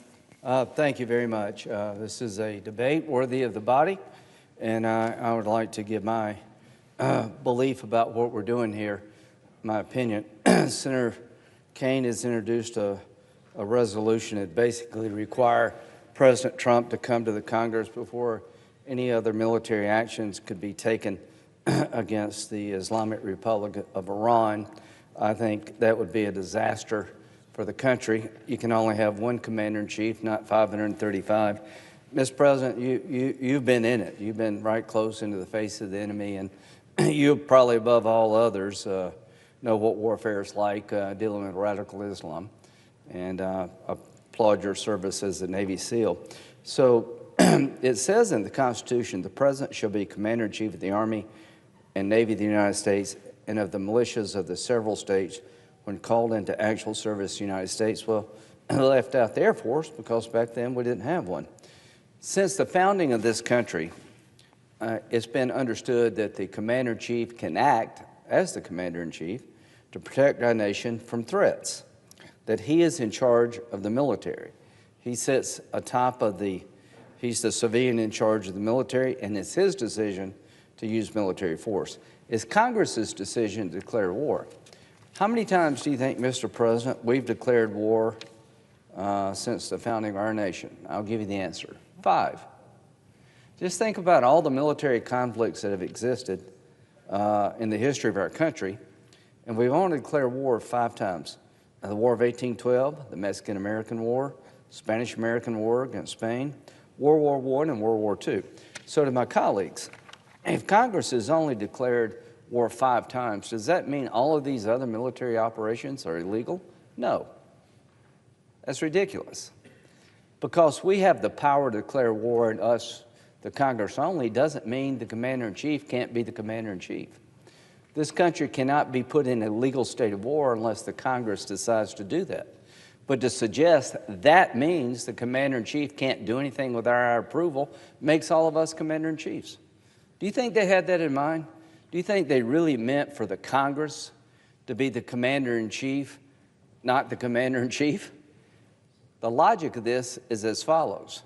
Thank you very much. This is a debate worthy of the body, and I would like to give my belief about what we're doing here, my opinion. Senator Kaine has introduced a resolution that basically require President Trump to come to the Congress before any other military actions could be taken against the Islamic Republic of Iran. I think that would be a disaster for the country. You can only have one commander-in-chief, not 535. Mr. President, you've been in it. You've been right close into the face of the enemy, and you probably above all others know what warfare is like dealing with radical Islam, and applaud your service as a Navy SEAL. So it says in the Constitution, the President shall be Commander-in-Chief of the Army and Navy of the United States and of the militias of the several states when called into actual service in the United States. Well, they left out the Air Force because back then we didn't have one. Since the founding of this country, it's been understood that the Commander-in-Chief can act as the Commander-in-Chief to protect our nation from threats, that he is in charge of the military. He sits atop of he's the civilian in charge of the military, and it's his decision to use military force. It's Congress's decision to declare war. How many times do you think, Mr. President, we've declared war since the founding of our nation? I'll give you the answer. 5. Just think about all the military conflicts that have existed in the history of our country, and we've only declared war 5 times. The War of 1812, the Mexican-American War, Spanish-American War against Spain, World War I and World War II. So to my colleagues, if Congress has only declared war 5 times, does that mean all of these other military operations are illegal? No. That's ridiculous. Because we have the power to declare war, and us, the Congress only, doesn't mean the Commander-in-Chief can't be the Commander-in-Chief. This country cannot be put in a legal state of war unless the Congress decides to do that. But to suggest that means the Commander-in-Chief can't do anything without our approval makes all of us Commander-in-Chiefs. Do you think they had that in mind? Do you think they really meant for the Congress to be the Commander-in-Chief, not the Commander-in-Chief? The logic of this is as follows.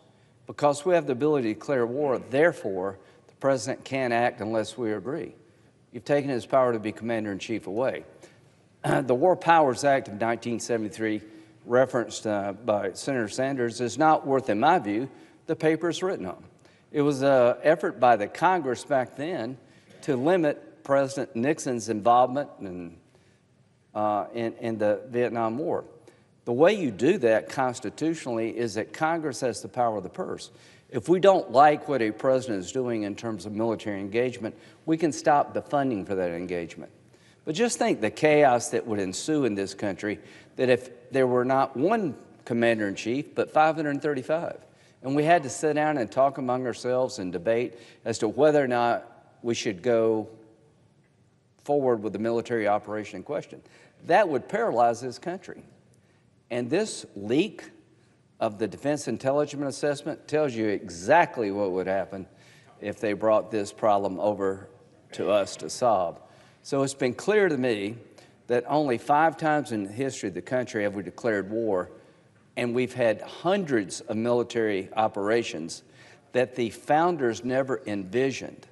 Because we have the ability to declare war, therefore, the President can't act unless we agree. You've taken his power to be Commander-in-Chief away. The War Powers Act of 1973, referenced by Senator Sanders, is not worth, in my view, the paper it's written on. It was an effort by the Congress back then to limit President Nixon's involvement in the Vietnam War. The way you do that constitutionally is that Congress has the power of the purse. If we don't like what a president is doing in terms of military engagement, we can stop the funding for that engagement. But just think the chaos that would ensue in this country, that if there were not one commander-in-chief, but 535, and we had to sit down and talk among ourselves and debate as to whether or not we should go forward with the military operation in question. That would paralyze this country. And this leak of the Defense Intelligence Assessment tells you exactly what would happen if they brought this problem over to us to solve. So it's been clear to me that only 5 times in the history of the country have we declared war, and we've had hundreds of military operations that the founders never envisioned.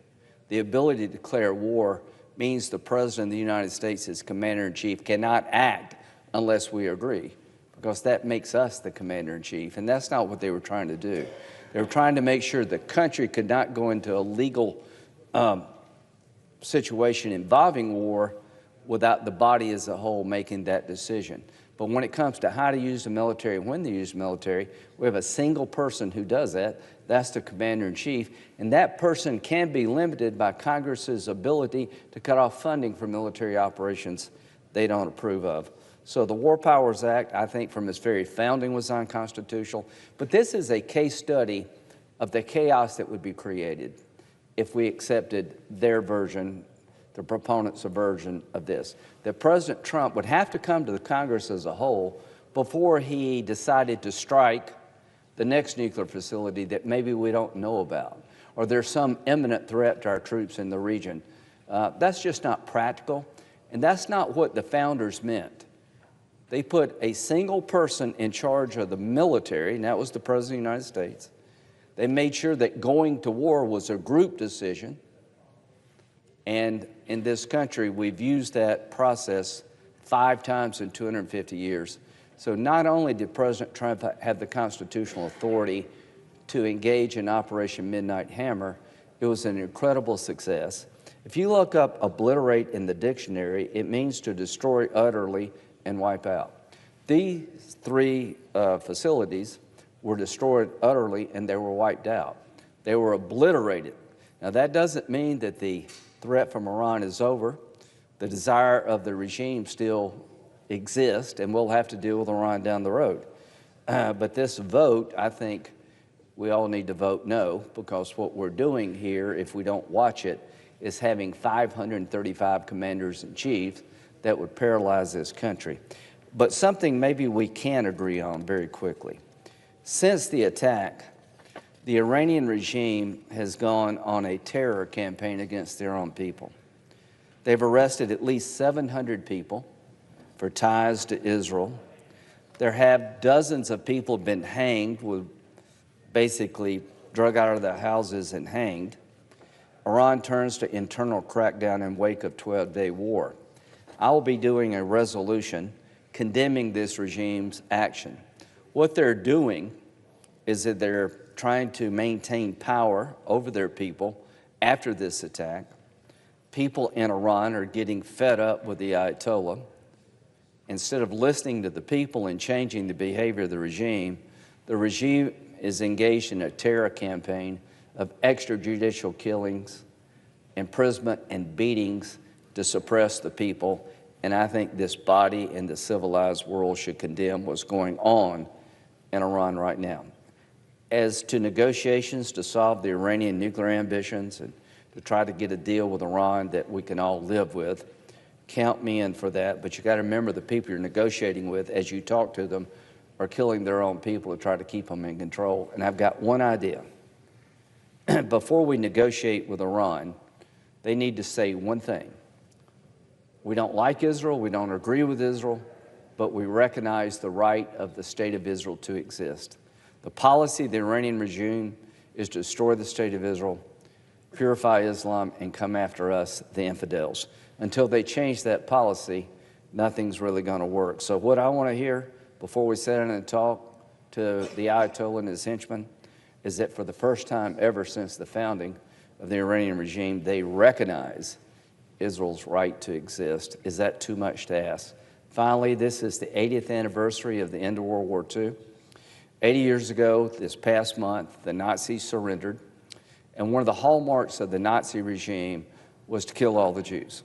The ability to declare war means the President of the United States, as Commander-in-Chief, cannot act unless we agree, because that makes us the Commander-in-Chief, and that's not what they were trying to do. They were trying to make sure the country could not go into a legal situation involving war without the body as a whole making that decision. But when it comes to how to use the military and when to use the military, we have a single person who does that. That's the Commander-in-Chief, and that person can be limited by Congress's ability to cut off funding for military operations they don't approve of. So the War Powers Act, I think from its very founding, was unconstitutional. But this is a case study of the chaos that would be created if we accepted their version, the proponents' version of this. That President Trump would have to come to the Congress as a whole before he decided to strike the next nuclear facility that maybe we don't know about, or there's some imminent threat to our troops in the region. That's just not practical, and that's not what the founders meant. They put a single person in charge of the military, and that was the President of the United States. They made sure that going to war was a group decision. And in this country, we've used that process 5 times in 250 years. So not only did President Trump have the constitutional authority to engage in Operation Midnight Hammer, it was an incredible success. If you look up obliterate in the dictionary, it means to destroy utterly and wipe out. These 3 facilities were destroyed utterly and they were wiped out. They were obliterated. Now that doesn't mean that the threat from Iran is over. The desire of the regime still exists, and we'll have to deal with Iran down the road. But this vote, I think we all need to vote no, because what we're doing here, if we don't watch it, is having 535 commanders in chief that would paralyze this country. But something maybe we can agree on very quickly. Since the attack, the Iranian regime has gone on a terror campaign against their own people. They've arrested at least 700 people for ties to Israel. There have dozens of people been hanged, with basically drug out of their houses and hanged. Iran turns to internal crackdown in wake of 12-day war. I will be doing a resolution condemning this regime's action. What they're doing is that they're trying to maintain power over their people after this attack. People in Iran are getting fed up with the Ayatollah. Instead of listening to the people and changing the behavior of the regime is engaged in a terror campaign of extrajudicial killings, imprisonment, and beatings to suppress the people. And I think this body and the civilized world should condemn what's going on in Iran right now. As to negotiations to solve the Iranian nuclear ambitions and to try to get a deal with Iran that we can all live with, count me in for that. But you got to remember, the people you're negotiating with, as you talk to them, are killing their own people to try to keep them in control. And I've got one idea. Before we negotiate with Iran, they need to say one thing. We don't like Israel, we don't agree with Israel, but we recognize the right of the State of Israel to exist. The policy of the Iranian regime is to destroy the State of Israel, purify Islam, and come after us, the infidels. Until they change that policy, nothing's really going to work. So what I want to hear before we sit down and talk to the Ayatollah and his henchmen is that for the first time ever since the founding of the Iranian regime, they recognize Israel's right to exist. Is that too much to ask? Finally, this is the 80th anniversary of the end of World War II. 80 years ago, this past month, the Nazis surrendered, and one of the hallmarks of the Nazi regime was to kill all the Jews.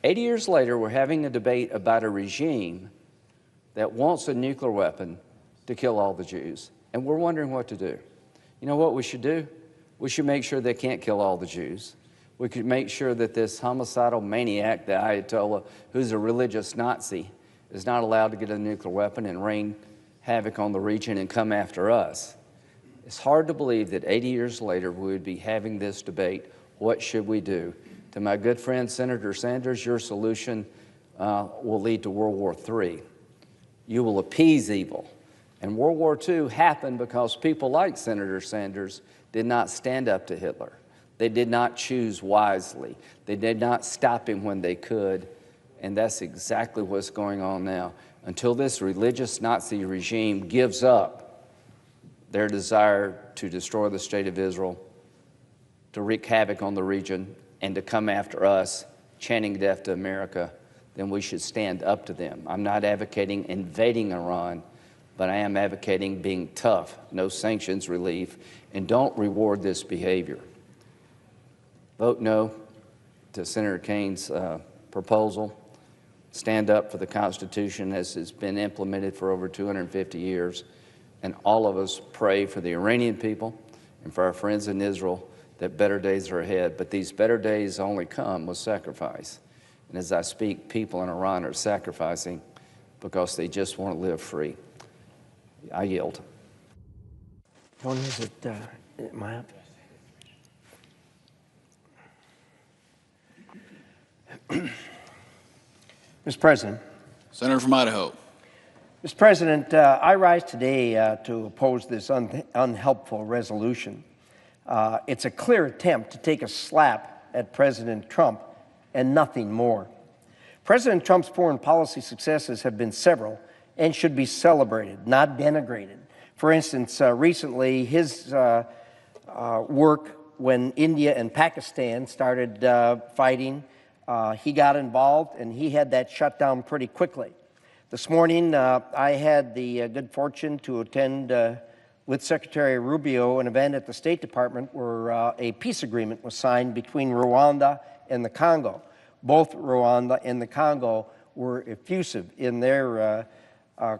80 years later, we're having a debate about a regime that wants a nuclear weapon to kill all the Jews, and we're wondering what to do. You know what we should do? We should make sure they can't kill all the Jews. We could make sure that this homicidal maniac, the Ayatollah, who's a religious Nazi, is not allowed to get a nuclear weapon and rain havoc on the region and come after us. It's hard to believe that 80 years later we would be having this debate. What should we do? To my good friend Senator Sanders, your solution will lead to World War III. You will appease evil. And World War II happened because people like Senator Sanders did not stand up to Hitler. They did not choose wisely. They did not stop him when they could. And that's exactly what's going on now. Until this religious Nazi regime gives up their desire to destroy the State of Israel, to wreak havoc on the region, and to come after us, chanting death to America, then we should stand up to them. I'm not advocating invading Iran, but I am advocating being tough, no sanctions relief, and don't reward this behavior. Vote no to Senator Kane's proposal. Stand up for the Constitution as it's been implemented for over 250 years. And all of us pray for the Iranian people and for our friends in Israel that better days are ahead. But these better days only come with sacrifice. And as I speak, people in Iran are sacrificing because they just want to live free. I yield. When is it, Maya? Mr. President. Senator from Idaho. Mr. President, I rise today to oppose this unhelpful resolution. It's a clear attempt to take a slap at President Trump and nothing more. President Trump's foreign policy successes have been several and should be celebrated, not denigrated. For instance, recently his work when India and Pakistan started fighting, he got involved and he had that shut down pretty quickly. This morning, I had the good fortune to attend with Secretary Rubio an event at the State Department where a peace agreement was signed between Rwanda and the Congo. Both Rwanda and the Congo were effusive in their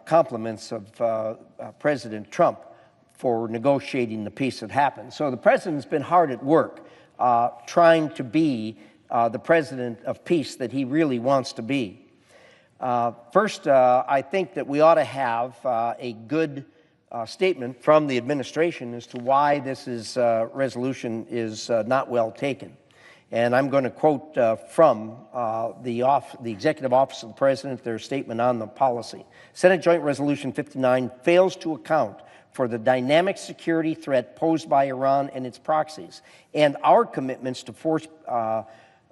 compliments of President Trump for negotiating the peace that happened. So the president's been hard at work trying to be the president of peace that he really wants to be. First, I think that we ought to have a good statement from the administration as to why this resolution is not well taken. And I'm going to quote from the Executive Office of the President, their statement on the policy. Senate Joint Resolution 59 fails to account for the dynamic security threat posed by Iran and its proxies, and our commitments to force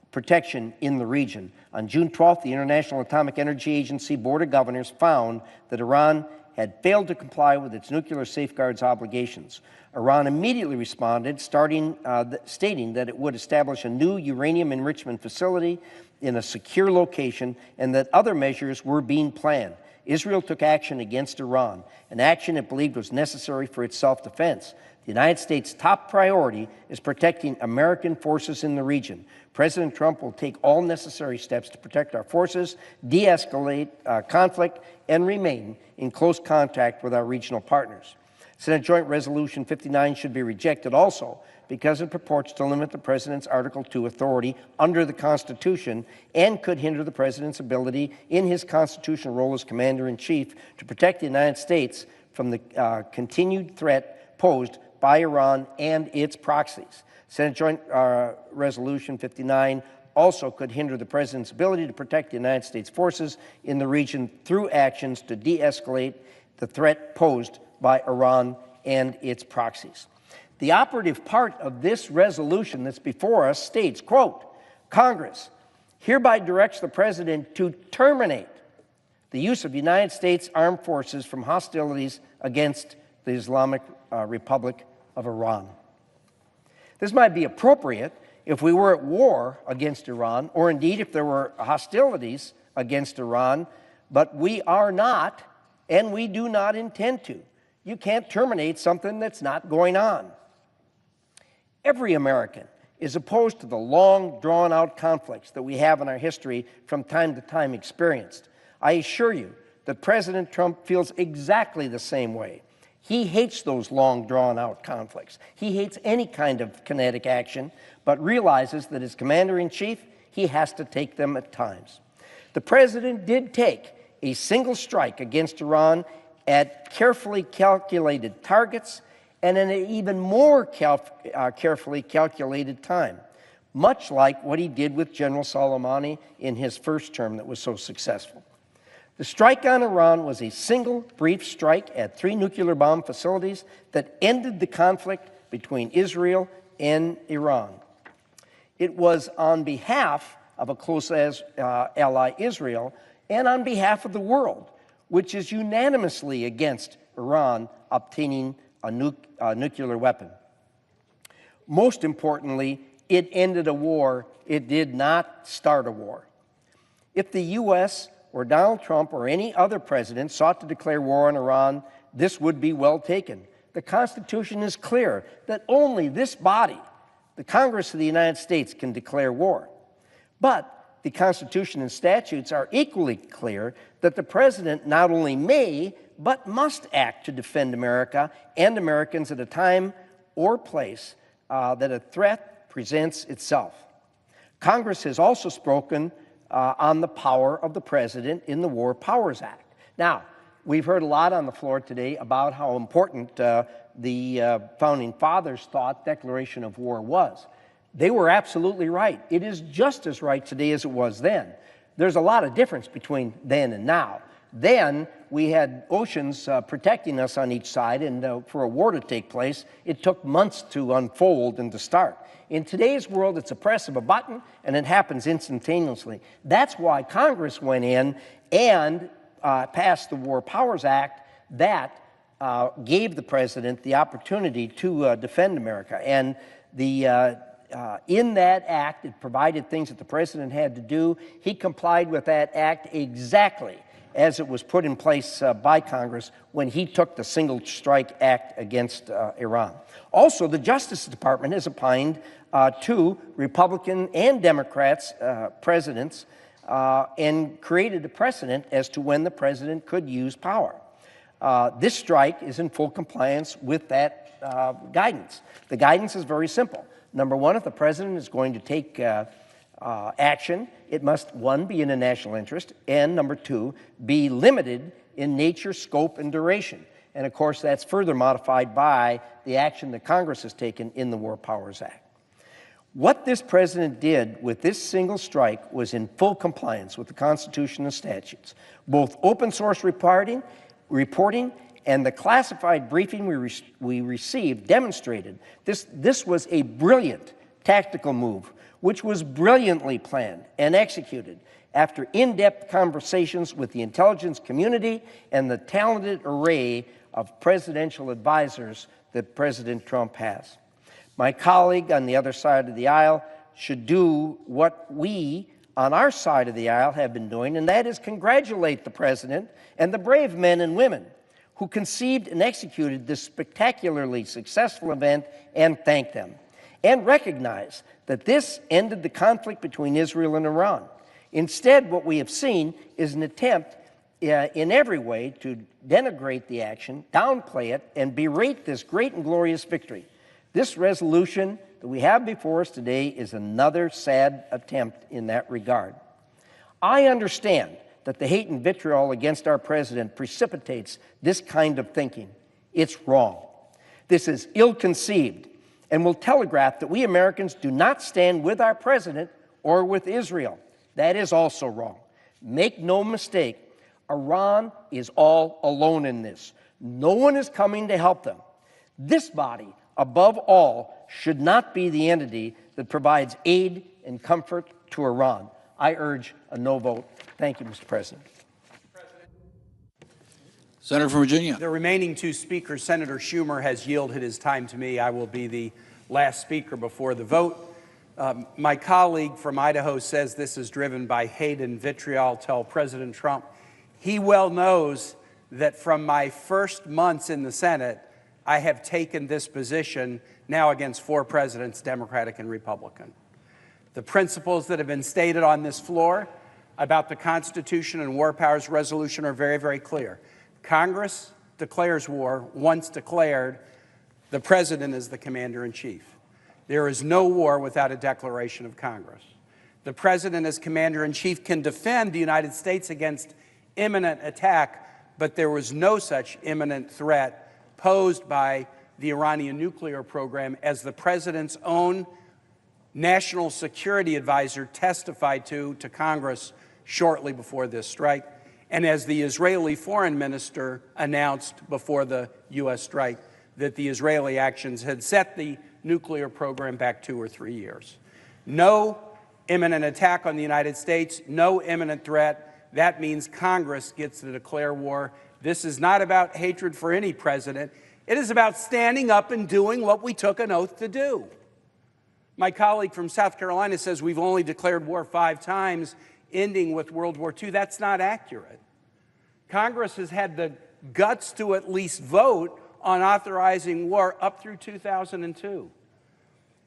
protection in the region. On June 12th, the International Atomic Energy Agency Board of Governors found that Iran had failed to comply with its nuclear safeguards obligations. Iran immediately responded, stating that it would establish a new uranium enrichment facility in a secure location and that other measures were being planned. Israel took action against Iran, an action it believed was necessary for its self-defense. The United States' top priority is protecting American forces in the region. President Trump will take all necessary steps to protect our forces, de-escalate conflict, and remain in close contact with our regional partners. Senate Joint Resolution 59 should be rejected also because it purports to limit the President's Article II authority under the Constitution and could hinder the President's ability in his constitutional role as Commander-in-Chief to protect the United States from the continued threat posed by Iran and its proxies. Senate Joint Resolution 59 also could hinder the President's ability to protect the United States forces in the region through actions to de-escalate the threat posed by Iran and its proxies. The operative part of this resolution that's before us states, quote, Congress hereby directs the President to terminate the use of United States armed forces from hostilities against the Islamic Republic of Iran. This might be appropriate if we were at war against Iran, or indeed if there were hostilities against Iran, but we are not, and we do not intend to. You can't terminate something that's not going on. Every American is opposed to the long, drawn-out conflicts that we have in our history from time to time experienced. I assure you that President Trump feels exactly the same way. He hates those long, drawn-out conflicts. He hates any kind of kinetic action, but realizes that as Commander-in-Chief, he has to take them at times. The President did take a single strike against Iran at carefully calculated targets and in an even more carefully calculated time, much like what he did with General Soleimani in his first term that was so successful. The strike on Iran was a single brief strike at 3 nuclear bomb facilities that ended the conflict between Israel and Iran. It was on behalf of a close ally, Israel, and on behalf of the world, which is unanimously against Iran obtaining a nuclear weapon. Most importantly, it ended a war. It did not start a war. If the U.S. or Donald Trump or any other president sought to declare war on Iran, this would be well taken. The Constitution is clear that only this body, the Congress of the United States, can declare war. But the Constitution and statutes are equally clear that the president not only may, but must act to defend America and Americans at a time or place that a threat presents itself. Congress has also spoken on the power of the president in the War Powers Act. Now, we've heard a lot on the floor today about how important the Founding Fathers thought declaration of war was. They were absolutely right. It is just as right today as it was then. There's a lot of difference between then and now. Then we had oceans protecting us on each side, and for a war to take place, it took months to unfold and to start. In today's world, it's a press of a button, and it happens instantaneously. That's why Congress went in and passed the War Powers Act that gave the president the opportunity to defend America. And in that act, it provided things that the president had to do. He complied with that act exactly as it was put in place by Congress when he took the Single Strike Act against Iran. Also, the Justice Department has opined to Republican and Democrats presidents and created a precedent as to when the president could use power. This strike is in full compliance with that guidance. The guidance is very simple. Number one, if the president is going to take action, it must, one, be in a national interest, and number two, be limited in nature, scope, and duration. And of course, that's further modified by the action that Congress has taken in the War Powers Act. What this president did with this single strike was in full compliance with the Constitution and statutes. Both open source reporting and the classified briefing we received demonstrated this was a brilliant tactical move, which was brilliantly planned and executed after in-depth conversations with the intelligence community and the talented array of presidential advisors that President Trump has. My colleague on the other side of the aisle should do what we on our side of the aisle have been doing, and that is congratulate the president and the brave men and women who conceived and executed this spectacularly successful event and thank them, and recognize that this ended the conflict between Israel and Iran. Instead, what we have seen is an attempt in every way to denigrate the action, downplay it, and berate this great and glorious victory. This resolution that we have before us today is another sad attempt in that regard. I understand that the hate and vitriol against our president precipitates this kind of thinking. It's wrong. This is ill-conceived and will telegraph that we Americans do not stand with our president or with Israel. That is also wrong. Make no mistake, Iran is all alone in this. No one is coming to help them. This body, above all, should not be the entity that provides aid and comfort to Iran. I urge a no vote. Thank you, Mr. President. Senator from Virginia. The remaining two speakers, Senator Schumer has yielded his time to me. I will be the last speaker before the vote. My colleague from Idaho says this is driven by hate and vitriol. Tell President Trump he well knows that from my first months in the Senate, I have taken this position now against 4 presidents, Democratic and Republican. The principles that have been stated on this floor about the Constitution and War Powers Resolution are very, very clear. Congress declares war. Once declared, the president is the commander-in-chief. There is no war without a declaration of Congress. The president as commander-in-chief can defend the United States against imminent attack, but there was no such imminent threat posed by the Iranian nuclear program, as the president's own national security advisor testified to Congress shortly before this strike, and as the Israeli foreign minister announced before the U.S. strike that the Israeli actions had set the nuclear program back 2 or 3 years. No imminent attack on the United States, no imminent threat. That means Congress gets to declare war. This is not about hatred for any president. It is about standing up and doing what we took an oath to do. My colleague from South Carolina says we've only declared war 5 times, ending with World War II. That's not accurate. Congress has had the guts to at least vote on authorizing war up through 2002.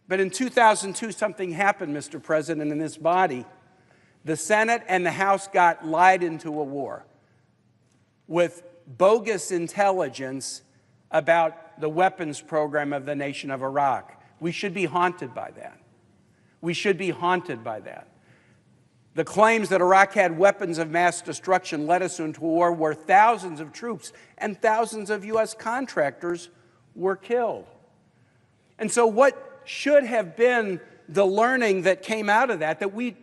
But in 2002, something happened, Mr. President, in this body. The Senate and the House got lied into a war with bogus intelligence about the weapons program of the nation of Iraq. We should be haunted by that. We should be haunted by that. The claims that Iraq had weapons of mass destruction led us into a war where thousands of troops and thousands of U.S. contractors were killed. And so what should have been the learning that came out of that we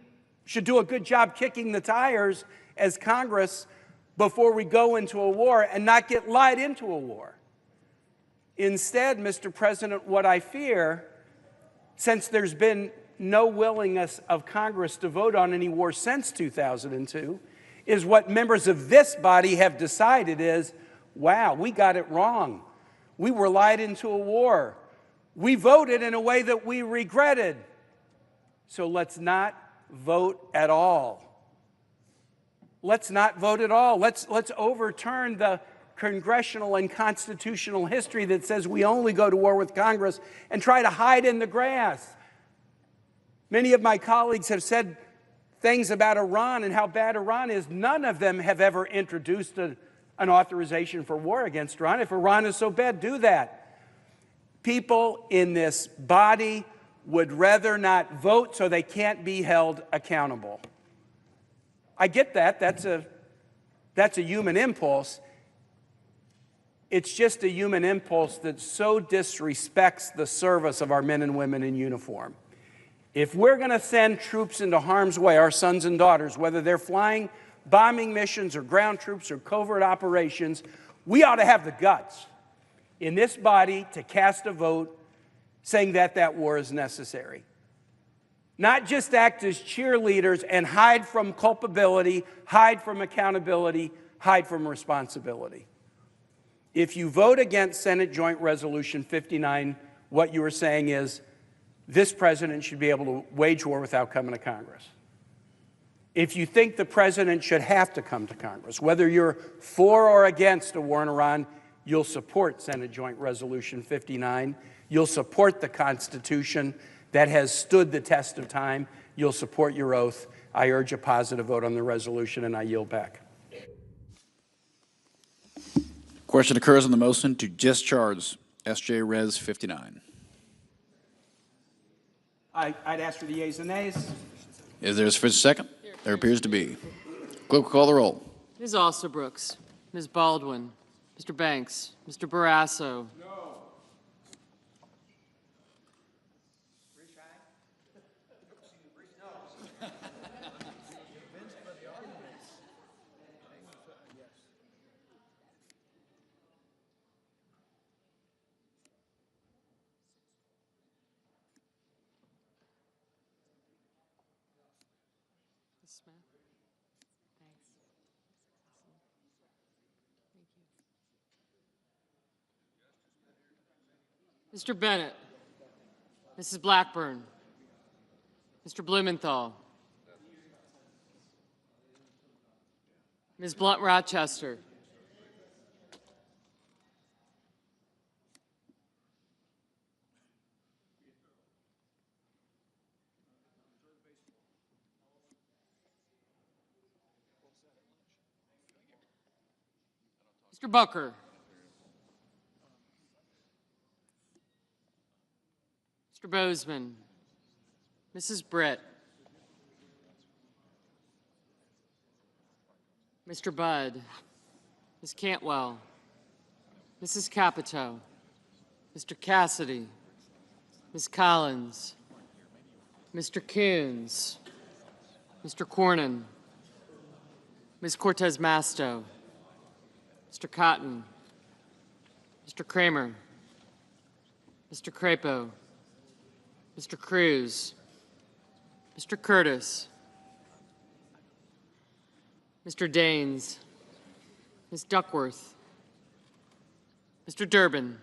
should do a good job kicking the tires as Congress before we go into a war and not get lied into a war. Instead, Mr. President, what I fear, since there's been no willingness of Congress to vote on any war since 2002, is what members of this body have decided is, wow, we got it wrong. We were lied into a war. We voted in a way that we regretted. So let's not vote at all. Let's not vote at all. Let's overturn the congressional and constitutional history that says we only go to war with Congress and try to hide in the grass. Many of my colleagues have said things about Iran and how bad Iran is. None of them have ever introduced an authorization for war against Iran. If Iran is so bad, do that. People in this body would rather not vote so they can't be held accountable. I get that. That's a human impulse. It's just a human impulse that so disrespects the service of our men and women in uniform. If we're going to send troops into harm's way, our sons and daughters, whether they're flying bombing missions or ground troops or covert operations, we ought to have the guts in this body to cast a vote saying that that war is necessary. Not just act as cheerleaders and hide from culpability, hide from accountability, hide from responsibility. If you vote against Senate Joint Resolution 59, what you are saying is this president should be able to wage war without coming to Congress. If you think the president should have to come to Congress, whether you're for or against a war in Iran, you'll support Senate Joint Resolution 59. You'll support the Constitution that has stood the test of time. You'll support your oath. I urge a positive vote on the resolution, and I yield back. Question occurs on the motion to discharge S.J. Res. 59. I'd ask for the yeas and nays. Is there a sufficient second? There appears to be. Clerk will call the roll. Ms. Alsobrooks, Ms. Baldwin, Mr. Banks, Mr. Barrasso. No. Mr. Bennett, Mrs. Blackburn, Mr. Blumenthal, Ms. Blunt-Rochester, Mr. Booker, Mr. Bozeman, Mrs. Britt, Mr. Budd, Ms. Cantwell, Mrs. Capito, Mr. Cassidy, Ms. Collins, Mr. Coons, Mr. Cornyn, Ms. Cortez Masto, Mr. Cotton, Mr. Kramer, Mr. Crapo, Mr. Cruz, Mr. Curtis, Mr. Daines, Ms. Duckworth, Mr. Durbin,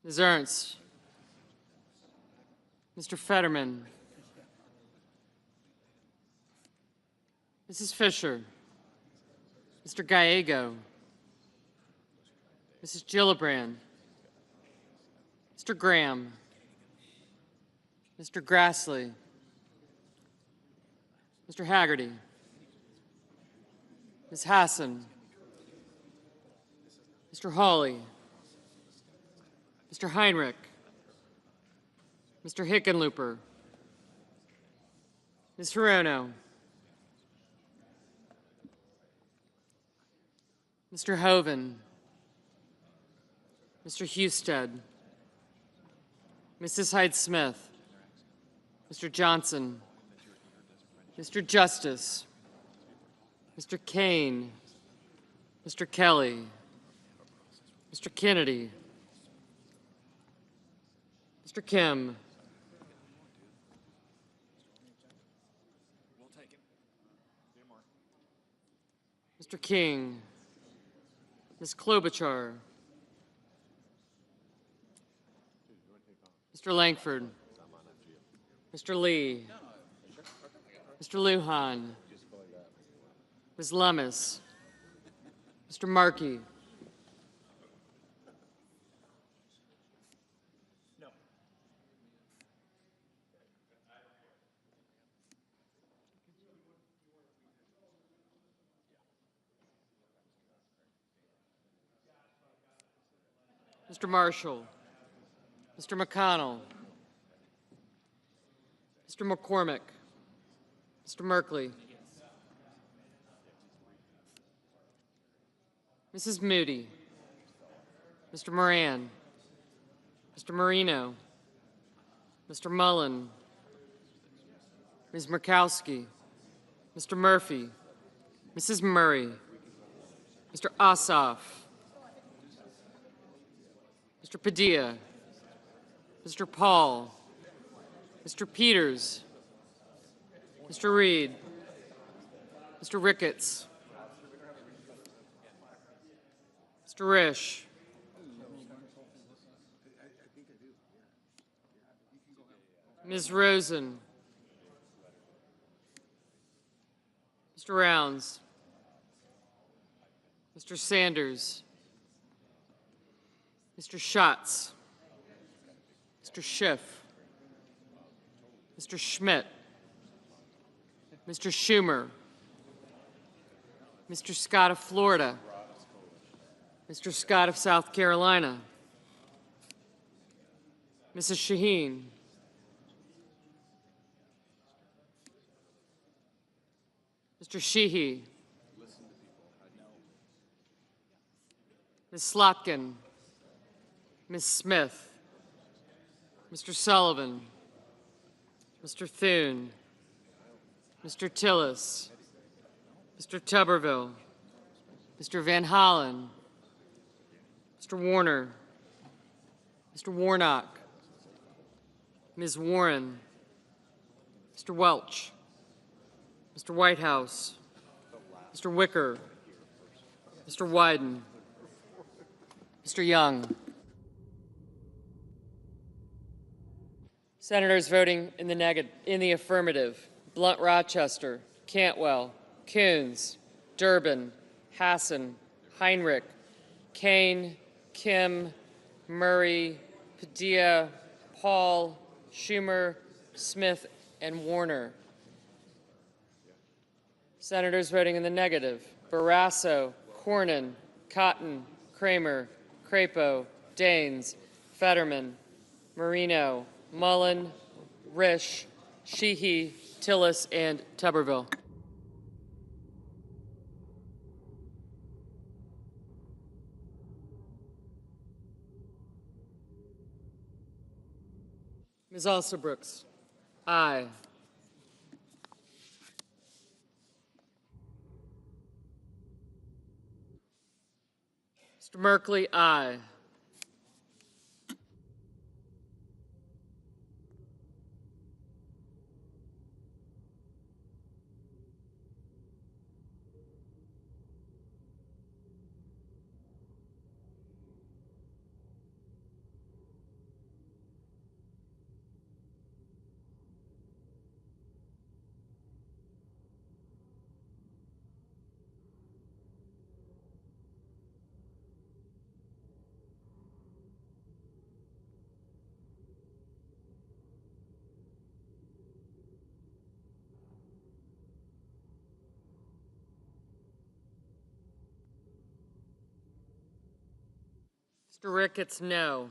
Ms. Ernst, Mr. Fetterman, Mrs. Fisher, Mr. Gallego, Mrs. Gillibrand, Mr. Graham, Mr. Grassley, Mr. Haggerty, Ms. Hassan, Mr. Hawley, Mr. Heinrich, Mr. Hickenlooper, Ms. Hirono, Mr. Hoven, Mr. Husted, Mrs. Hyde-Smith, Mr. Johnson, Mr. Justice, Mr. Kane, Mr. Kelly, Mr. Kennedy, Mr. Kim, Mr. King, Ms. Klobuchar, Mr. Langford, Mr. Lee, Mr. Lujan, Ms. Lummis, Mr. Markey, Mr. Marshall, Mr. McConnell, Mr. McCormick, Mr. Merkley, Mrs. Moody, Mr. Moran, Mr. Marino, Mr. Mullen, Ms. Murkowski, Mr. Murphy, Mrs. Murray, Mr. Ossoff, Mr. Padilla, Mr. Paul, Mr. Peters, Mr. Reed, Mr. Ricketts, Mr. Risch, Ms. Rosen, Mr. Rounds, Mr. Sanders, Mr. Schatz, Mr. Schiff, Mr. Schmidt, Mr. Schumer, Mr. Scott of Florida, Mr. Scott of South Carolina, Mrs. Shaheen, Mr. Sheehy, Ms. Slotkin, Ms. Smith, Mr. Sullivan, Mr. Thune, Mr. Tillis, Mr. Tuberville, Mr. Van Hollen, Mr. Warner, Mr. Warnock, Ms. Warren, Mr. Welch, Mr. Whitehouse, Mr. Wicker, Mr. Wyden, Mr. Young. Senators voting in the affirmative: Blunt Rochester, Cantwell, Coons, Durbin, Hassan, Heinrich, Kane, Kim, Murray, Padilla, Paul, Schumer, Smith, and Warner. Senators voting in the negative: Barrasso, Cornyn, Cotton, Kramer, Crapo, Daines, Fetterman, Marino, Mullen, Risch, Sheehy, Tillis, and Tuberville. Ms. Alsobrooks, aye. Mr. Merkley, aye. Mr. Ricketts, no.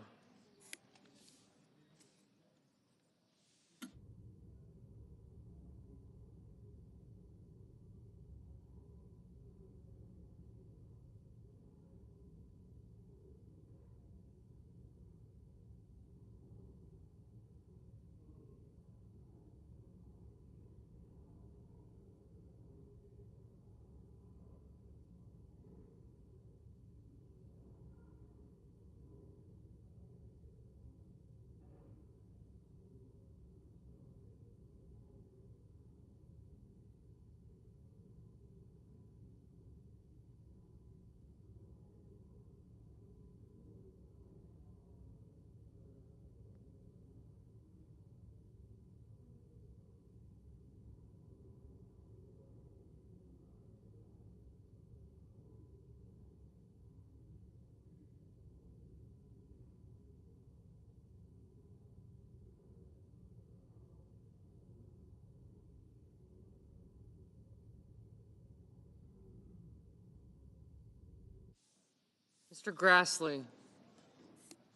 Mr. Grassley?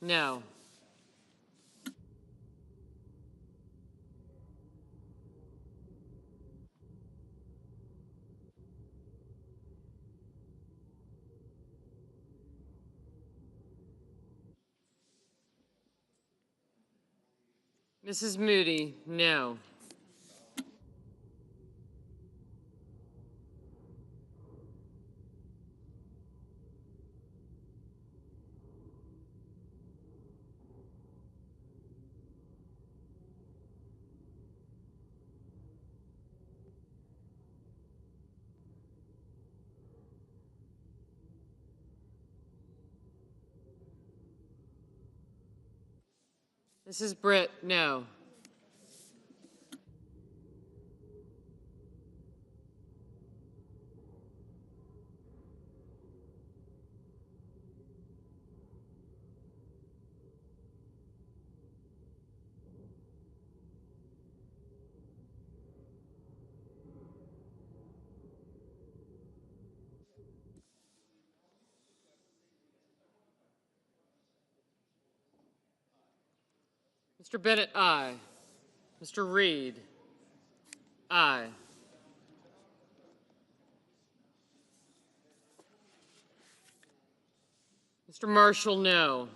No. Mrs. Moody? No. Mrs. Britt? No. Mr. Bennett, aye. Mr. Reed? Aye. Mr. Marshall, no.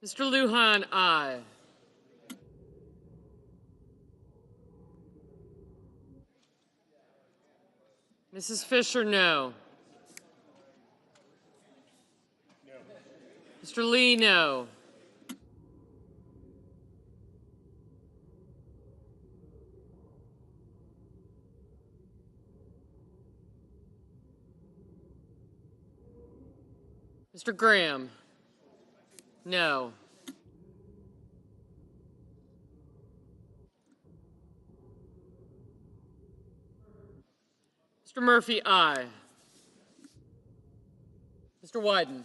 Mr. Lujan, aye. Mrs. Fisher, no. Mr. Lee, no. Mr. Graham? No. Mr. Murphy, aye. Mr. Wyden?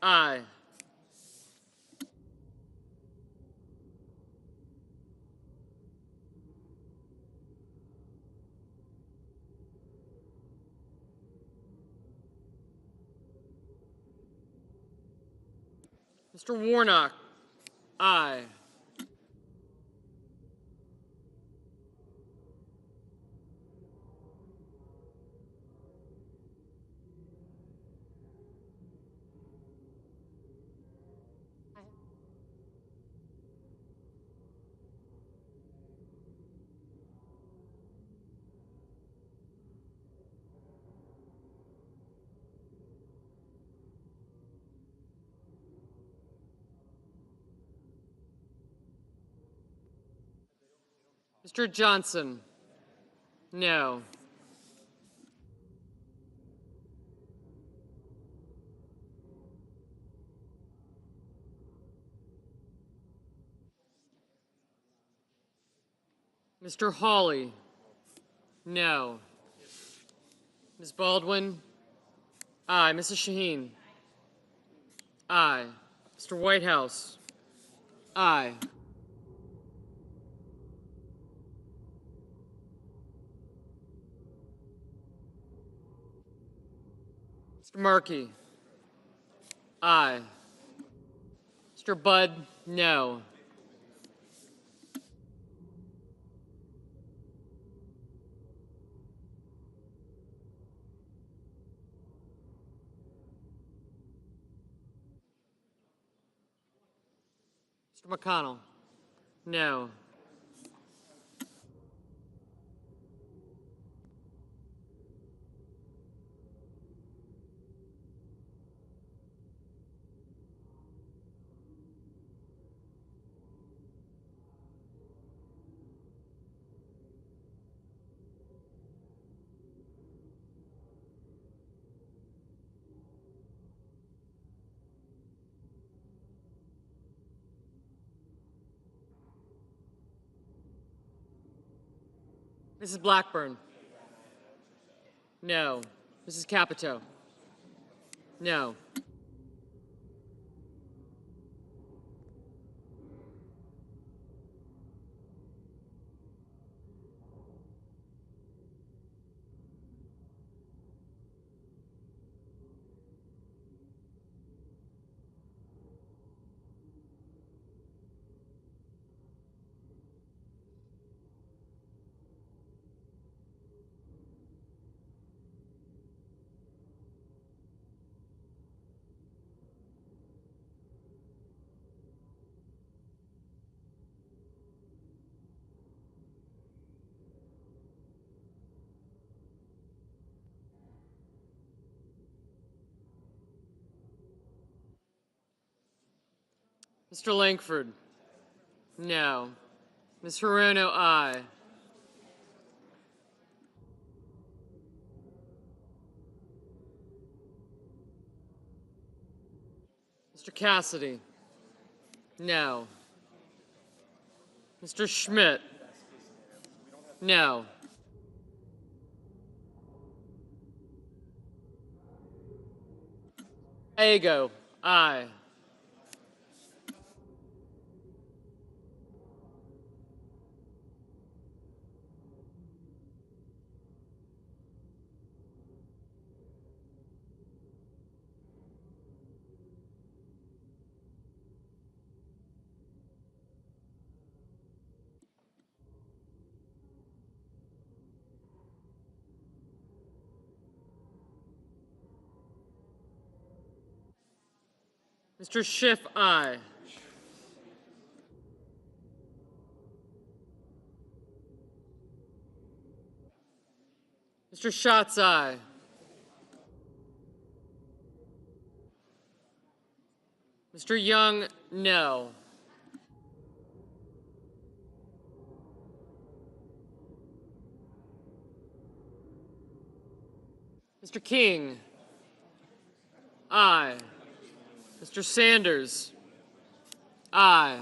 Aye. Mr. Warnock? Aye. Mr. Johnson? No. Mr. Hawley? No. Ms. Baldwin? Aye. Mrs. Shaheen? Aye. Mr. Whitehouse? Aye. Mr. Markey? Aye. Mr. Budd? No. Mr. McConnell? No. Mrs. Blackburn? No. Mrs. Capito? No. Mr. Langford? No. Ms. Hirono, aye. Mr. Cassidy? No. Mr. Schmidt? No. Ago, aye. Mr. Schiff, aye. Mr. Schatz, aye. Mr. Young, no. Mr. King, aye. Mr. Sanders, aye.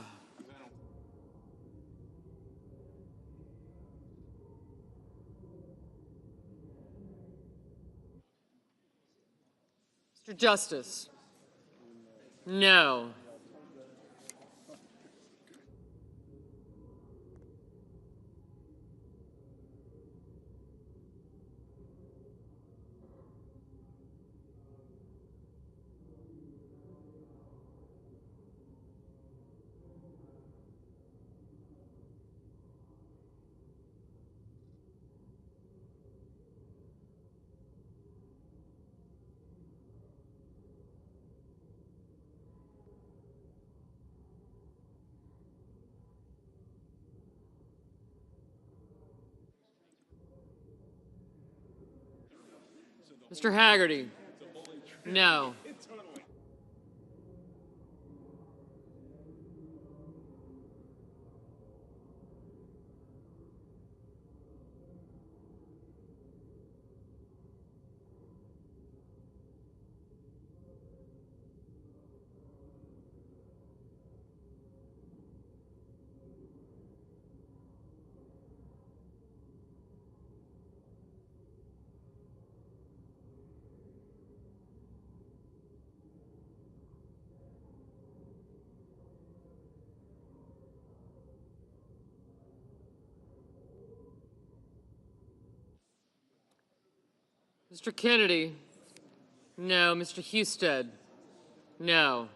Mr. Justice, no. Mr. Haggerty, no. Mr. Kennedy, no. Mr. Husted, no.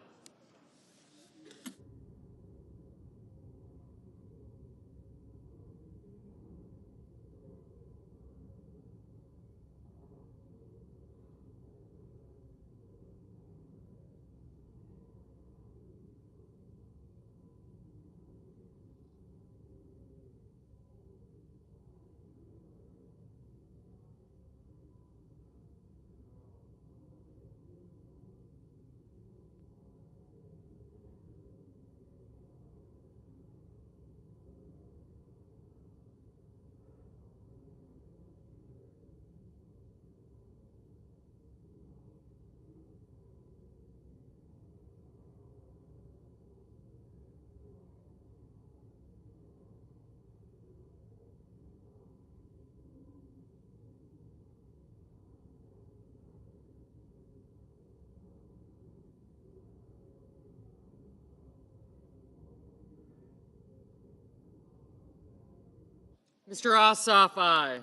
Mr. Ossoff, aye.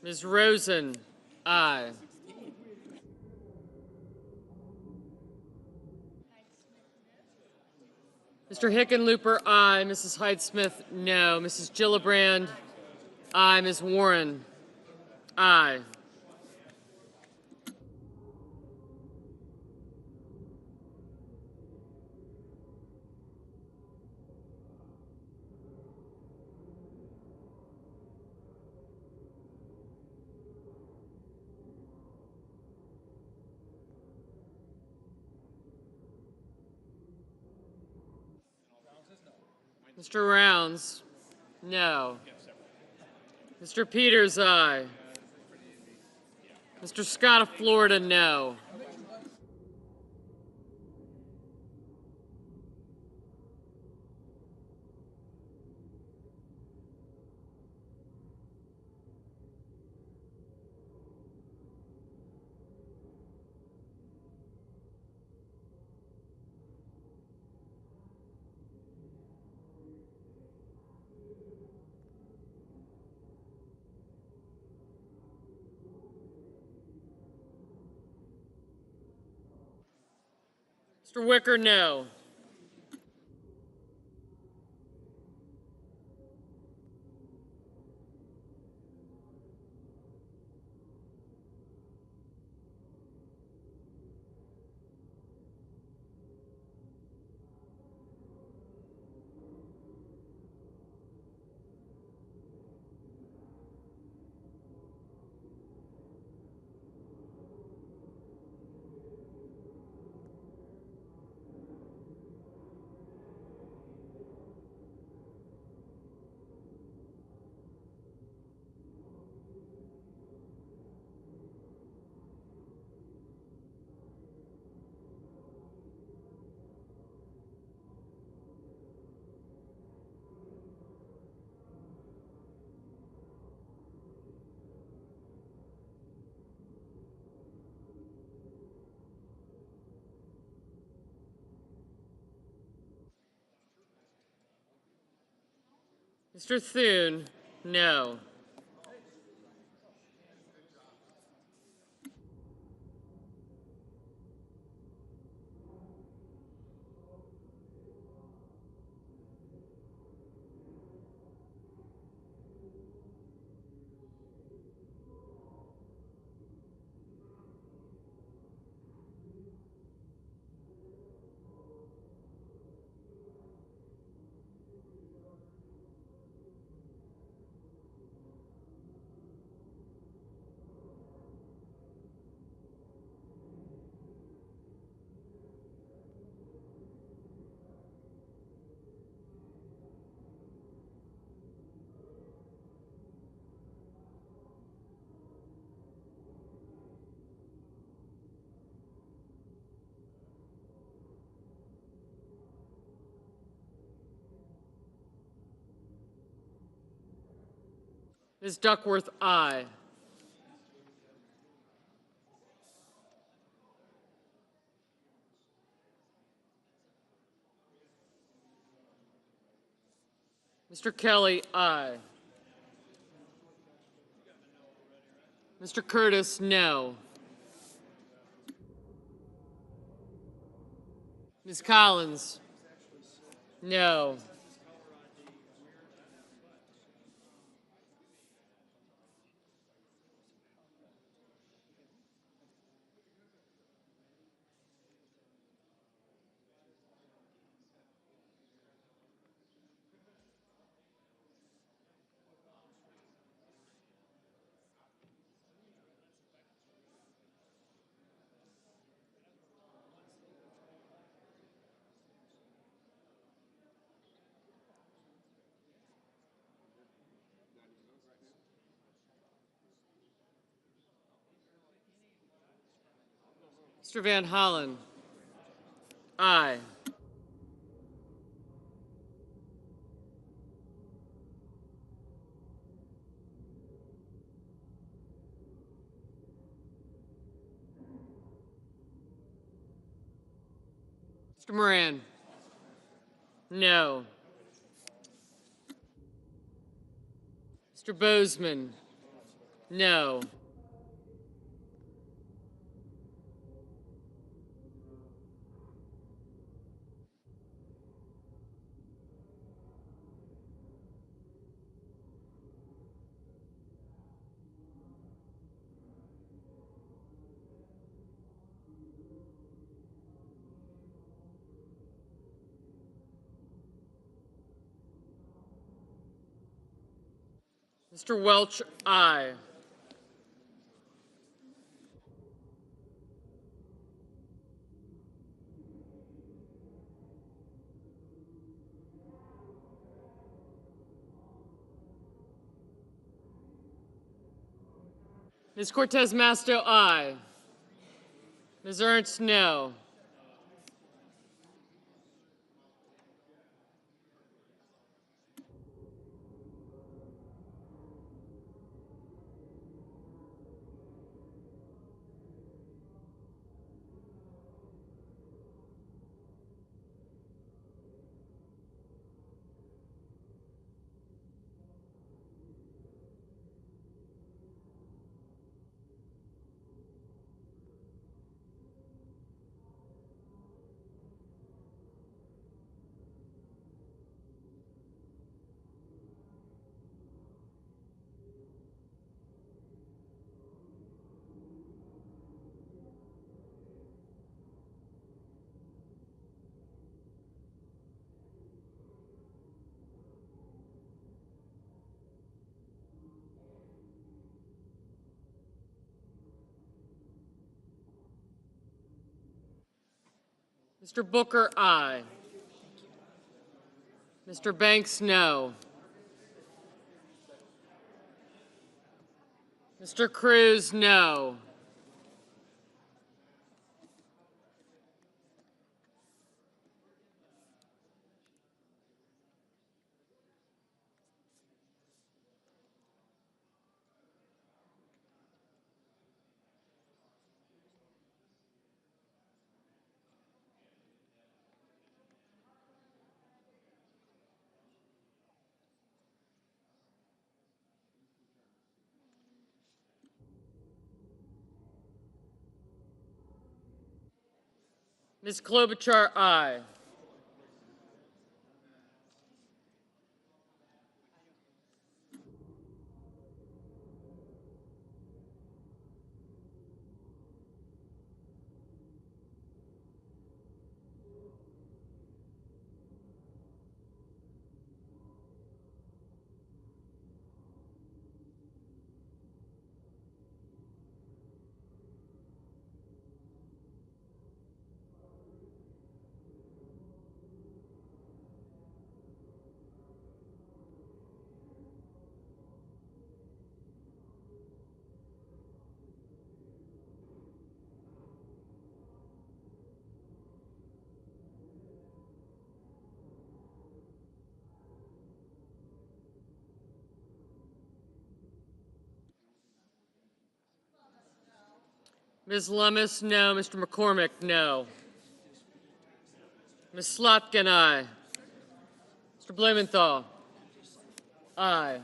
Ms. Rosen, aye. Mr. Hickenlooper, aye. Mrs. Hyde-Smith, no. Mrs. Gillibrand, aye. Ms. Warren, aye. Mr. Rounds, no. Mr. Peters, aye. Mr. Scott of Florida, no. Mr. Wicker, no. Mr. Thune, no. Ms. Duckworth, aye. Mr. Kelly, aye. Mr. Curtis, no. Ms. Collins, no. Mr. Van Hollen, aye. Mr. Moran, no. Mr. Bozeman, no. Mr. Welch, aye. Ms. Cortez Masto, aye. Ms. Ernst, no. Mr. Booker, aye. Mr. Banks, no. Mr. Cruz, no. Ms. Klobuchar, aye. Ms. Lummis, no. Mr. McCormick, no. Ms. Slotkin, aye. Mr. Blumenthal, aye.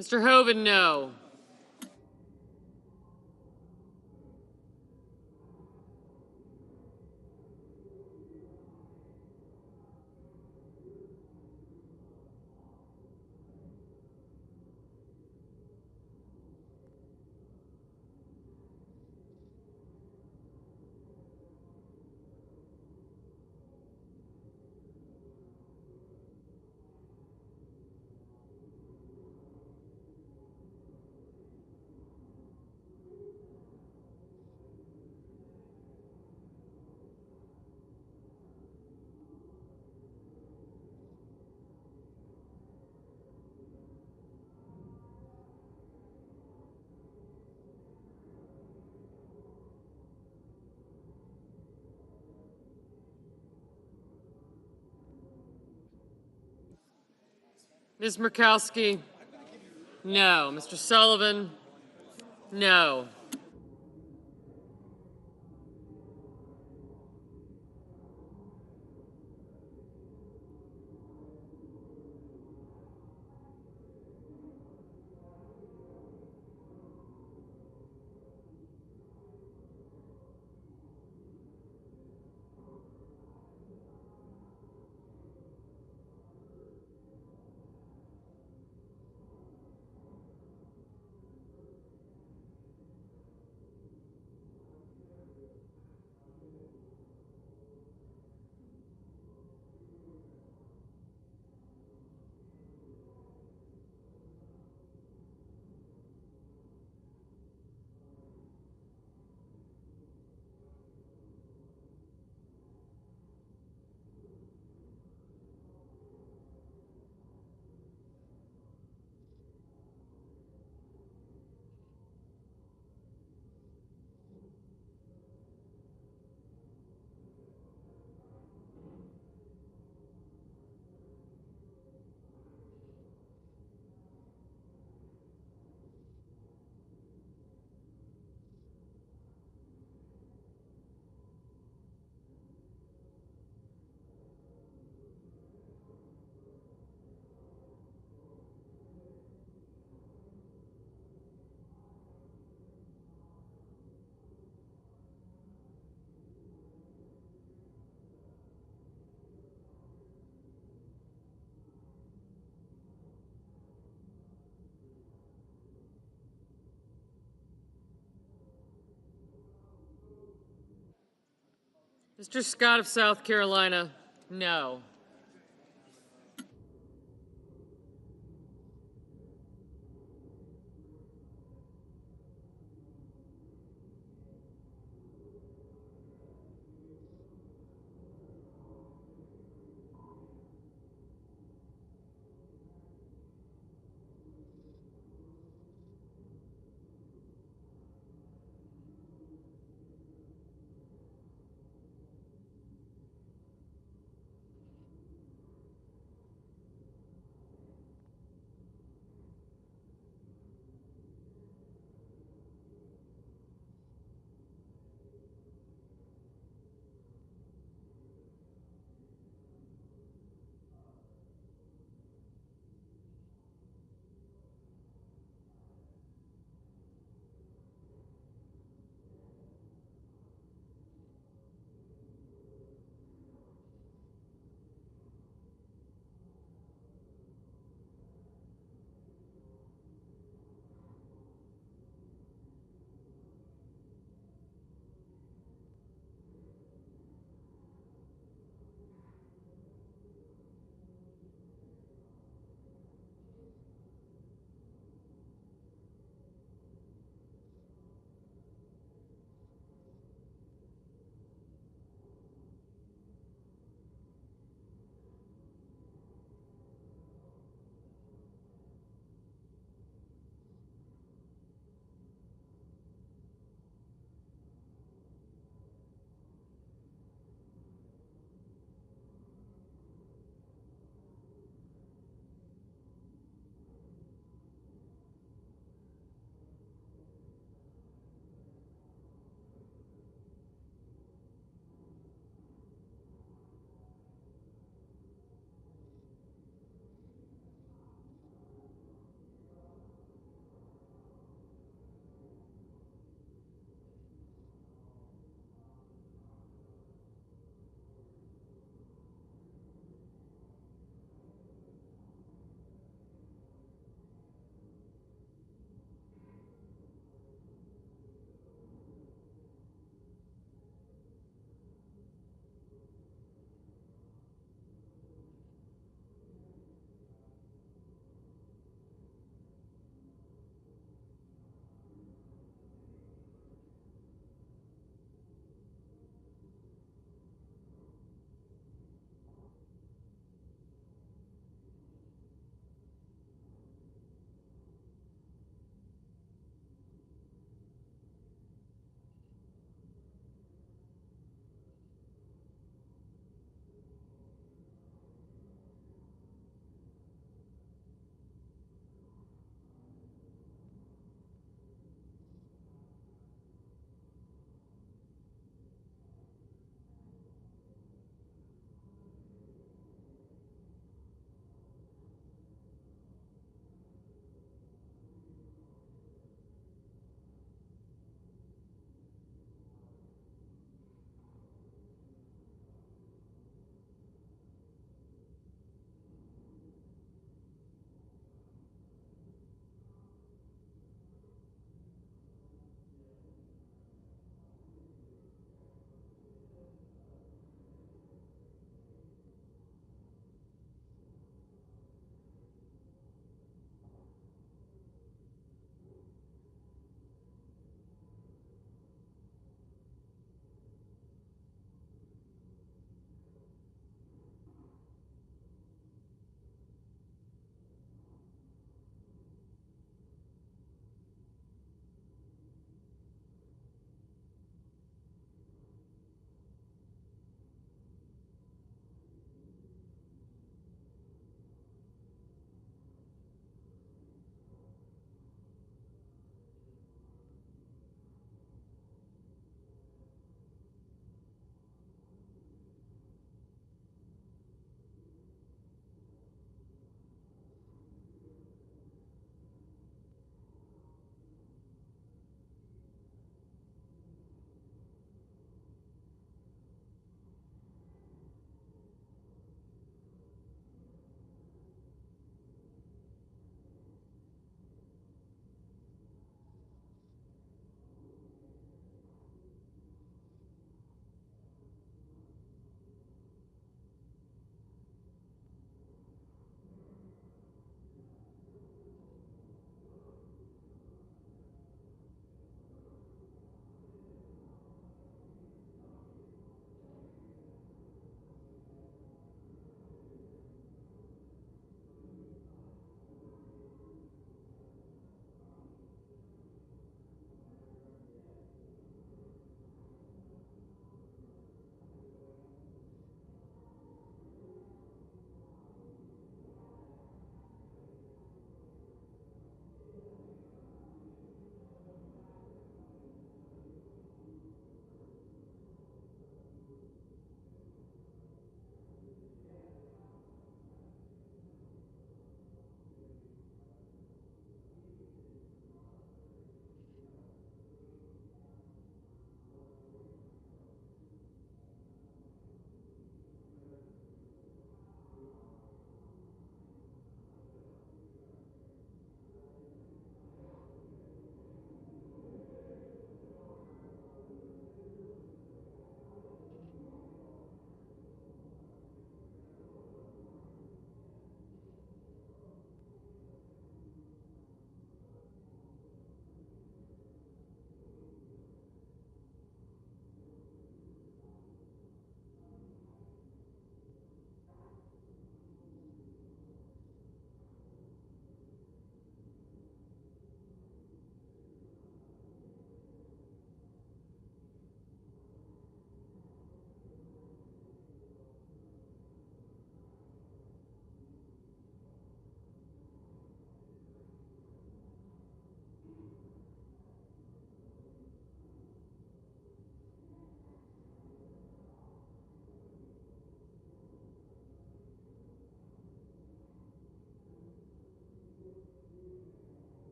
Mr. Hoven, no. Ms. Murkowski, no. Mr. Sullivan, no. Mr. Scott of South Carolina, no.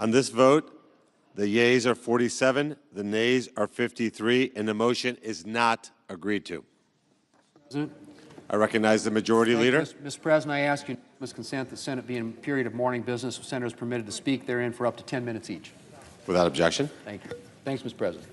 On this vote, the yeas are 47, the nays are 53, and the motion is not agreed to. President. I recognize the Majority Leader. Mr. President, I ask unanimous consent the Senate be in a period of morning business with senators permitted to speak therein for up to 10 minutes each. Without objection. Thank you. Thanks, Mr. President.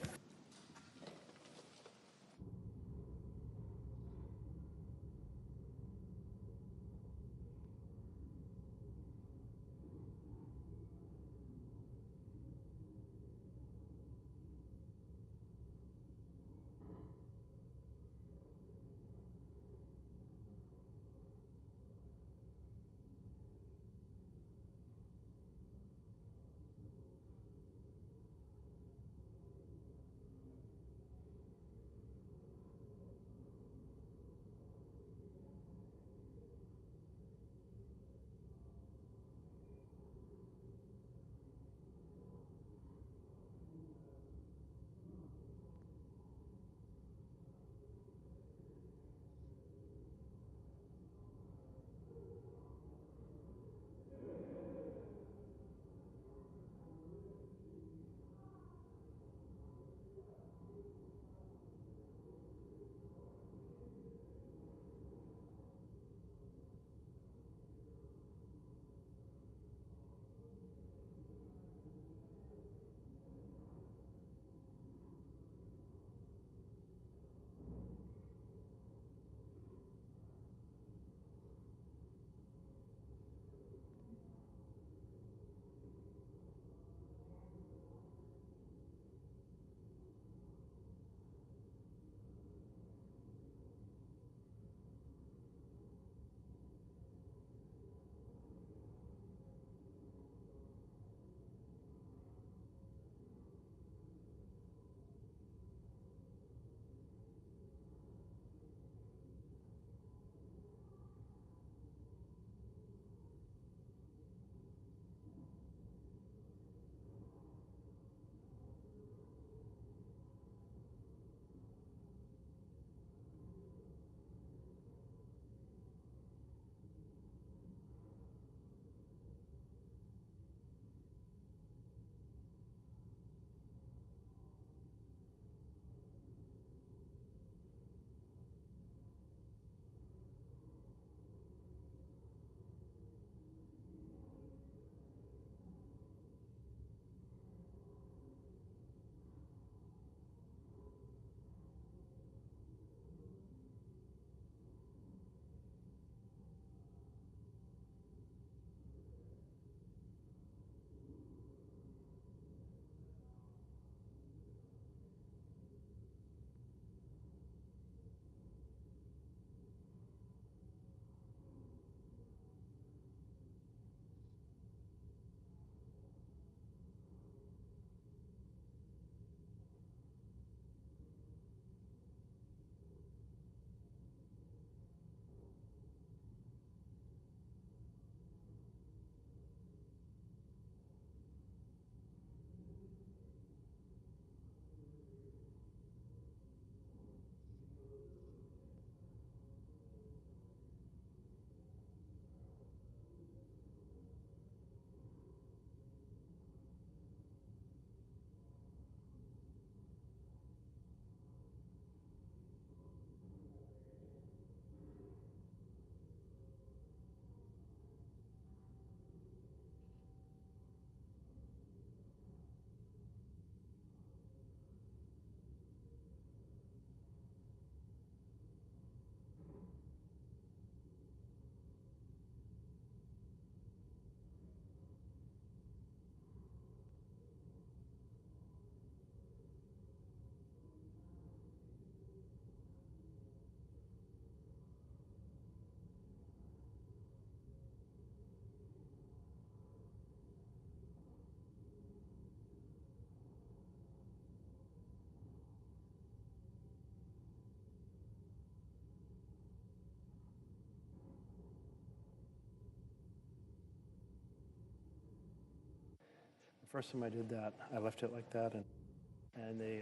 The first time I did that, I left it like that, and the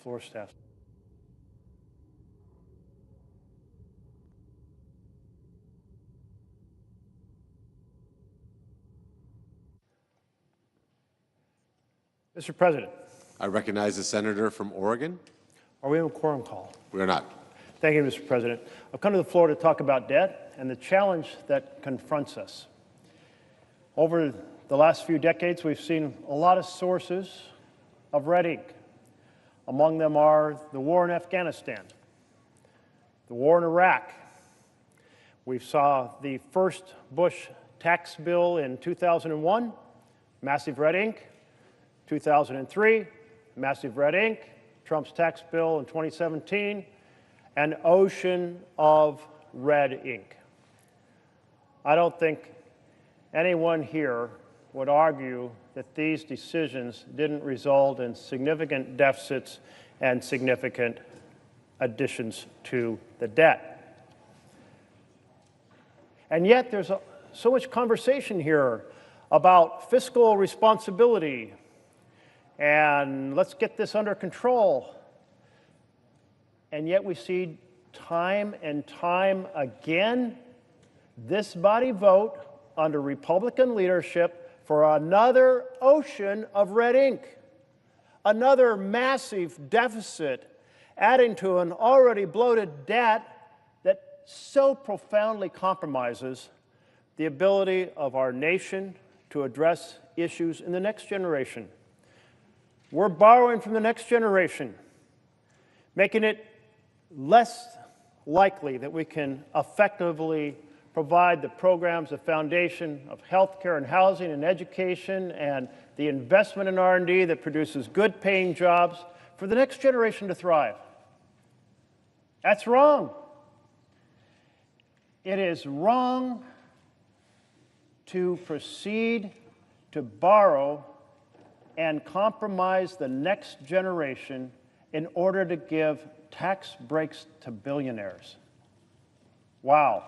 floor staff. Mr. President, I recognize the senator from Oregon. are we in a quorum call? We are not. Thank you, Mr. President. I've come to the floor to talk about debt and the challenge that confronts us. Over the last few decades, we've seen a lot of sources of red ink. Among them are the war in Afghanistan, the war in Iraq. We saw the first Bush tax bill in 2001, massive red ink. 2003, massive red ink. Trump's tax bill in 2017, an ocean of red ink. I don't think anyone here would argue that these decisions didn't result in significant deficits and significant additions to the debt. And yet there's so much conversation here about fiscal responsibility and let's get this under control. And yet we see time and time again this body vote under Republican leadership for another ocean of red ink, another massive deficit, adding to an already bloated debt that so profoundly compromises the ability of our nation to address issues in the next generation. We're borrowing from the next generation, making it less likely that we can effectively provide the programs, the foundation of healthcare and housing and education and the investment in R&D that produces good paying jobs for the next generation to thrive. That's wrong. It is wrong to proceed to borrow and compromise the next generation in order to give tax breaks to billionaires. Wow.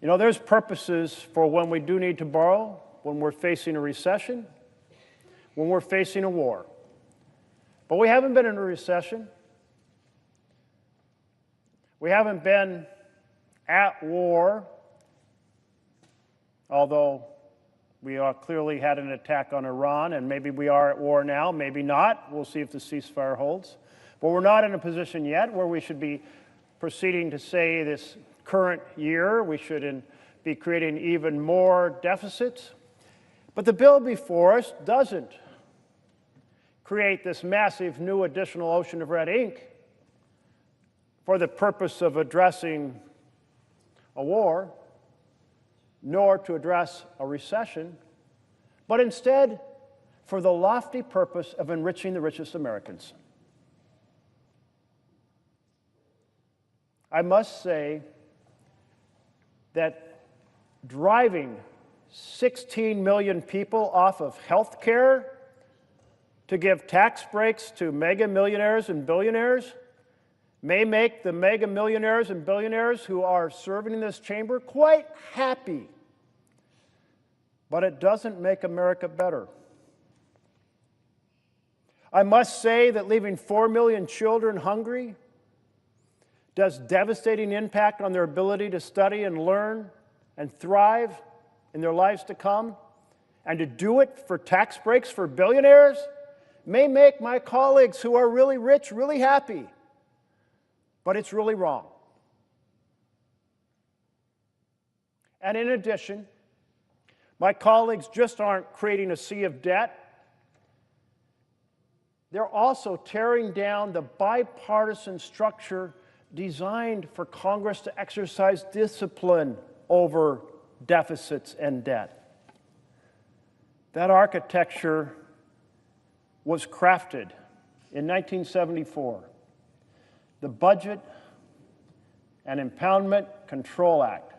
You know, there's purposes for when we do need to borrow, when we're facing a recession, when we're facing a war. But we haven't been in a recession. We haven't been at war, although we clearly had an attack on Iran, and maybe we are at war now, maybe not. We'll see if the ceasefire holds. But we're not in a position yet where we should be proceeding to say this current year we should be creating even more deficits. But the bill before us doesn't create this massive new additional ocean of red ink for the purpose of addressing a war, nor to address a recession, but instead for the lofty purpose of enriching the richest Americans. I must say that driving 16 million people off of health care to give tax breaks to mega millionaires and billionaires may make the mega millionaires and billionaires who are serving in this chamber quite happy. But it doesn't make America better. I must say that leaving 4 million children hungry does devastating impact on their ability to study and learn and thrive in their lives to come. And to do it for tax breaks for billionaires may make my colleagues who are really rich really happy. But it's really wrong. And in addition, my colleagues just aren't creating a sea of debt. They're also tearing down the bipartisan structure designed for Congress to exercise discipline over deficits and debt. That architecture was crafted in 1974. The Budget and Impoundment Control Act,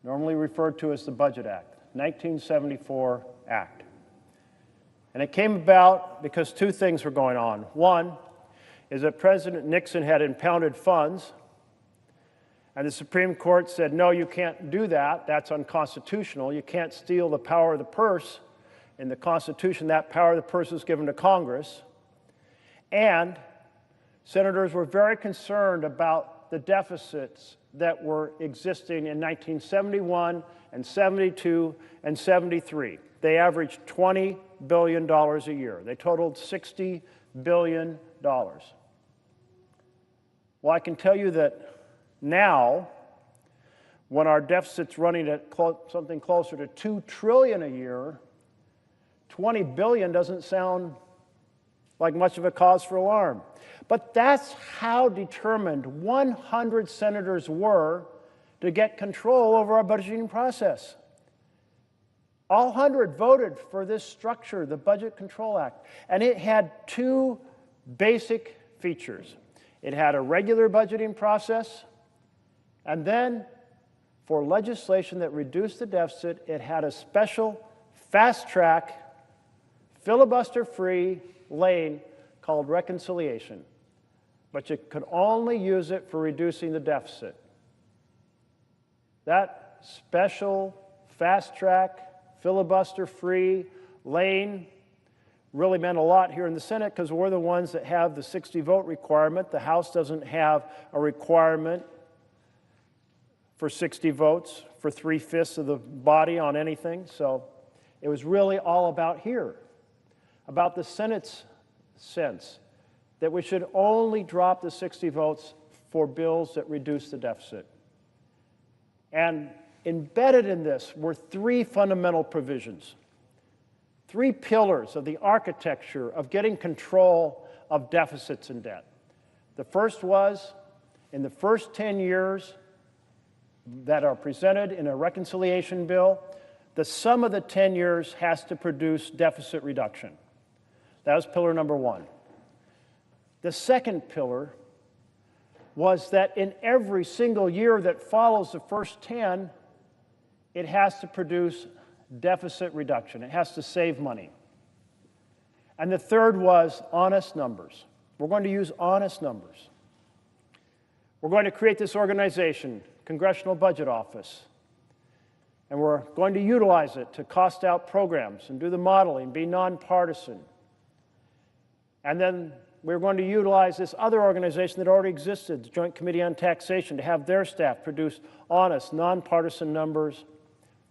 normally referred to as the Budget Act, 1974 Act. And it came about because two things were going on. One is that President Nixon had impounded funds, and the Supreme Court said, no, you can't do that. That's unconstitutional. You can't steal the power of the purse. In the Constitution, that power of the purse is given to Congress. And senators were very concerned about the deficits that were existing in 1971 and 72 and 73. they averaged $20 billion a year. They totaled $60 billion. Well, I can tell you that now, when our deficit's running at something closer to $2 trillion a year, $20 billion doesn't sound like much of a cause for alarm. But that's how determined 100 senators were to get control over our budgeting process. All 100 voted for this structure, the Budget Control Act, and it had two basic features. It had a regular budgeting process, and then for legislation that reduced the deficit, it had a special fast-track, filibuster-free lane called reconciliation. But you could only use it for reducing the deficit. That special fast-track, filibuster-free lane really meant a lot here in the Senate because we're the ones that have the 60-vote requirement. The House doesn't have a requirement for 60 votes for 3/5 of the body on anything. So it was really all about here, about the Senate's sense that we should only drop the 60 votes for bills that reduce the deficit. And embedded in this were three fundamental provisions, three pillars of the architecture of getting control of deficits and debt. The first was, in the first 10 years that are presented in a reconciliation bill, the sum of the 10 years has to produce deficit reduction. That was pillar number one. The second pillar was that in every single year that follows the first 10, it has to produce deficit reduction. It has to save money. And the third was honest numbers. We're going to use honest numbers. We're going to create this organization, Congressional Budget Office, and we're going to utilize it to cost out programs and do the modeling, be nonpartisan. And then we're going to utilize this other organization that already existed, the Joint Committee on Taxation, to have their staff produce honest, nonpartisan numbers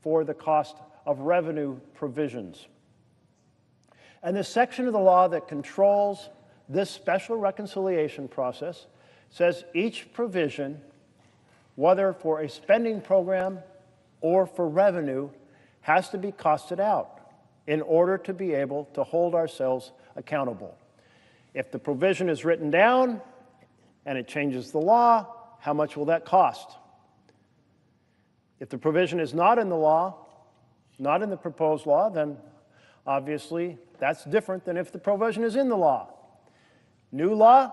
for the cost of revenue provisions. And the section of the law that controls this special reconciliation process says each provision, whether for a spending program or for revenue, has to be costed out in order to be able to hold ourselves accountable. If the provision is written down and it changes the law, how much will that cost? If the provision is not in the law, not in the proposed law, then obviously that's different than if the provision is in the law. New law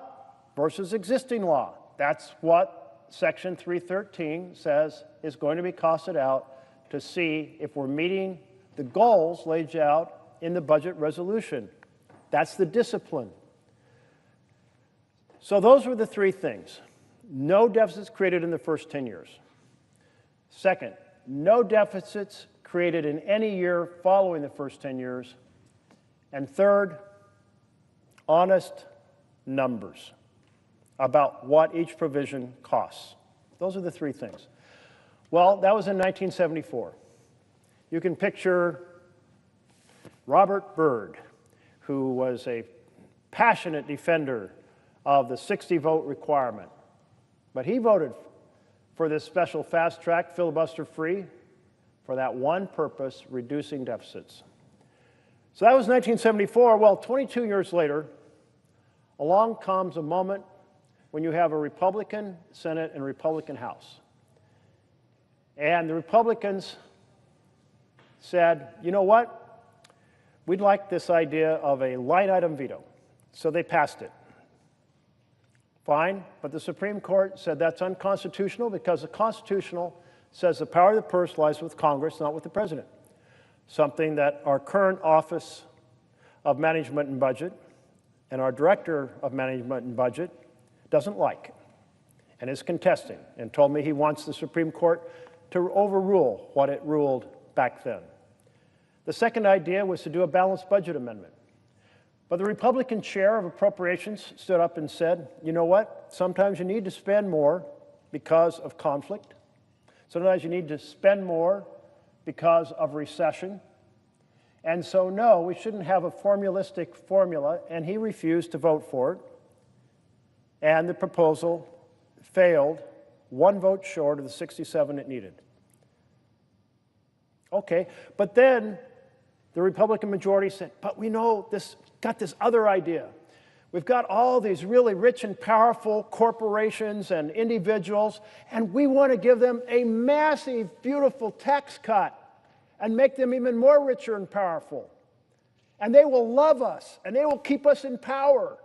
versus existing law. That's what Section 313 says is going to be costed out to see if we're meeting the goals laid out in the budget resolution. That's the discipline. So those were the three things. No deficits created in the first 10 years. Second, no deficits created in any year following the first 10 years. And third, honest numbers about what each provision costs. Those are the three things. Well, that was in 1974. You can picture Robert Byrd, who was a passionate defender of the 60-vote requirement. But he voted for this special fast-track, filibuster-free, for that one purpose, reducing deficits. So that was 1974. Well, 22 years later, along comes a moment when you have a Republican Senate and a Republican House. And the Republicans said, you know what? We'd like this idea of a line-item veto. So they passed it. Fine, but the Supreme Court said that's unconstitutional because the Constitutional says the power of the purse lies with Congress, not with the President. Something that our current Office of Management and Budget and our Director of Management and Budget doesn't like and is contesting and told me he wants the Supreme Court to overrule what it ruled back then. The second idea was to do a balanced budget amendment. But the Republican chair of Appropriations stood up and said, you know what? Sometimes you need to spend more because of conflict. Sometimes you need to spend more because of recession. And so, no, we shouldn't have a formulistic formula, and he refused to vote for it. And the proposal failed, one vote short of the 67 it needed. Okay, but then the Republican majority said, but we know this, got this other idea. We've got all these really rich and powerful corporations and individuals, and we want to give them a massive, beautiful tax cut and make them even more richer and powerful. And they will love us, and they will keep us in power.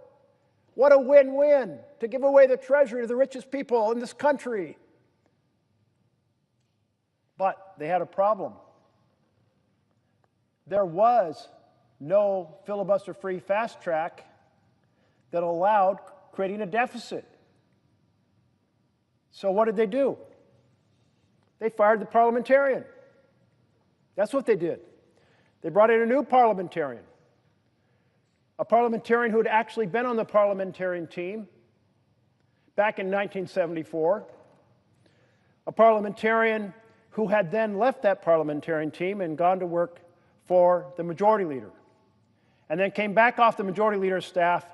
What a win-win to give away the treasury to the richest people in this country. But they had a problem. There was no filibuster-free fast track that allowed creating a deficit. So what did they do? They fired the parliamentarian. That's what they did. They brought in a new parliamentarian, a parliamentarian who had actually been on the parliamentarian team back in 1974, a parliamentarian who had then left that parliamentarian team and gone to work for the majority leader, and then came back off the majority leader's staff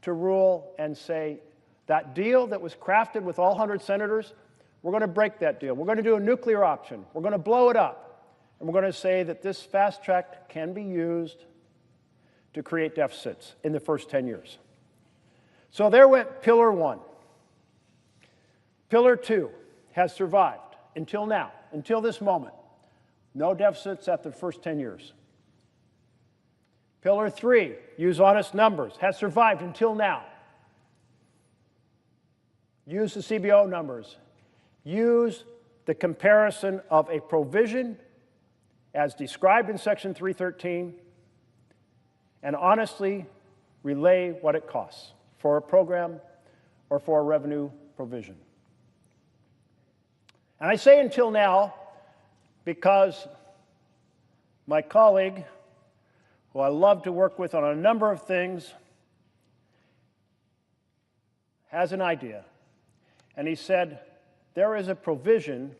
to rule and say, that deal that was crafted with all 100 senators, we're going to break that deal. We're going to do a nuclear option. We're going to blow it up. And we're going to say that this fast track can be used to create deficits in the first 10 years. So there went Pillar 1. Pillar 2 has survived until now, until this moment. No deficits after the first 10 years. Pillar 3, use honest numbers, has survived until now. Use the CBO numbers. Use the comparison of a provision as described in Section 313 and honestly relay what it costs for a program or for a revenue provision. And I say until now because my colleague, who I love to work with on a number of things, has an idea. And he said, there is a provision,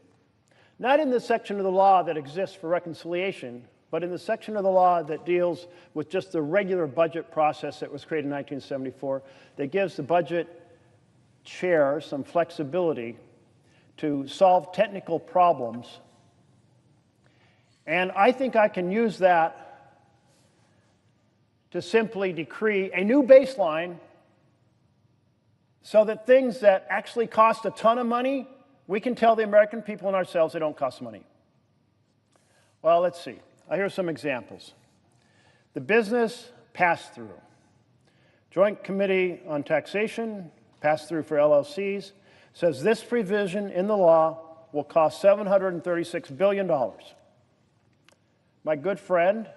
not in the section of the law that exists for reconciliation, but in the section of the law that deals with just the regular budget process that was created in 1974, that gives the budget chair some flexibility to solve technical problems. And I think I can use that to simply decree a new baseline so that things that actually cost a ton of money, we can tell the American people and ourselves they don't cost money. Well, let's see. Here are some examples. The business pass-through. Joint Committee on Taxation, pass-through for LLCs, says this provision in the law will cost $736 billion. My good friend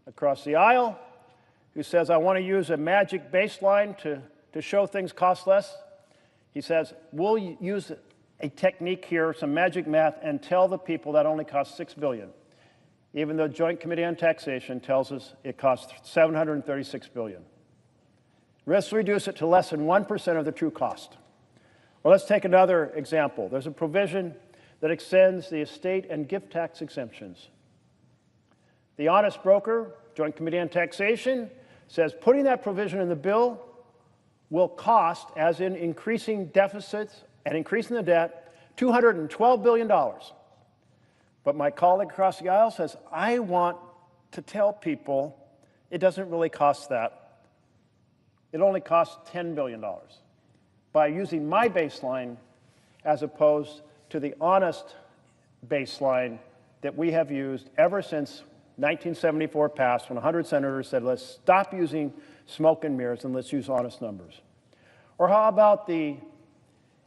across the aisle, who says, I want to use a magic baseline to show things cost less, he says, we'll use a technique here, some magic math, and tell the people that only costs $6 billion, even though Joint Committee on Taxation tells us it costs $736 billion. Let's reduce it to less than 1% of the true cost. Well, let's take another example. There's a provision that extends the estate and gift tax exemptions. The honest broker, Joint Committee on Taxation, says putting that provision in the bill will cost, as in increasing deficits and increasing the debt, $212 billion. But my colleague across the aisle says, I want to tell people it doesn't really cost that. It only costs $10 billion by using my baseline as opposed to the honest baseline that we have used ever since 1974 passed, when 100 senators said, let's stop using smoke and mirrors and let's use honest numbers. Or how about the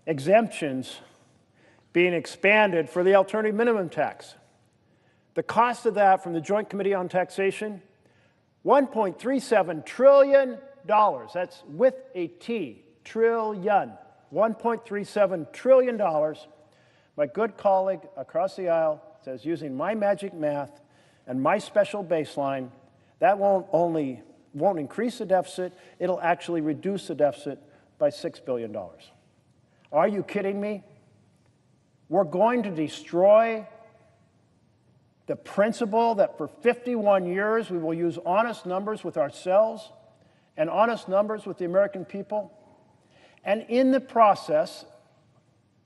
exemptions being expanded for the alternative minimum tax? The cost of that from the Joint Committee on Taxation, $1.37 trillion. That's with a T, trillion. $1.37 trillion. My good colleague across the aisle says, using my magic math and my special baseline, that won't increase the deficit, it'll actually reduce the deficit by $6 billion. Are you kidding me? We're going to destroy the principle that for 51 years we will use honest numbers with ourselves and honest numbers with the American people. And in the process,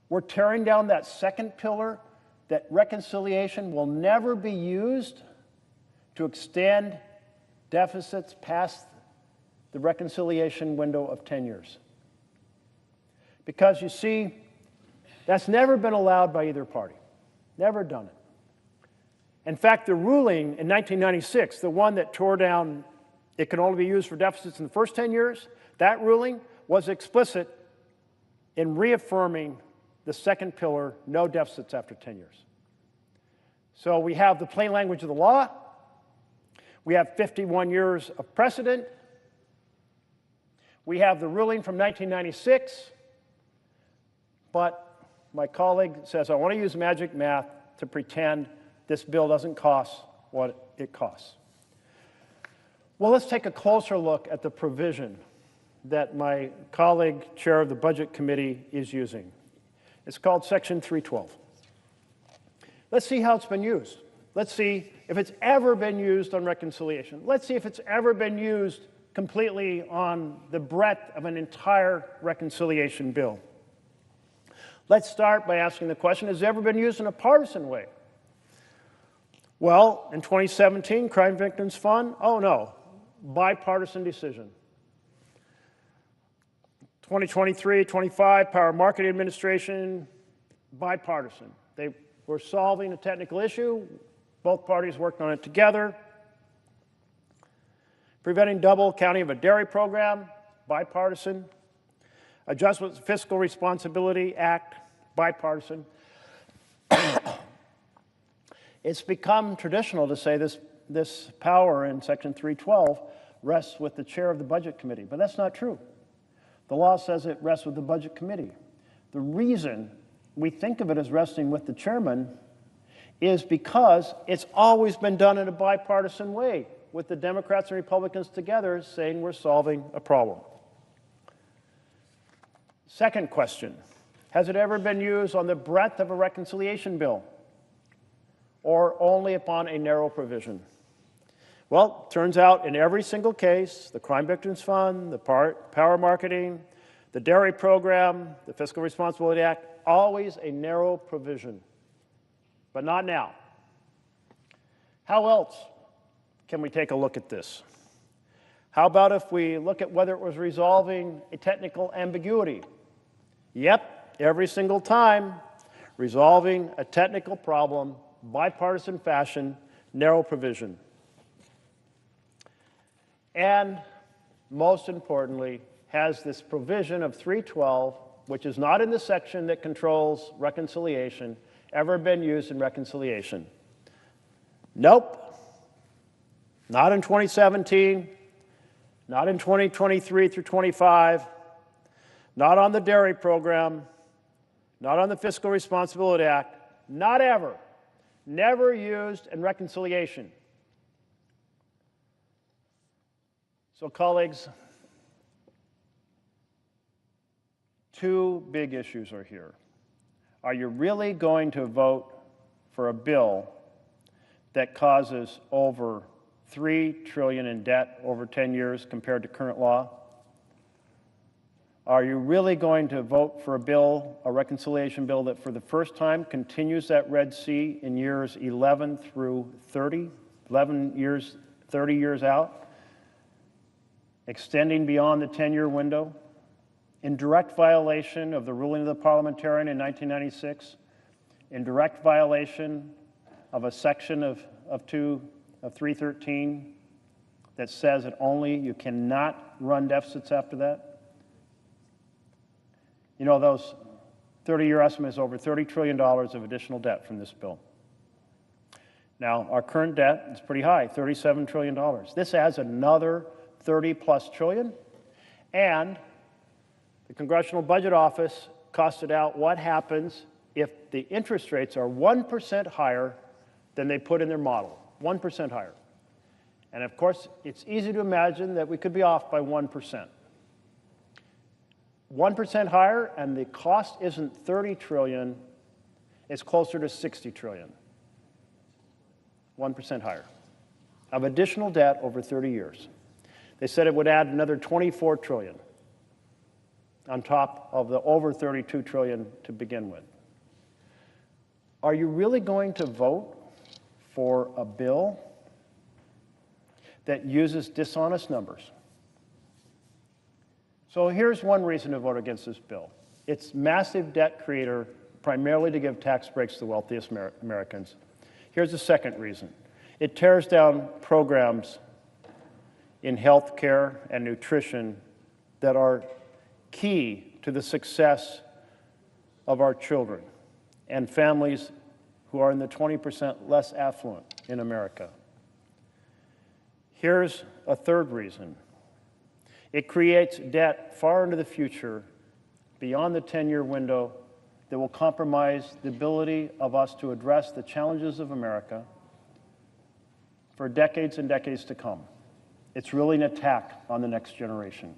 we're tearing down that second pillar, that reconciliation will never be used to extend deficits past the reconciliation window of 10 years. Because you see, that's never been allowed by either party. Never done it. In fact, the ruling in 1996, the one that tore down it can only be used for deficits in the first 10 years, that ruling was explicit in reaffirming the second pillar, no deficits after 10 years. So we have the plain language of the law. We have 51 years of precedent. We have the ruling from 1996. But my colleague says, I want to use magic math to pretend this bill doesn't cost what it costs. Well, let's take a closer look at the provision that my colleague, chair of the Budget Committee, is using. It's called Section 312. Let's see how it's been used. Let's see if it's ever been used on reconciliation. Let's see if it's ever been used completely on the breadth of an entire reconciliation bill. Let's start by asking the question, has it ever been used in a partisan way? Well, in 2017, Crime Victims Fund, oh no, bipartisan decision. 2023-25, Power Marketing Administration, bipartisan. They were solving a technical issue. Both parties worked on it together. Preventing double counting of a dairy program, bipartisan. Adjustment to Fiscal Responsibility Act, bipartisan. It's become traditional to say this power in Section 312 rests with the chair of the Budget Committee, but that's not true. The law says it rests with the Budget Committee. The reason we think of it as resting with the chairman is because it's always been done in a bipartisan way, with the Democrats and Republicans together saying we're solving a problem. Second question, has it ever been used on the breadth of a reconciliation bill or only upon a narrow provision? Well, turns out in every single case, the Crime Victims Fund, the Power Marketing, the Dairy Program, the Fiscal Responsibility Act, always a narrow provision, but not now. How else can we take a look at this? How about if we look at whether it was resolving a technical ambiguity? Yep, every single time, resolving a technical problem, bipartisan fashion, narrow provision. And most importantly, has this provision of 312, which is not in the section that controls reconciliation, ever been used in reconciliation? Nope. Not in 2017, not in 2023 through 25, not on the Dairy Program, not on the Fiscal Responsibility Act, not ever. Never used in reconciliation. So, colleagues, two big issues are here. Are you really going to vote for a bill that causes over $3 trillion in debt over 10 years compared to current law? Are you really going to vote for a bill, a reconciliation bill, that for the first time continues that Red Sea in years 11 through 30, 11 years, 30 years out, extending beyond the 10-year window, in direct violation of the ruling of the parliamentarian in 1996, in direct violation of a section of 313 that says that only you cannot run deficits after that? You know, those 30-year estimate is over $30 trillion of additional debt from this bill. Now, our current debt is pretty high, $37 trillion. This adds another 30+ trillion, and the Congressional Budget Office costed out what happens if the interest rates are 1% higher than they put in their model, 1% higher. And of course, it's easy to imagine that we could be off by 1%. 1% higher, and the cost isn't 30 trillion, it's closer to 60 trillion. 1% higher, of additional debt over 30 years. They said it would add another $24 trillion on top of the over $32 trillion to begin with. Are you really going to vote for a bill that uses dishonest numbers? So here's one reason to vote against this bill. It's massive debt creator, primarily to give tax breaks to the wealthiest Americans. Here's the second reason. It tears down programs in health care and nutrition that are key to the success of our children and families who are in the 20% less affluent in America. Here's a third reason. It creates debt far into the future, beyond the 10-year window, that will compromise the ability of us to address the challenges of America for decades and decades to come. It's really an attack on the next generation.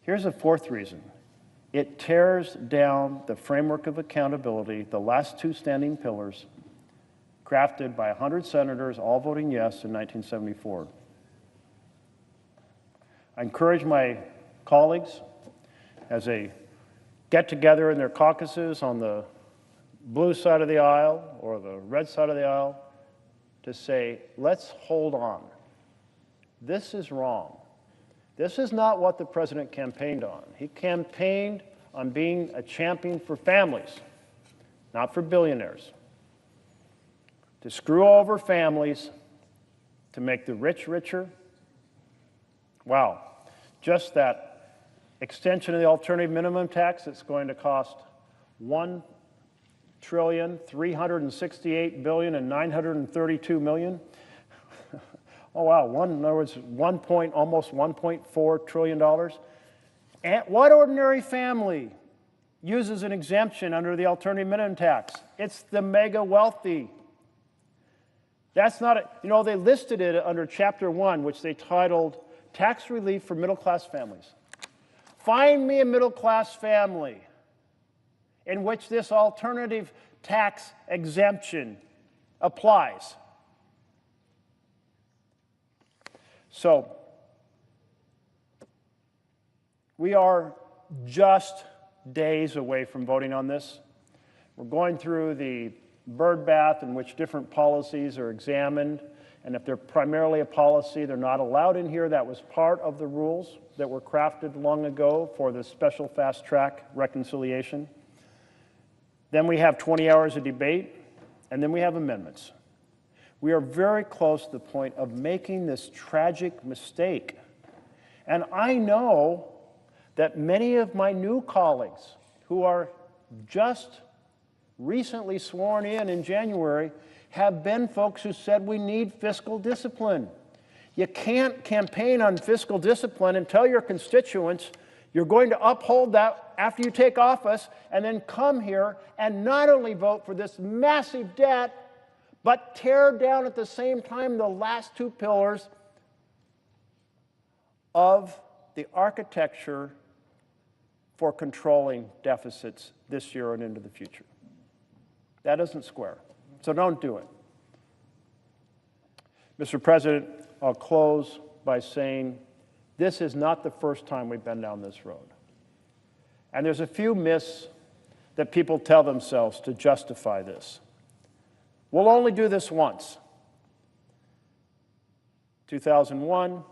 Here's a fourth reason. It tears down the framework of accountability, the last two standing pillars, crafted by 100 senators, all voting yes in 1974. I encourage my colleagues, as they get together in their caucuses on the blue side of the aisle or the red side of the aisle, to say, let's hold on. This is wrong. This is not what the president campaigned on. He campaigned on being a champion for families, not for billionaires. To screw over families, to make the rich richer. Wow, just that extension of the alternative minimum tax that's going to cost $1,368,932,000,000. Oh wow, in other words, almost $1.4 trillion. And what ordinary family uses an exemption under the alternative minimum tax? It's the mega wealthy. That's not it. You know, they listed it under Chapter 1, which they titled Tax Relief for Middle-Class Families. Find me a middle-class family in which this alternative tax exemption applies. So, we are just days away from voting on this. We're going through the bird bath in which different policies are examined, and if they're primarily a policy, they're not allowed in here. That was part of the rules that were crafted long ago for the special fast-track reconciliation. Then we have 20 hours of debate, and then we have amendments. We are very close to the point of making this tragic mistake. And I know that many of my new colleagues who are just recently sworn in January have been folks who said we need fiscal discipline. You can't campaign on fiscal discipline and tell your constituents you're going to uphold that after you take office and then come here and not only vote for this massive debt, but tear down at the same time the last two pillars of the architecture for controlling deficits this year and into the future. That isn't square. So don't do it. Mr. President, I'll close by saying this is not the first time we've been down this road. And there's a few myths that people tell themselves to justify this. We'll only do this once. 2001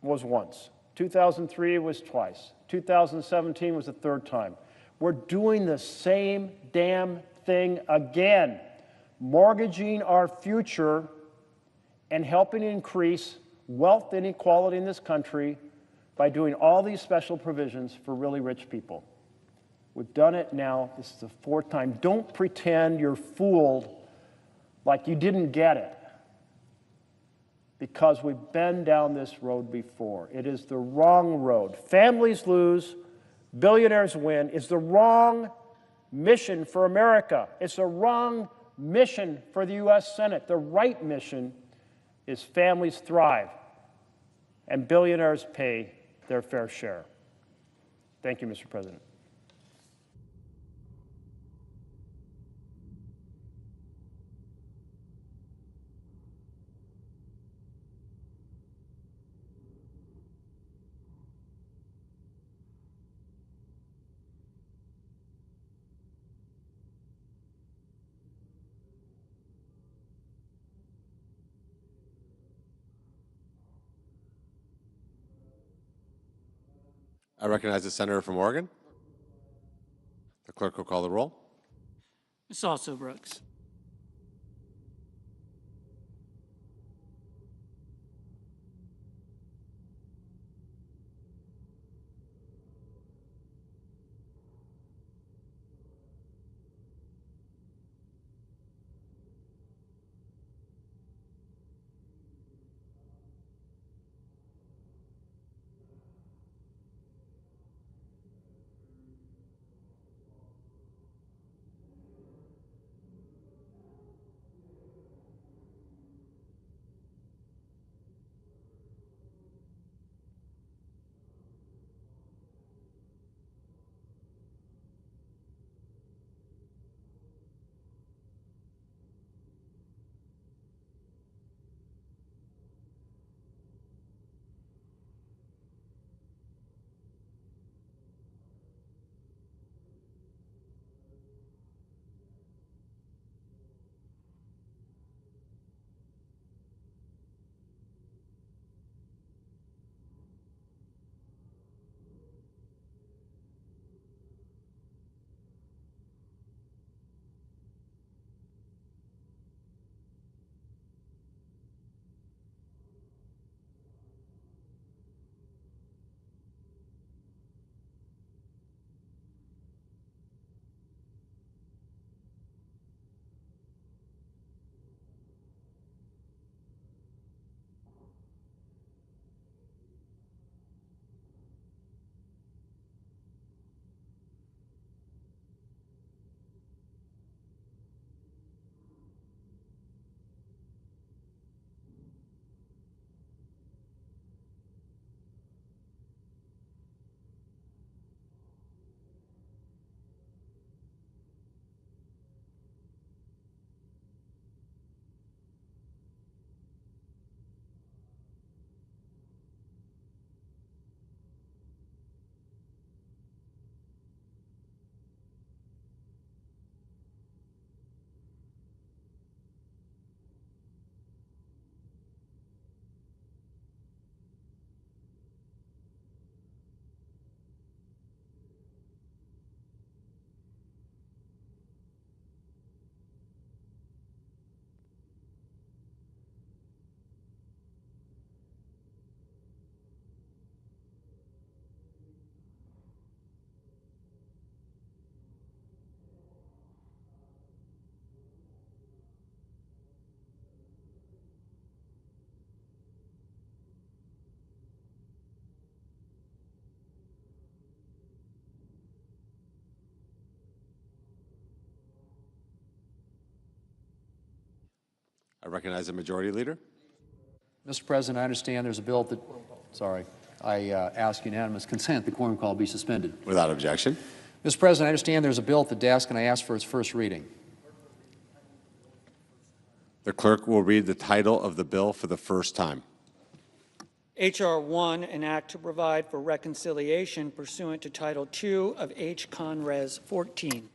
was once. 2003 was twice. 2017 was the third time. We're doing the same damn thing again, mortgaging our future and helping increase wealth inequality in this country by doing all these special provisions for really rich people. We've done it now. This is the fourth time. Don't pretend you're fooled like you didn't get it, because we've been down this road before. It is the wrong road. Families lose, billionaires win. It's the wrong mission for America. It's the wrong mission for the U.S. Senate. The right mission is families thrive and billionaires pay their fair share. Thank you, Mr. President. I recognize the senator from Oregon. The clerk will call the roll. Ms. Also Brooks. I recognize the majority leader. Mr. President, I understand there's a bill that, I ask unanimous consent the quorum call be suspended. Without objection. Mr. President, I understand there's a bill at the desk, and I ask for its first reading. The clerk will read the title of the bill for the first time. H.R. 1, an act to provide for reconciliation pursuant to Title II of H. Con. Res. 14.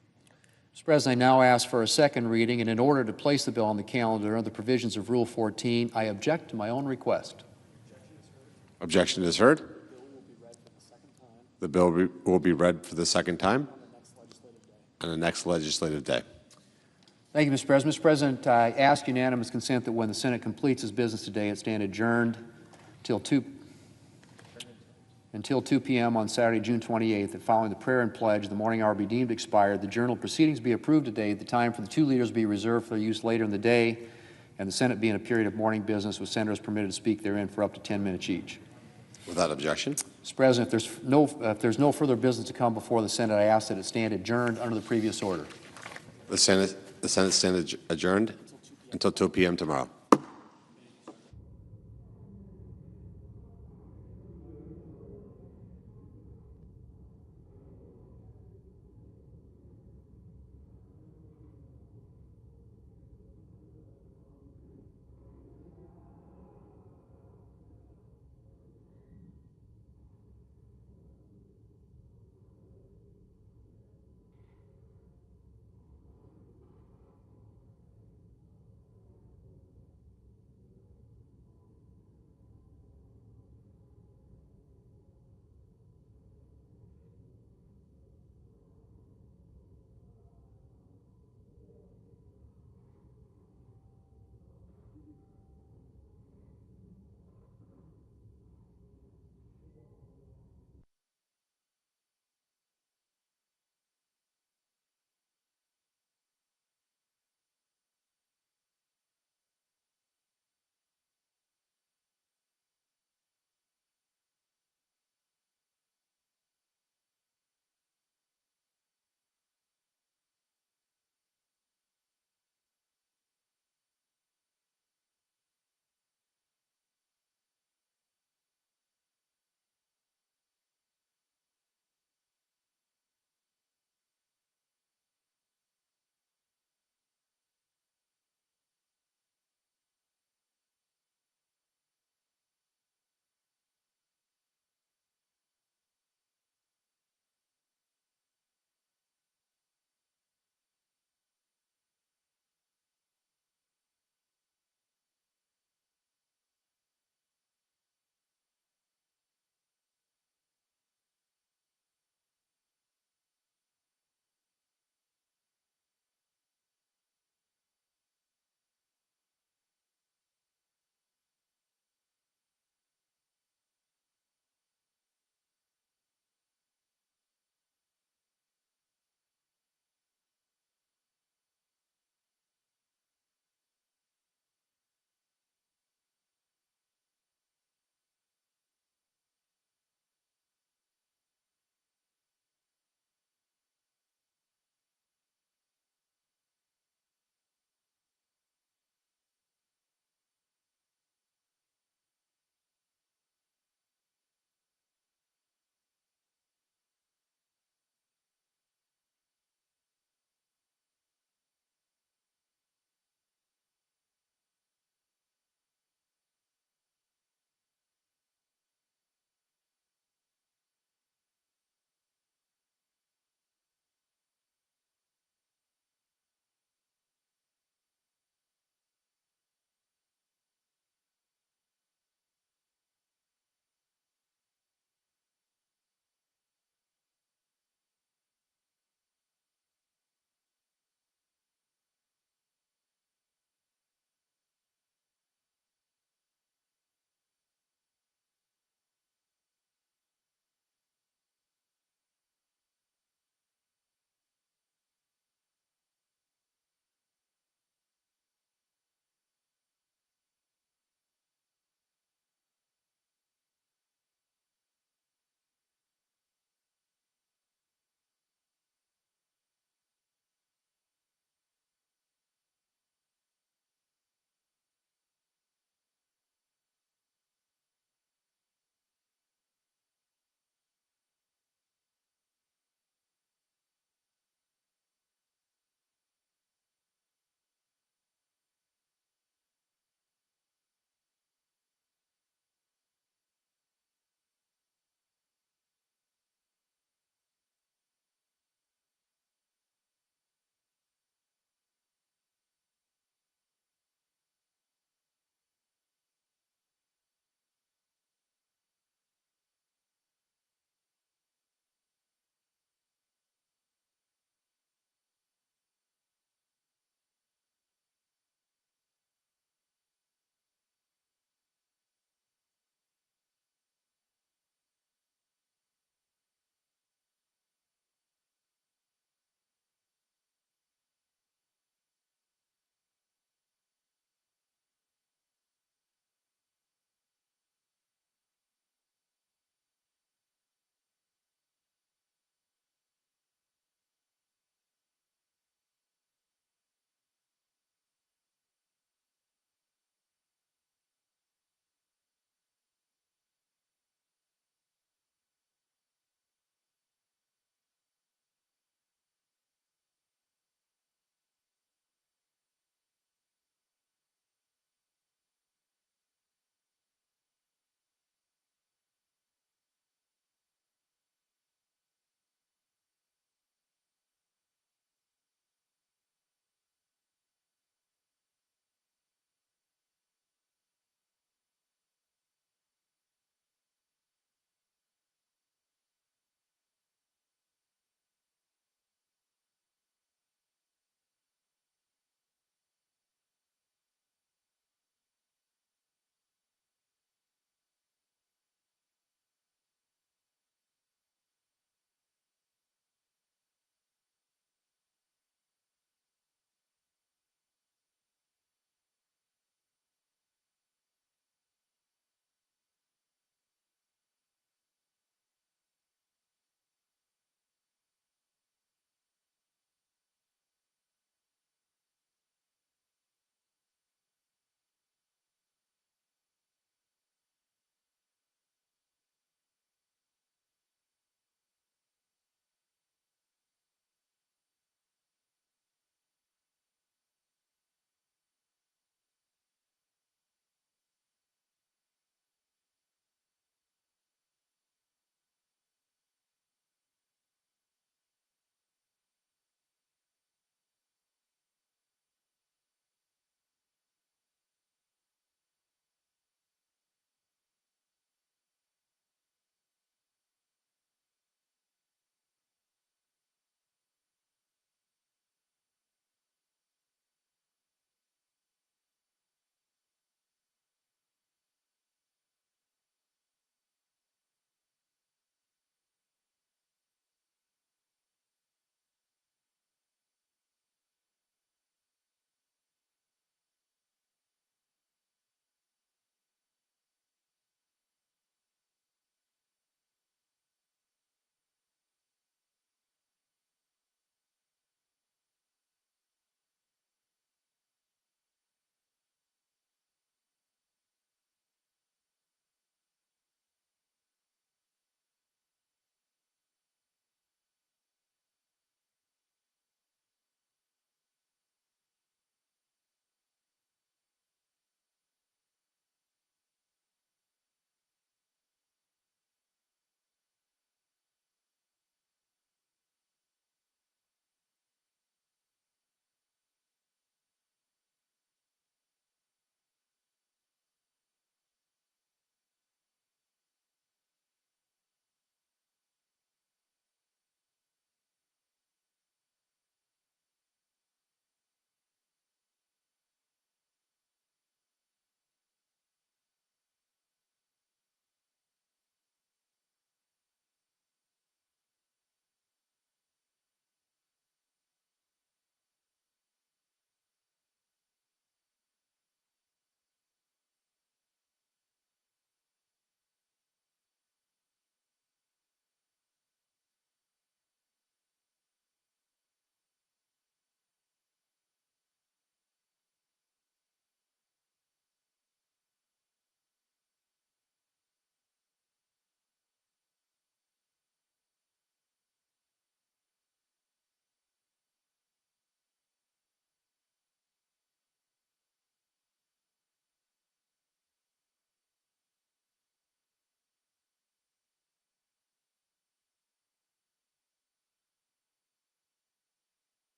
Mr. President, I now ask for a second reading, and in order to place the bill on the calendar under the provisions of Rule 14, I object to my own request. Objection is heard. The bill will be read for the second time on the next legislative day. Thank you, Mr. President. Mr. President, I ask unanimous consent that when the Senate completes its business today, it stand adjourned until 2 p.m. on Saturday, June 28th, that following the prayer and pledge, the morning hour be deemed expired, the journal proceedings be approved today, the time for the two leaders be reserved for their use later in the day, and the Senate be in a period of morning business with senators permitted to speak therein for up to 10 minutes each. Without objection. Mr. President, if there's no further business to come before the Senate, I ask that it stand adjourned under the previous order. The Senate stands adjourned until 2 p.m. tomorrow.